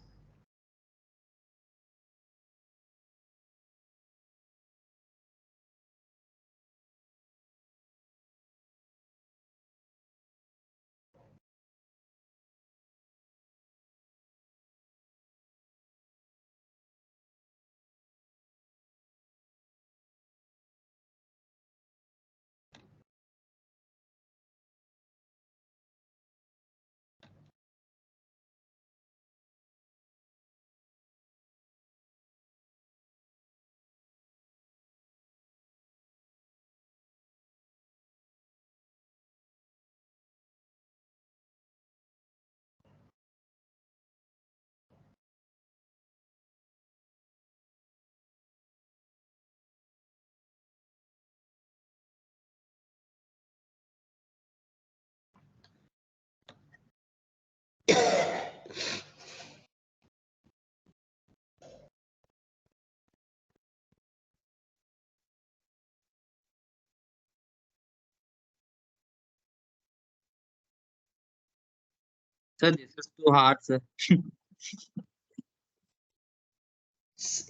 Sir, this is too hard, sir.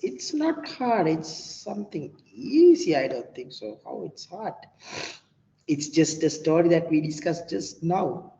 It's not hard. It's something easy. I don't think so. How it's hard? It's just a story that we discussed just now.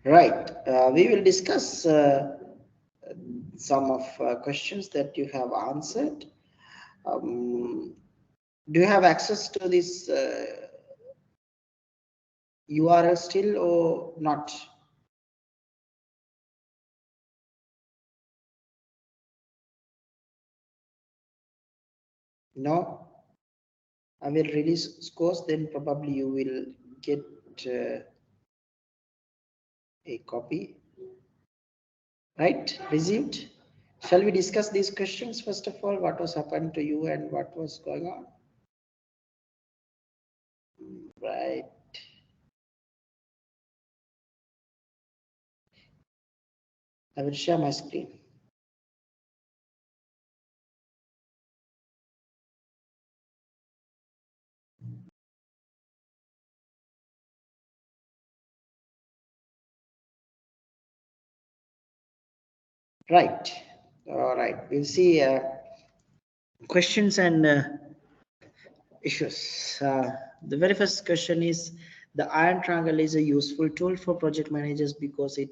Right. We will discuss some of questions that you have answered. Do you have access to this URL still or not? No. I will release scores, then probably you will get a copy. Right? Received. Shall we discuss these questions first of all? What was happened to you and what was going on? Right. I will share my screen. Right. All right. We'll see questions and issues. The very first question is, the iron triangle is a useful tool for project managers because it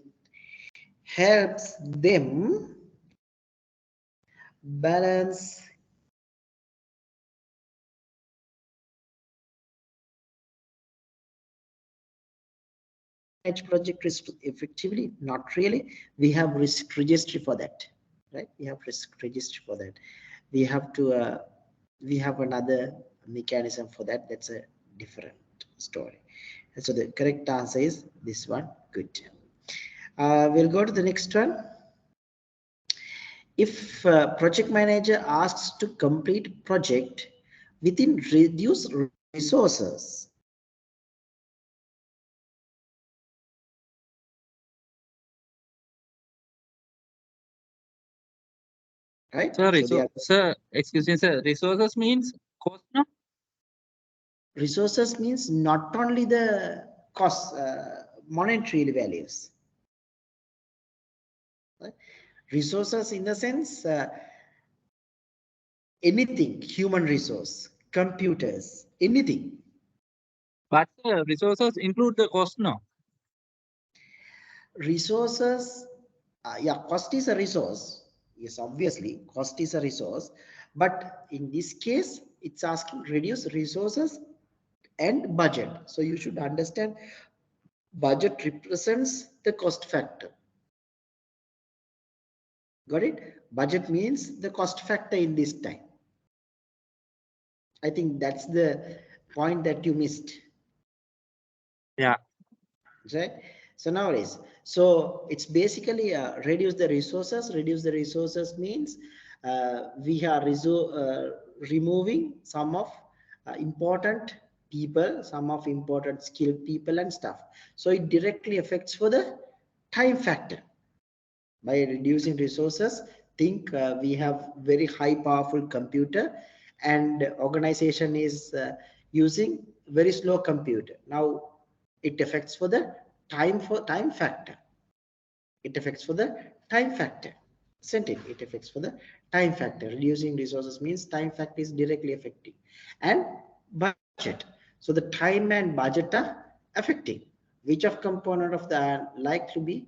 helps them balance manage project risk effectively. Not really. We have risk registry for that, right? We have risk registry for that. We have to we have another mechanism for that. That's a different story. And so the correct answer is this one. Good. We'll go to the next one. If project manager asks to complete project within reduced resources, right? Sorry, So they so are sir, excuse me, sir. Resources means cost, no? resources means not only the cost, monetary values, right? Resources in the sense anything, human resource, computers, anything. But resources include the cost, no? Resources, yeah, cost is a resource. Yes, obviously, cost is a resource. But in this case, it's asking reduce resources and budget. So you should understand budget represents the cost factor. Got it? Budget means the cost factor in this time. I think that's the point that you missed. Yeah. Right? So nowadays, so it's basically reduce the resources. Reduce the resources means we are removing some of important people, some of important skilled people and stuff. So it directly affects for the time factor. By reducing resources, think we have very high powerful computer and organization is using very slow computer. Now it affects for the time factor. It affects for the time factor, isn't it? It affects for the time factor. Reducing resources means time factor is directly affecting. And budget. So the time and budget are affecting. Which of component of the like to be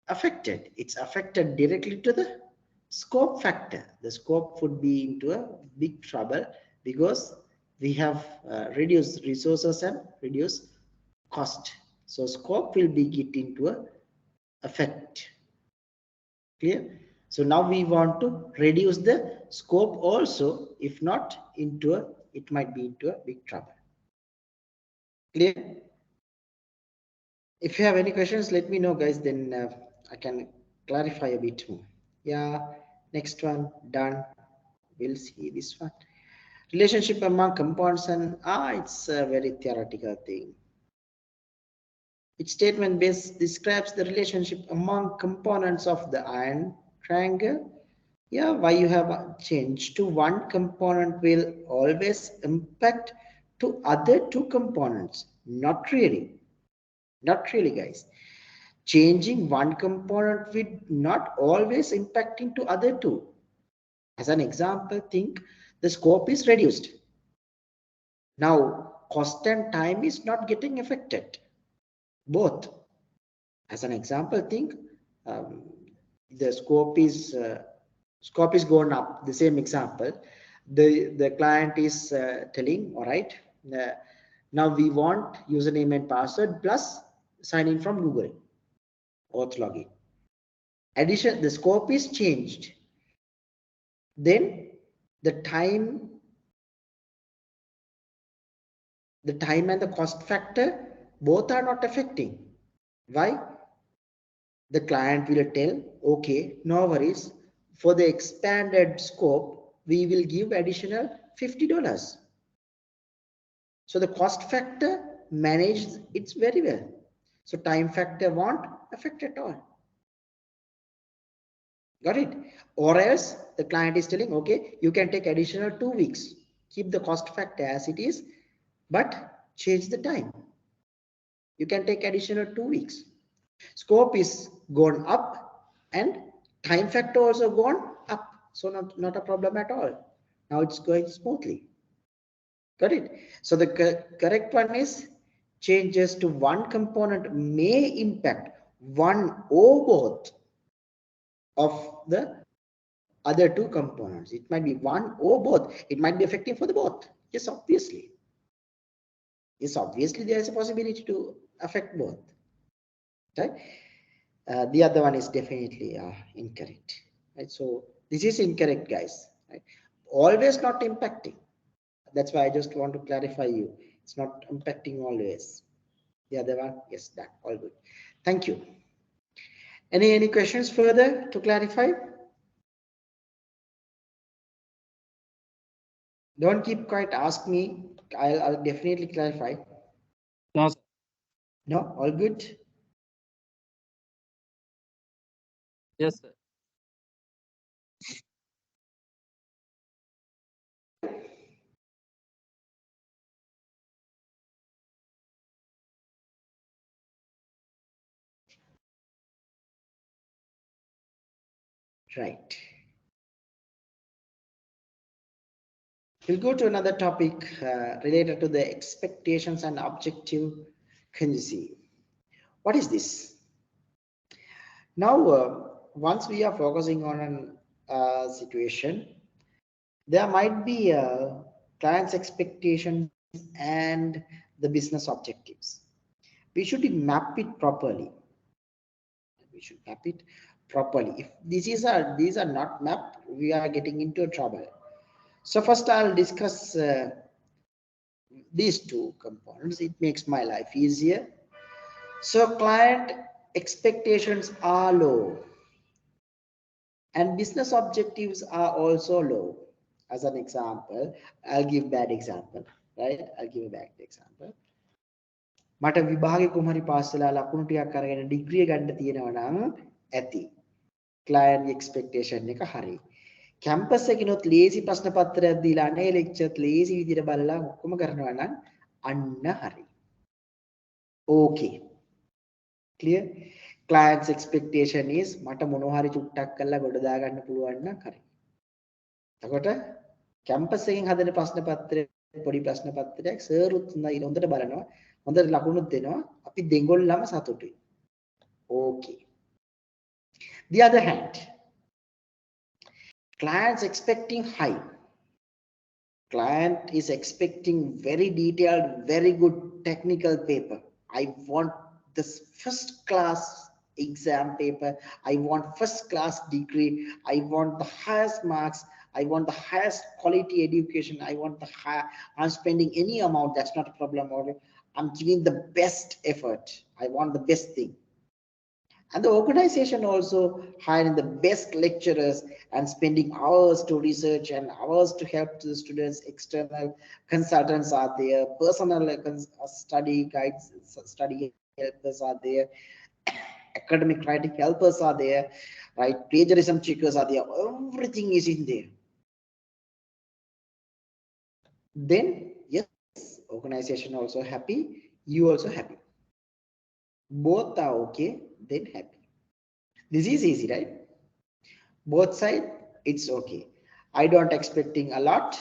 affected? It's affected directly to the scope factor. The scope would be into a big trouble because we have reduced resources and reduced cost. So scope will be get into a effect. Clear? So now we want to reduce the scope also. If not into a, it might be into a big trouble. Clear? If you have any questions, let me know, guys. Then I can clarify a bit more. Yeah, next one done. We'll see this one. Relationship among compounds and it's a very theoretical thing. Each statement base describes the relationship among components of the iron triangle. Yeah, why you have changed to one component will always impact to other two components. Not really. Not really, guys. Changing one component will not always impacting to other two. As an example, think the scope is reduced. Now, cost and time is not getting affected. Both. As an example, think um, the scope is going up. The same example, the client is telling, all right, uh, now we want username and password plus sign in from Google, auth login. Addition, the scope is changed. Then the time and the cost factor both are not affecting. Why? The client will tell, okay, no worries. For the expanded scope, we will give additional $50. So the cost factor managed it very well. So time factor won't affect at all. Got it? Or else the client is telling, okay, you can take additional 2 weeks. Keep the cost factor as it is, but change the time. You can take additional 2 weeks. Scope is gone up and time factor also gone up. So not a problem at all. Now it's going smoothly. Got it? So the correct one is changes to one component may impact one or both of the other two components. It might be one or both. It might be affecting for the both. Yes, obviously. Yes, obviously there is a possibility to affect both. Right? The other one is definitely incorrect. Right? So this is incorrect, guys. Right? Always not impacting. That's why I just want to clarify you. It's not impacting always. The other one, yes, that all good. Thank you. Any questions further to clarify? Don't keep quiet. Ask me. I'll definitely clarify. No, sir. No, all good. Yes, sir. Right. We'll go to another topic related to the expectations and objective conjugacy. What is this? Now, once we are focusing on a situation, there might be client's expectations and the business objectives. We should map it properly. We should map it properly. If these are not mapped, we are getting into trouble. So first I'll discuss these two components. It makes my life easier. So client expectations are low and business objectives are also low. As an example, I'll give bad example, right? I'll give a bad example. මට විභාගේ කුමරි පාස්සලා ලකුණු ටිකක් අරගෙන ඩිග්‍රිය ගන්න තියෙනවා නම් ඇති. client expectation එක හරි. කැම්පස් එකකිනොත් ලේසි ප්‍රශ්න පත්‍රයක් දීලා අනේ ලෙක්චර්ත් ලේසි විදිහට බලලා ඔක්කොම කරනවා නම් අන්න හරි. Okay. Clear? Client's expectation is මට මොනවා හරි චුට්ටක් කරලා ගොඩ දා ගන්න පුළුවන් නම් හරි. එතකොට කැම්පස් එකෙන් හදන ප්‍රශ්න පත්‍රය පොඩි ප්‍රශ්න පත්‍රයක් සර් උත් හොඳට බලනවා. හොඳට ලකුණුත් දෙනවා. අපි දෙගොල්ලම සතුටුයි. Okay. The other hand, clients expecting high. Client is expecting very detailed, very good technical paper. I want this first class exam paper. I want first class degree. I want the highest marks. I want the highest quality education. I want the high. I'm spending any amount. That's not a problem. I'm giving the best effort. I want the best thing. And the organization also hiring the best lecturers and spending hours to research and hours to help the students. External consultants are there, personal study guides, study helpers are there, academic writing helpers are there, right? Plagiarism checkers are there. Everything is in there. Then yes, organization also happy, you also happy. Both are okay, then happy. This is easy, right? Both sides, it's okay. I don't expecting a lot.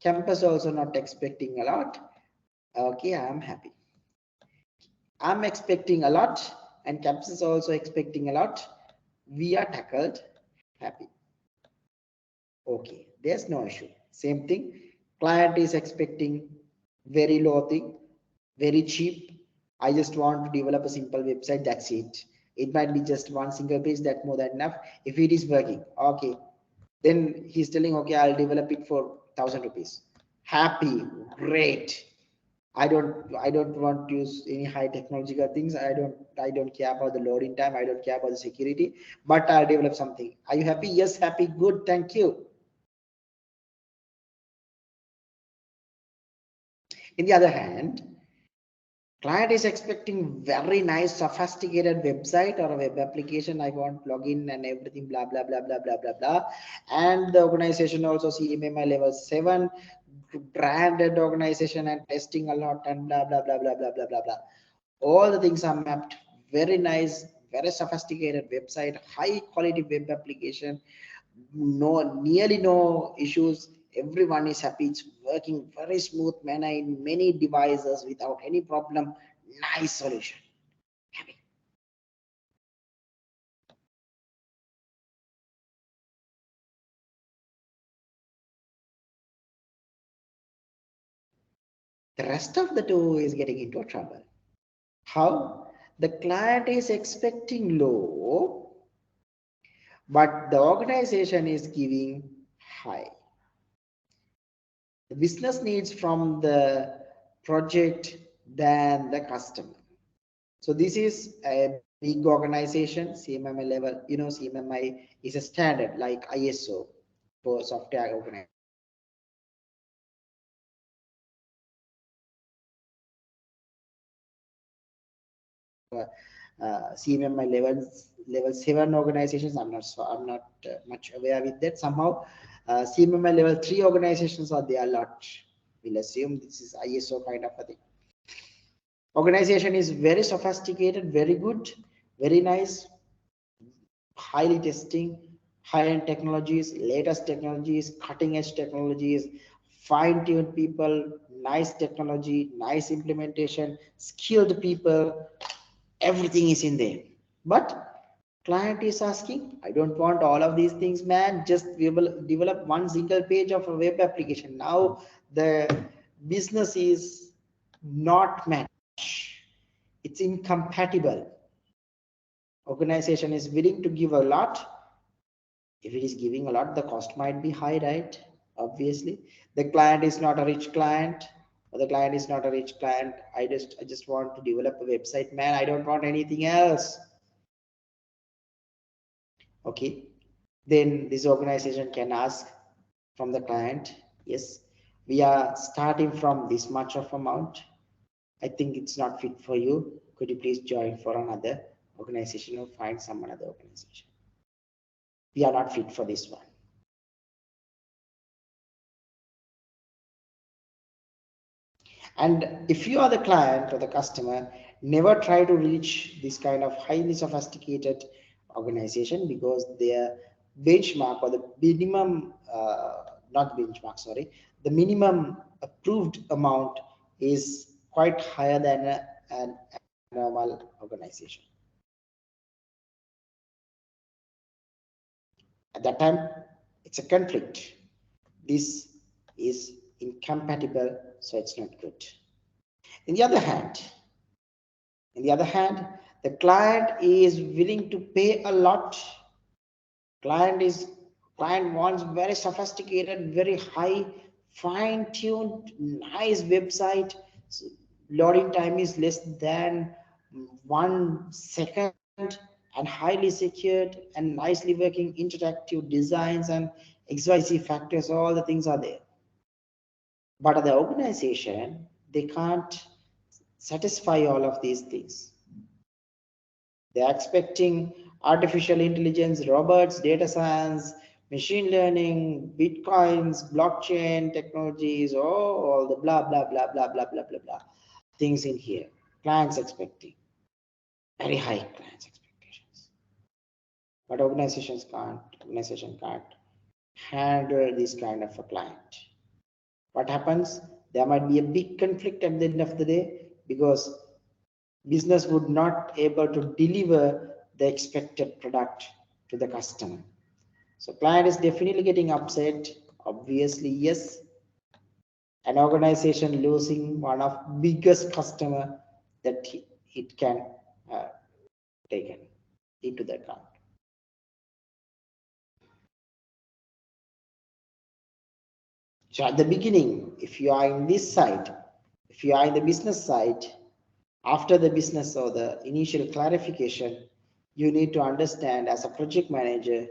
Campus also not expecting a lot. Okay, I am happy. I'm expecting a lot and campus is also expecting a lot. We are tackled, happy. Okay, there's no issue. Same thing. Client is expecting very low thing, very cheap. I just want to develop a simple website, that's it. It might be just one single page, that's more than enough. If it is working, okay. Then he's telling, okay, I'll develop it for 1,000 rupees. Happy, great. I don't want to use any high technological things. I don't care about the loading time. I don't care about the security, but I'll develop something. Are you happy? Yes, happy, good, thank you. In the other hand, client is expecting very nice sophisticated website or a web application. I want login and everything, blah blah blah blah blah blah blah. And the organization also CMMI level 7, branded organization and testing a lot and blah blah blah blah blah blah blah blah. All the things are mapped. Very nice, very sophisticated website, high quality web application. Nearly no issues. Everyone is happy. It's working very smooth manner in many devices without any problem. Nice solution. Happy. The rest of the two is getting into trouble. How? The client is expecting low, but the organization is giving high. The business needs from the project than the customer. So this is a big organization, CMMI level. You know, CMMI is a standard like ISO for software organization. CMMI level 7 organizations. I'm not much aware with that. Somehow, CMMI level 3 organizations are there a lot. We'll assume this is ISO kind of a thing. Organization is very sophisticated, very good, very nice, highly testing, high-end technologies, latest technologies, cutting-edge technologies, fine-tuned people, nice technology, nice implementation, skilled people, everything is in there. But client is asking, I don't want all of these things, man. Just develop one single page of a web application. Now the business is not match. It's incompatible. Organization is willing to give a lot. If it is giving a lot, the cost might be high, right? Obviously, the client is not a rich client, or the client is not a rich client. I just want to develop a website, man. I don't want anything else. Okay, then this organization can ask from the client, yes, we are starting from this much of amount. I think it's not fit for you. Could you please join for another organization or find some another organization? We are not fit for this one. And if you are the client or the customer, never try to reach this kind of highly sophisticated organization, because their benchmark, or the minimum, not benchmark, sorry, the minimum approved amount is quite higher than a normal organization. At that time, it's a conflict. This is incompatible, so it's not good. On the other hand, the client is willing to pay a lot. Client wants very sophisticated, very high, fine-tuned, nice website. So loading time is less than 1 second, and highly secured and nicely working interactive designs and XYZ factors. All the things are there. But at the organization, they can't satisfy all of these things. They're expecting artificial intelligence, robots, data science, machine learning, bitcoins, blockchain technologies, all the blah, blah, blah, blah, blah, blah, blah, blah things in here. Clients expecting very high clients expectations. But organization can't handle this kind of a client. What happens? There might be a big conflict at the end of the day, because business would not able to deliver the expected product to the customer. So client is definitely getting upset. Obviously, yes. An organization losing one of biggest customer that it can take into the account. So at the beginning, if you are in this side, if you are in the business side, after the business or the initial clarification, you need to understand as a project manager,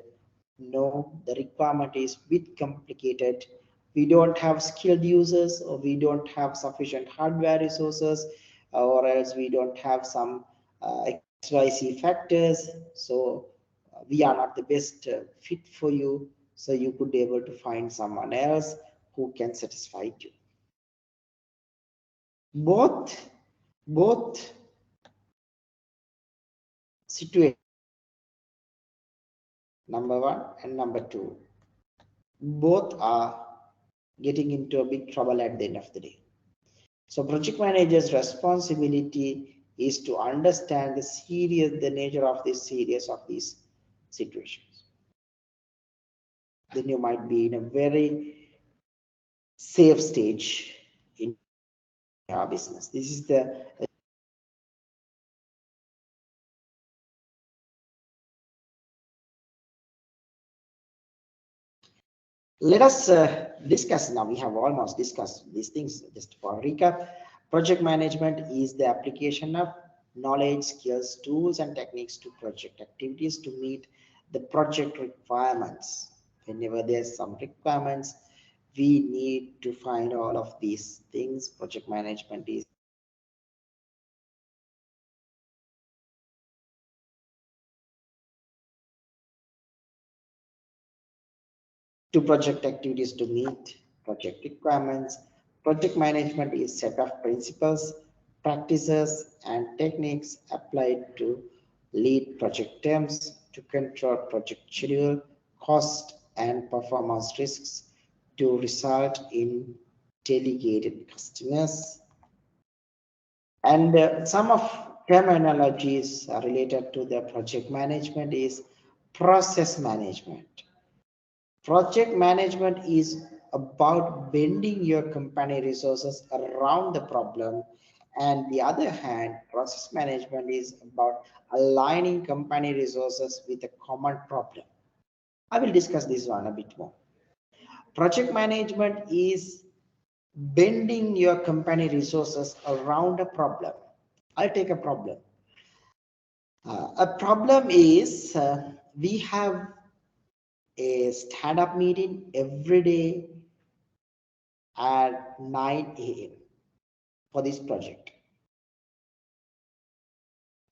no, the requirement is a bit complicated. We don't have skilled users, or we don't have sufficient hardware resources, or else we don't have some XYZ factors. So we are not the best fit for you. So you could be able to find someone else who can satisfy you. Both situations, number one and number two, both are getting into a big trouble at the end of the day. So project manager's responsibility is to understand the nature of this series of these situations. Then you might be in a very safe stage in your business. This is the let us discuss now. We have almost discussed these things. Just for recap, project management is the application of knowledge, skills, tools, and techniques to project activities to meet the project requirements. Whenever there's some requirements, we need to find all of these things. Project management is to project activities to meet project requirements. Project management is a set of principles, practices, and techniques applied to lead project teams, to control project schedule, cost and performance risks to result in delegated customers. And some of terminologies related to the project management is process management. Project management is about bending your company resources around the problem, and the other hand, process management is about aligning company resources with a common problem. I will discuss this one a bit more. Project management is bending your company resources around a problem. I'll take a problem. A problem is we have a stand-up meeting every day at 9 a.m. for this project.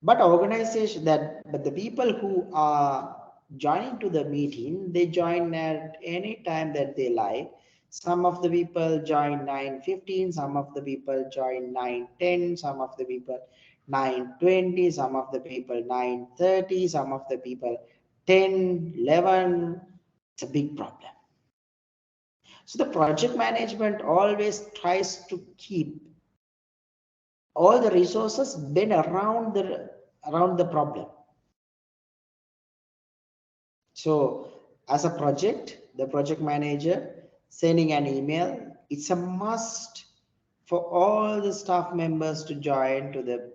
But the people who are joining to the meeting, they join at any time that they like. Some of the people join 9:15, some of the people join 9:10, some of the people 9:20, some of the people 9:30, some of the people 10, 11. It's a big problem. So the project management always tries to keep all the resources bent around the problem. So as a project, the project manager sending an email, it's a must for all the staff members to join to the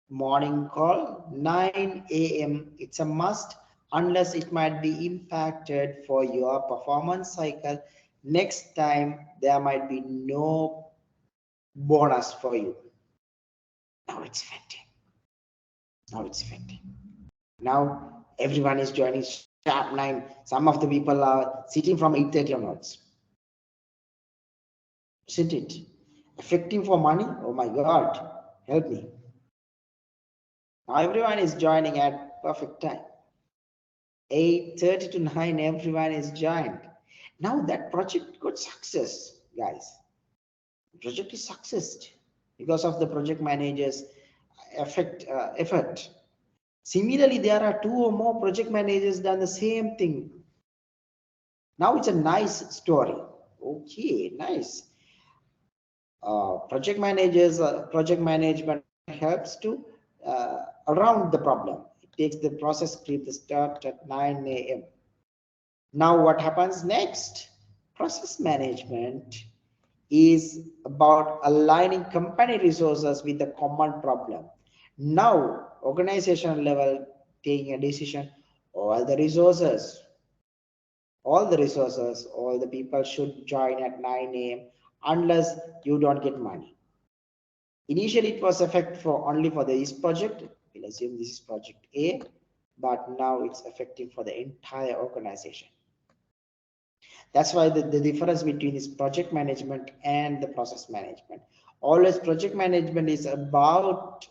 morning call 9 a.m. It's a must, unless it might be impacted for your performance cycle. Next time there might be no bonus for you. Now it's effective. Now everyone is joining sharp 9. Some of the people are sitting from 8:30 onwards. Isn't it effective for money? Oh my God, help me. Now everyone is joining at perfect time. 8:30 to 9, everyone is joined. Now that project got success, guys. Project is success because of the project manager's effort. Similarly, there are 2 or more project managers done the same thing. Now it's a nice story. Okay, nice. Project management helps to around the problem. It takes the process script to start at 9 a.m. Now what happens next? Process management is about aligning company resources with the common problem. Now organizational level taking a decision, all the people should join at 9 a.m. unless you don't get money. Initially it was effective only for this project. We'll assume this is project A, but now it's effective for the entire organization. That's why the difference between this project management and the process management. Always project management is about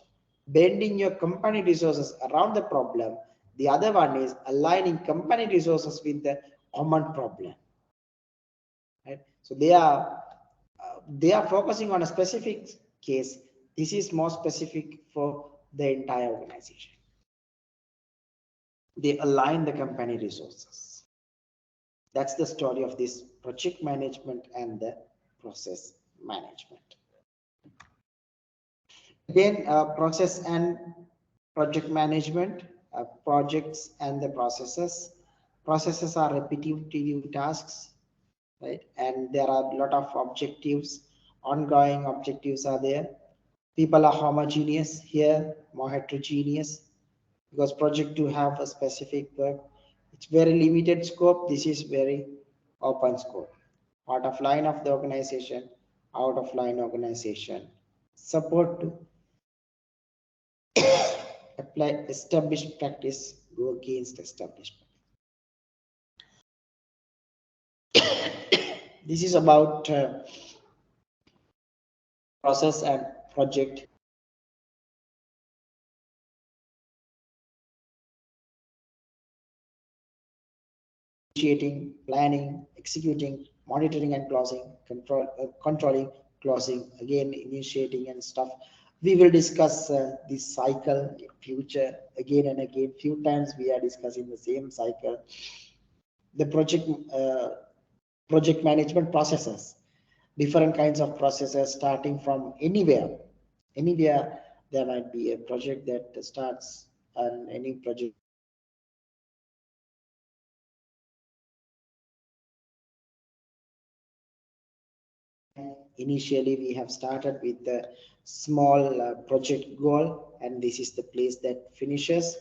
bending your company resources around the problem. The other one is aligning company resources with the common problem. Right? So they are focusing on a specific case. This is more specific for the entire organization. They align the company resources. That's the story of this project management and the process management. Again, process and project management, projects and the processes. Processes are repetitive tasks, right? And there are a lot of objectives, ongoing objectives are there. People are homogeneous here, more heterogeneous, because project to have a specific work. It's very limited scope. This is very open scope. Part of line of the organization, out of line organization. Support to apply established practice, go against established. This is about process and project. Initiating, planning, executing, monitoring and closing, controlling, closing, again initiating and stuff. We will discuss this cycle in future again and again. Few times we are discussing the same cycle. the project management processes, different kinds of processes starting from anywhere there might be a project that starts, and any project initially we have started with the small project goal, and this is the place that finishes,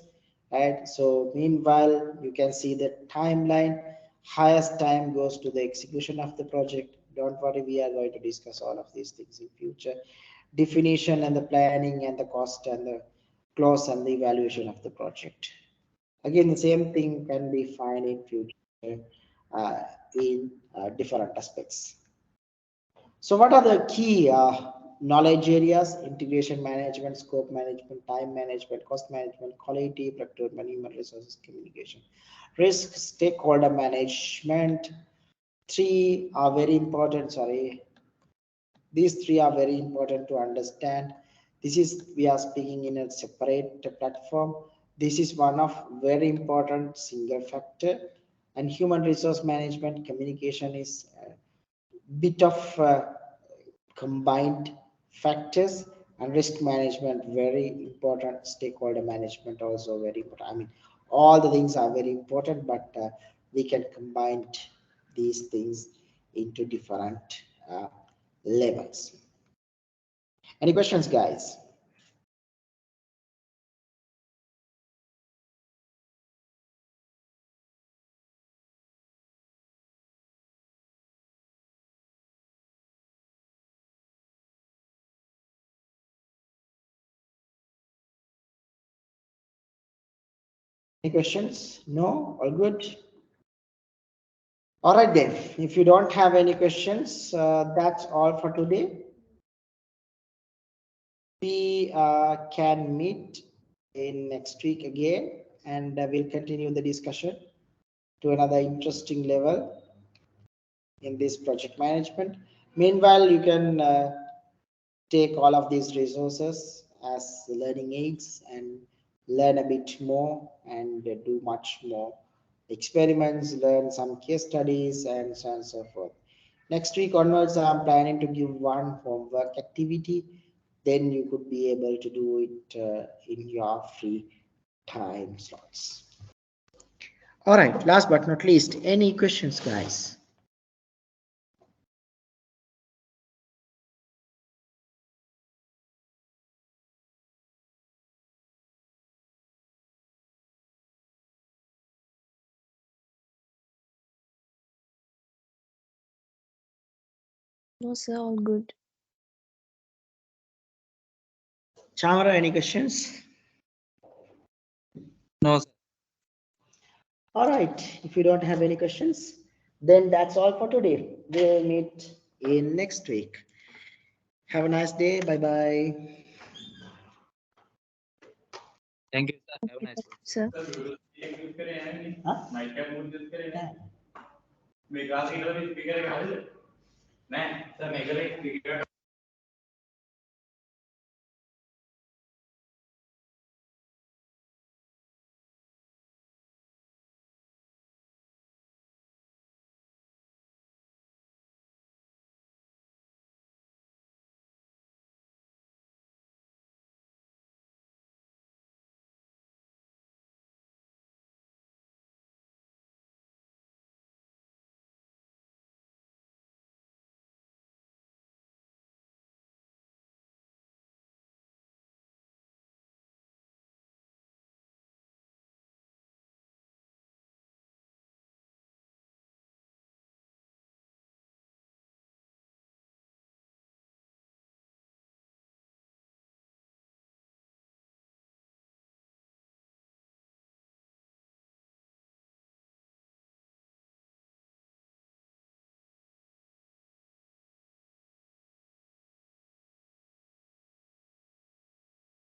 right? So meanwhile you can see the timeline. Highest time goes to the execution of the project. Don't worry, we are going to discuss all of these things in future. Definition and the planning and the cost and the close and the evaluation of the project. Again, the same thing can be found in future in different aspects. So what are the key knowledge areas? Integration management, scope management, time management, cost management, quality, procurement, human resources, communication. Risk, stakeholder management. Three are very important, sorry. These three are very important to understand. This is, we are speaking in a separate platform. This is one of very important single factor. And human resource management, communication is a bit of combined factors, and risk management very important, stakeholder management also very important. I mean, all the things are very important, but we can combine these things into different levels. Any questions, guys? Any questions? No? All good? All right then. If you don't have any questions, that's all for today. We can meet in next week again, and we'll continue the discussion to another interesting level in this project management. Meanwhile, you can take all of these resources as learning aids and learn a bit more and do much more experiments, learn some case studies, and so on and so forth. Next week onwards, I'm planning to give one homework activity. Then you could be able to do it in your free time slots. All right, last but not least, any questions, guys? No, sir, all good. Chamara, any questions? No, sir. All right, if you don't have any questions, then that's all for today. We'll meet in next week. Have a nice day. Bye bye. Thank you, sir. Have a nice day. Sir. Huh?